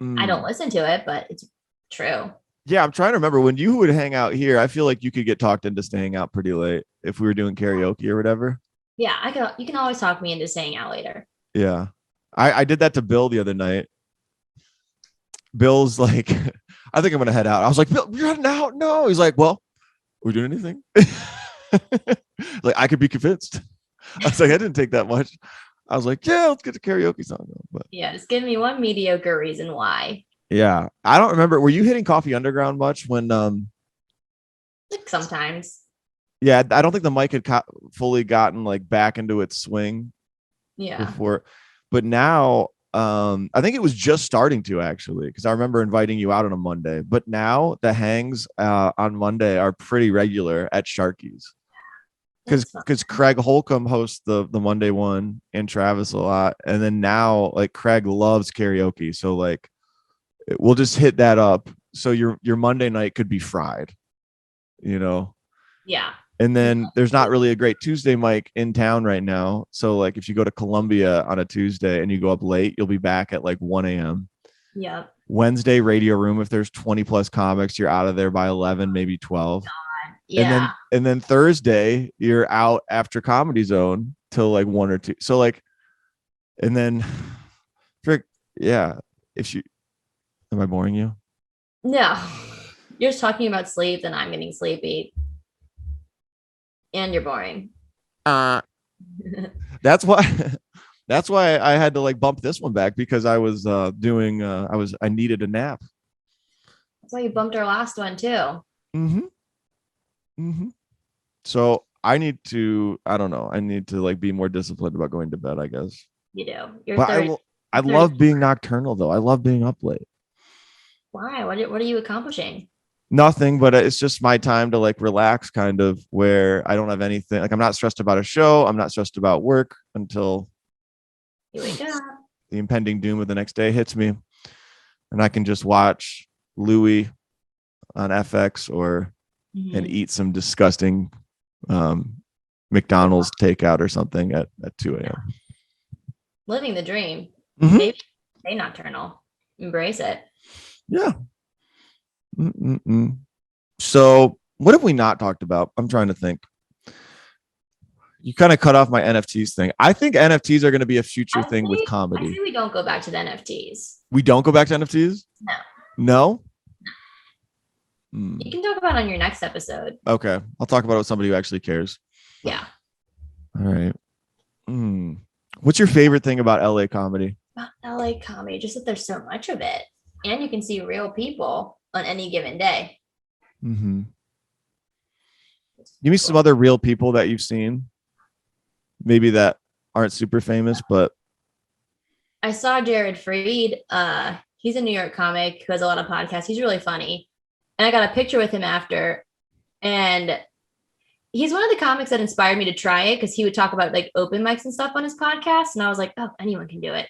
I don't Mm. listen to it, but it's true. Yeah, I'm trying to remember when you would hang out here. I feel like you could get talked into staying out pretty late if we were doing karaoke or whatever. Yeah, I can. You can always talk me into staying out later. Yeah, I did that to Bill the other night. Bill's like, I think I'm gonna head out. I was like, Bill, you're heading out? No. He's like, well, are we doing anything? Like I could be convinced. I was like, I didn't take that much. I was like, yeah, let's get the karaoke song. But Yeah, just give me one mediocre reason why. yeah, I don't remember. Were you hitting Coffee Underground much when? Like sometimes. Yeah, I don't think the mic had fully gotten like back into its swing Yeah. before, but now I think it was just starting to actually because I remember inviting you out on a Monday. But now the hangs on Monday are pretty regular at Sharky's. because That's fun. because Craig Holcomb hosts the Monday one and Travis a lot, and then now like Craig loves karaoke, so like we'll just hit that up. So your Monday night could be fried, you know. Yeah. And then there's not really a great Tuesday mic in town right now. So like if you go to Columbia on a Tuesday and you go up late, you'll be back at like 1 a.m. Yep. Wednesday radio room, if there's 20 plus comics, you're out of there by 11, maybe 12. and Yeah. then and then Thursday you're out after Comedy Zone till like 1 or 2. So like, and then, frick, yeah. If you, am I boring you? No. You're just talking about sleep, and I'm getting sleepy. And you're boring. That's why that's why I had to like bump this one back because I was I needed a nap. That's why you bumped our last one too. Mm-hmm. Mm-hmm. So I don't know. I need to like be more disciplined about going to bed, I guess. You do. You're But 30. I You're 30. love being nocturnal though. I love being up late. Why? What are you accomplishing? Nothing, but it's just my time to like relax kind of where I don't have anything. Like I'm not stressed about a show. I'm not stressed about work until You wake up. the impending doom of the next day hits me. And I can just watch Louis on FX or and eat some disgusting McDonald's takeout or something at 2 a.m. Living the dream. Mm-hmm. Maybe stay nocturnal. Embrace it. Yeah. Mm-mm-mm. So what have we not talked about? I'm trying to think. You kind of cut off my NFTs thing. I think NFTs are going to be a future thing with I comedy. say we don't go back to the NFTs. We don't go back to NFTs? No. No? You can talk about it on your next episode. Okay. I'll talk about it with somebody who actually cares. Yeah. All right. What's your favorite thing about LA comedy? About LA comedy, just that there's so much of it. And you can see real people on any given day. Mm-hmm. Give me some other real people that you've seen. Maybe that aren't super famous, but I saw Jared Freed. He's a New York comic who has a lot of podcasts. He's really funny. And I got a picture with him after. And he's one of the comics that inspired me to try it because he would talk about like open mics and stuff on his podcast. And I was like, oh, anyone can do it.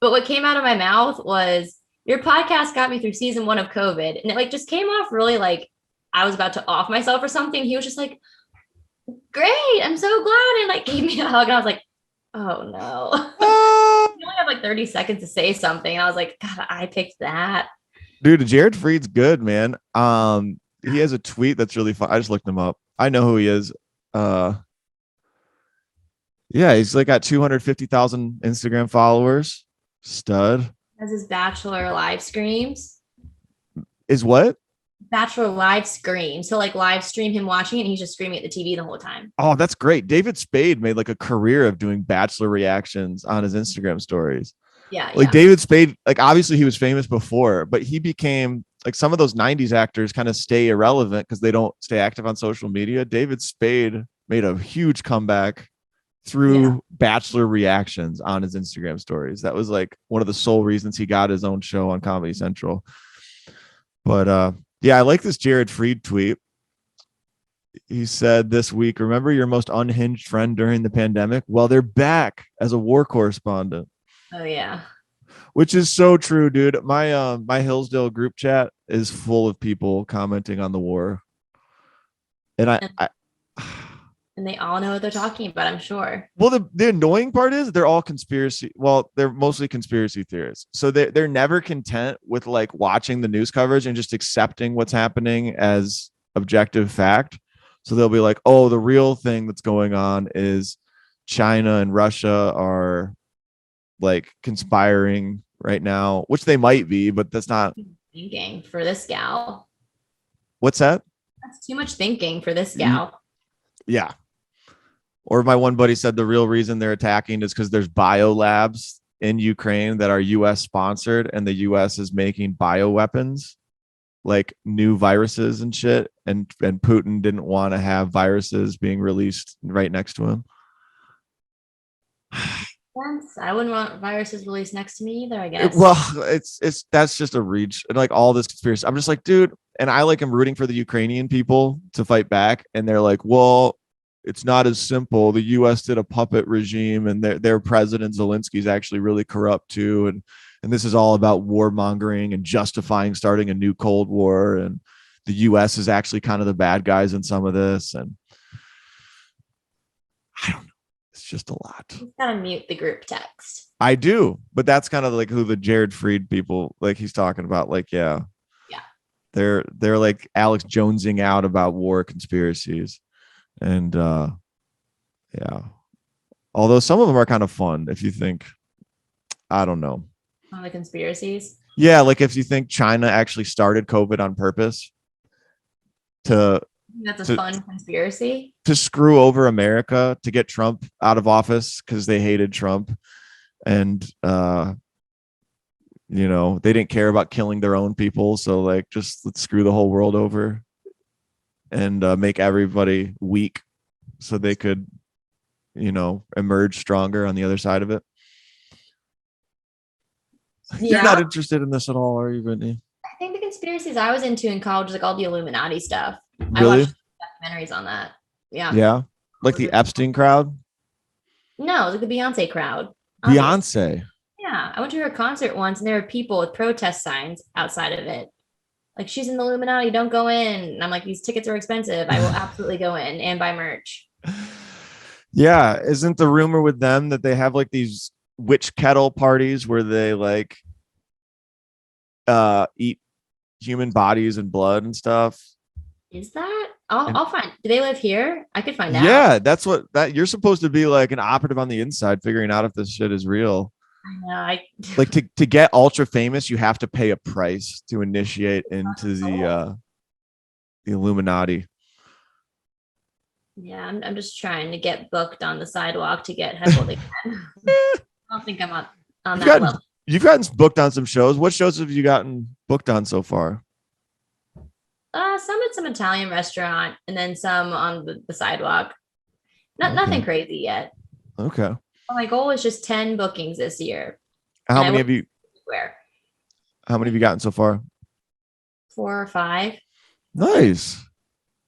But what came out of my mouth was, your podcast got me through season 1 of COVID. And it like just came off really like I was about to off myself or something. He was just like, great, I'm so glad. And like gave me a hug. And I was like, oh no. You only have like 30 seconds to say something. And I was like, God, I picked that. dude, Jared Freed's good, man. He has a tweet that's really fun. I just looked him up. I know who he is. Yeah, he's like got 250,000 Instagram followers. Stud. As his Bachelor live streams. Is what? Bachelor live scream. So like live stream him watching it and he's just screaming at the TV the whole time. Oh, that's great. David Spade made like a career of doing Bachelor reactions on his Instagram stories. Yeah. Like David Spade, like obviously he was famous before, but he became like some of those 90s actors kind of stay irrelevant because they don't stay active on social media. David Spade made a huge comeback through Bachelor reactions on his Instagram stories. That was like one of the sole reasons he got his own show on Comedy Central. But yeah, I like this Jared Freed tweet. He said this week, remember your most unhinged friend during the pandemic? Well, they're back as a war correspondent. Oh yeah. Which is so true, dude. My Hillsdale group chat is full of people commenting on the war. And and they all know what they're talking about, I'm sure. Well, the annoying part is they're all conspiracy. Well, they're mostly conspiracy theorists. So they're never content with like watching the news coverage and just accepting what's happening as objective fact. So they'll be like, oh, the real thing that's going on is China and Russia are like conspiring right now, which they might be, but that's not thinking for this gal. What's that? That's too much thinking for this gal. Yeah. Or my one buddy said the real reason they're attacking is because there's bio labs in Ukraine that are US sponsored and the US is making bioweapons, like new viruses and shit. And Putin didn't want to have viruses being released right next to him. I wouldn't want viruses released next to me either, I guess. Well, it's that's just a reach. And like all this conspiracy, I'm just like, dude, and I like am rooting for the Ukrainian people to fight back. And they're like, well, it's not as simple. The US did a puppet regime and their president Zelensky is actually really corrupt too. And this is all about warmongering and justifying starting a new Cold War. And the US is actually kind of the bad guys in some of this. And I don't know. It's just a lot. You gotta mute the group text. I do, but that's kind of like who the Jared Freed people like he's talking about. Like, yeah. They're like Alex Jonesing out about war conspiracies. And yeah. Although some of them are kind of fun if you think, I don't know. On the conspiracies? Yeah, like if you think China actually started COVID on purpose to That's a to fun conspiracy. to screw over America to get Trump out of office because they hated Trump, and they didn't care about killing their own people. So like, just let's screw the whole world over and make everybody weak so they could, emerge stronger on the other side of it. You're Yeah. not interested in this at all, are you, Whitney? I think the conspiracies I was into in college was like all the Illuminati stuff. I Really? watched documentaries on that. Yeah. Yeah. Like the Epstein crowd? No, it was like the Beyonce crowd. Obviously. Beyonce. Yeah. I went to her concert once and there were people with protest signs outside of it. Like, she's in the Illuminati, don't go in. And I'm like, these tickets are expensive. I will absolutely go in and buy merch. Yeah. Isn't the rumor with them that they have like these witch kettle parties where they like eat human bodies and blood and stuff? Is that? I'll find. Do they live here? I could find out. Yeah, that's what that you're supposed to be like an operative on the inside, figuring out if this shit is real. I know. Like to get ultra famous, you have to pay a price to initiate into the Illuminati. Yeah, I'm just trying to get booked on the sidewalk to get heckled again. I don't think I'm on that level. You've gotten booked on some shows. What shows have you gotten booked on so far? Some at some Italian restaurant and then some on the sidewalk. Nothing crazy yet. Okay. My goal is just 10 bookings this year. How many have you? Where? How many have you gotten so far? 4 or 5. Nice.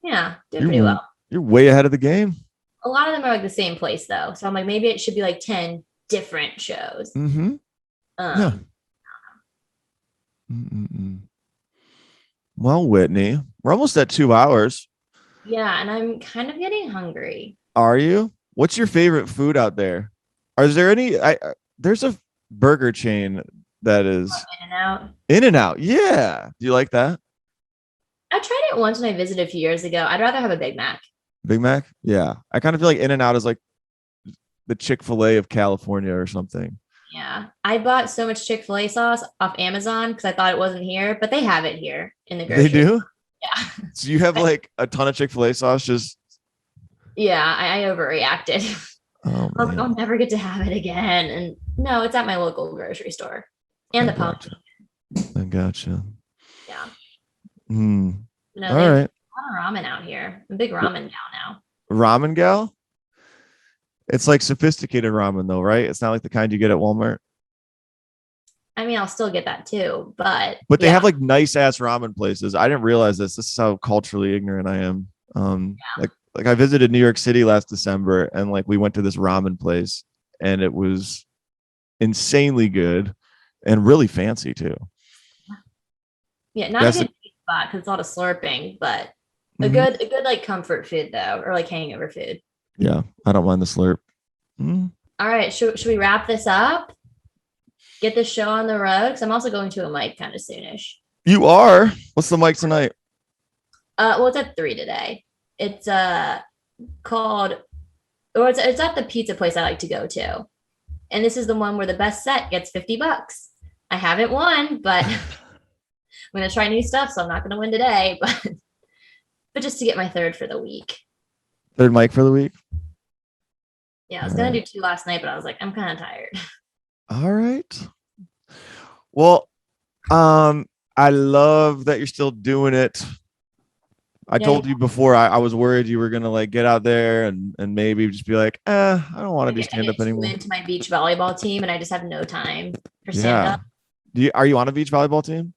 Yeah, did pretty well. You're way ahead of the game. A lot of them are like the same place though, so I'm like, maybe it should be like 10 different shows. Mm-hmm. Yeah. Well, Whitney, we're almost at 2 hours. Yeah, and I'm kind of getting hungry. Are you? What's your favorite food out there? Is there any? There's a burger chain that is In-N-Out. In-N-Out. Yeah. Do you like that? I tried it once when I visited a few years ago. I'd rather have a Big Mac. Big Mac? Yeah. I kind of feel like In-N-Out is like the Chick-fil-A of California or something. Yeah. I bought so much Chick-fil-A sauce off Amazon because I thought it wasn't here, but they have it here in the grocery. They do? Yeah. So you have like a ton of Chick-fil-A sauce just. Yeah, I overreacted. Oh, I was like, I'll never get to have it again. And no, it's at my local grocery store and the pump. I gotcha. Yeah. No, all right. A lot of ramen out here. I'm a big ramen gal now. Ramen gal? It's like sophisticated ramen though, right? It's not like the kind you get at Walmart. I mean, I'll still get that too, but they have like nice ass ramen places. I didn't realize this. This is how culturally ignorant I am. Like I visited New York City last December and like we went to this ramen place and it was insanely good and really fancy too. Yeah, not a good spot because it's a lot of slurping, but a good like comfort food though, or like hangover food. Yeah, I don't mind the slurp. All right, should we wrap this up? Get this show on the road because I'm also going to a mic kind of soonish. You are? What's the mic tonight? Well, it's at 3 today. It's called, or it's at the pizza place I like to go to, and this is the one where the best set gets $50. I haven't won, but I'm gonna try new stuff, so I'm not gonna win today, but just to get my third for the week. Third mic for the week? Yeah, I was gonna do 2 last night, but I was like, I'm kind of tired. All right. Well, I love that you're still doing it. I told you before, I was worried you were gonna like get out there and maybe just be like, I don't want to do stand up anymore. Into my beach volleyball team, and I just have no time for stand up. Are you on a beach volleyball team?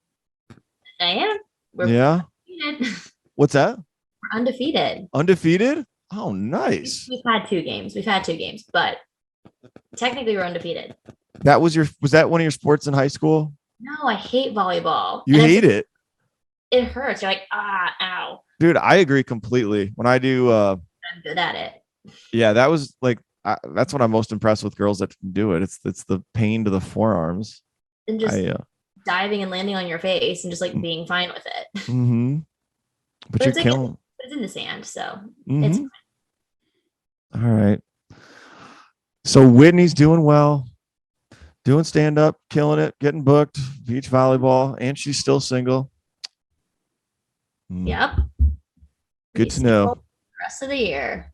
I am. We're undefeated. What's that? We're undefeated. Undefeated? Oh, nice. We've had 2 games. But technically we're undefeated. Was that one of your sports in high school? No, I hate volleyball. You hate it? It hurts. You're like, ow. Dude, I agree completely. When I do I'm good at it. Yeah, that was like that's what I'm most impressed with girls that can do it. It's the pain to the forearms. And just diving and landing on your face and just like being fine with it. Mm-hmm. But you're killing. But it's in the sand, so it's fine. All right. So Whitney's doing well, doing stand up, killing it, getting booked, beach volleyball, and she's still single. Yep. Good to know. The rest of the year.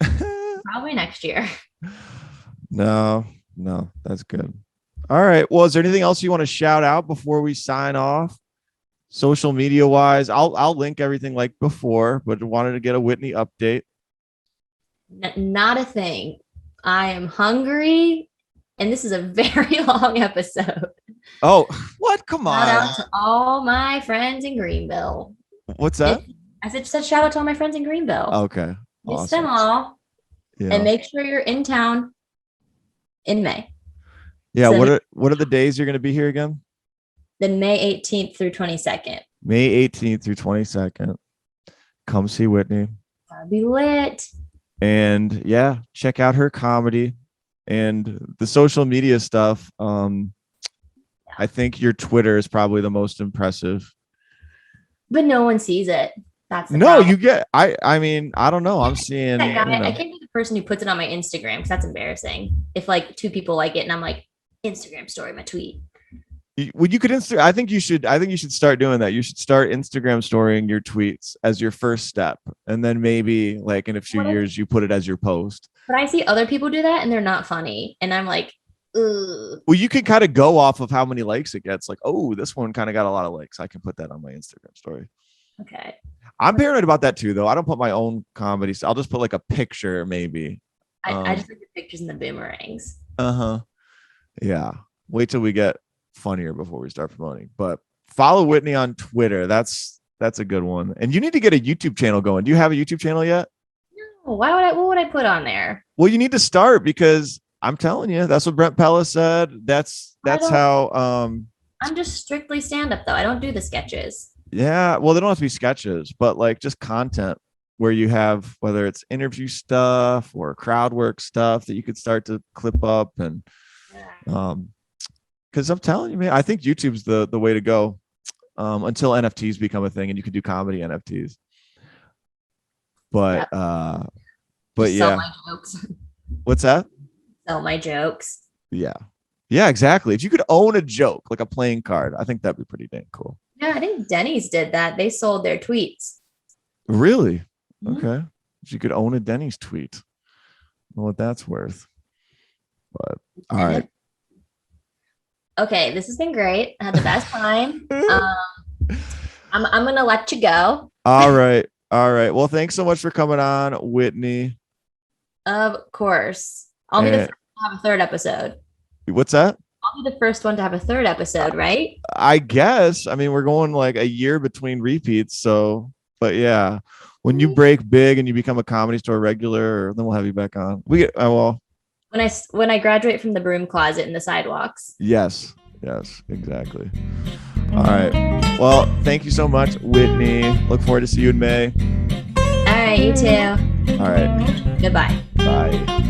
Probably next year. No, that's good. All right. Well, is there anything else you want to shout out before we sign off? Social media wise, I'll link everything like before, but wanted to get a Whitney update. Not a thing. I am hungry, and this is a very long episode. Oh, what? Come on. Shout out to all my friends in Greenville. What's that? I said shout out to all my friends in Greenville. Okay. Miss Awesome. them all. Yeah. And make sure you're in town in May. Yeah. So what are the days you're going to be here again? Then May 18th through 22nd. May 18th through 22nd. Come see Whitney. That'll be lit. And yeah, check out her comedy and the social media stuff. I think your Twitter is probably the most impressive. But no one sees it. That's the No, problem. you get. I mean, I don't know. I'm seeing. That guy, you know. I can't be the person who puts it on my Instagram because that's embarrassing. If like 2 people like it and I'm like, Instagram story my tweet. Well, you could I think you should start doing that. You should start Instagram storying your tweets as your first step, and then maybe like in a few years you put it as your post. But I see other people do that and they're not funny, and I'm like, ugh. Well, you can kind of go off of how many likes it gets. Like, oh, this one kind of got a lot of likes. I can put that on my Instagram story. Okay. I'm paranoid about that too, though. I don't put my own comedy. I'll just put like a picture, maybe. I just like the pictures and the boomerangs. Yeah. Wait till we get funnier before we start promoting. But follow Whitney on Twitter. That's a good one. And you need to get a YouTube channel going. Do you have a YouTube channel yet? No. What would I put on there? Well, you need to start because I'm telling you, that's what Brent Pella said. That's how. I'm just strictly stand-up though. I don't do the sketches. Yeah. Well, they don't have to be sketches, but like just content where you have whether it's interview stuff or crowd work stuff that you could start to clip up and. Because I'm telling you, man, I think YouTube's the way to go until NFTs become a thing and you can do comedy NFTs. But Just yeah, sell my jokes. What's that? Sell my jokes. Yeah, exactly. If you could own a joke like a playing card, I think that'd be pretty dang cool. Yeah, I think Denny's did that. They sold their tweets. Really? Mm-hmm. Okay. If you could own a Denny's tweet, I don't know what that's worth. But all right. Okay, this has been great. I had the best time. I'm gonna let you go. All right. Well, thanks so much for coming on, Whitney. Of course. I'll be the first to have a 3rd episode. What's that? I'll be the first one to have a 3rd episode, right? I guess. I mean, we're going like a year between repeats. So, but yeah, when you break big and you become a Comedy Store regular, then we'll have you back on. When I graduate from the broom closet in the sidewalks. Yes, exactly. All right. Well, thank you so much, Whitney. Look forward to see you in May. All right, you too. All right. Goodbye. Bye.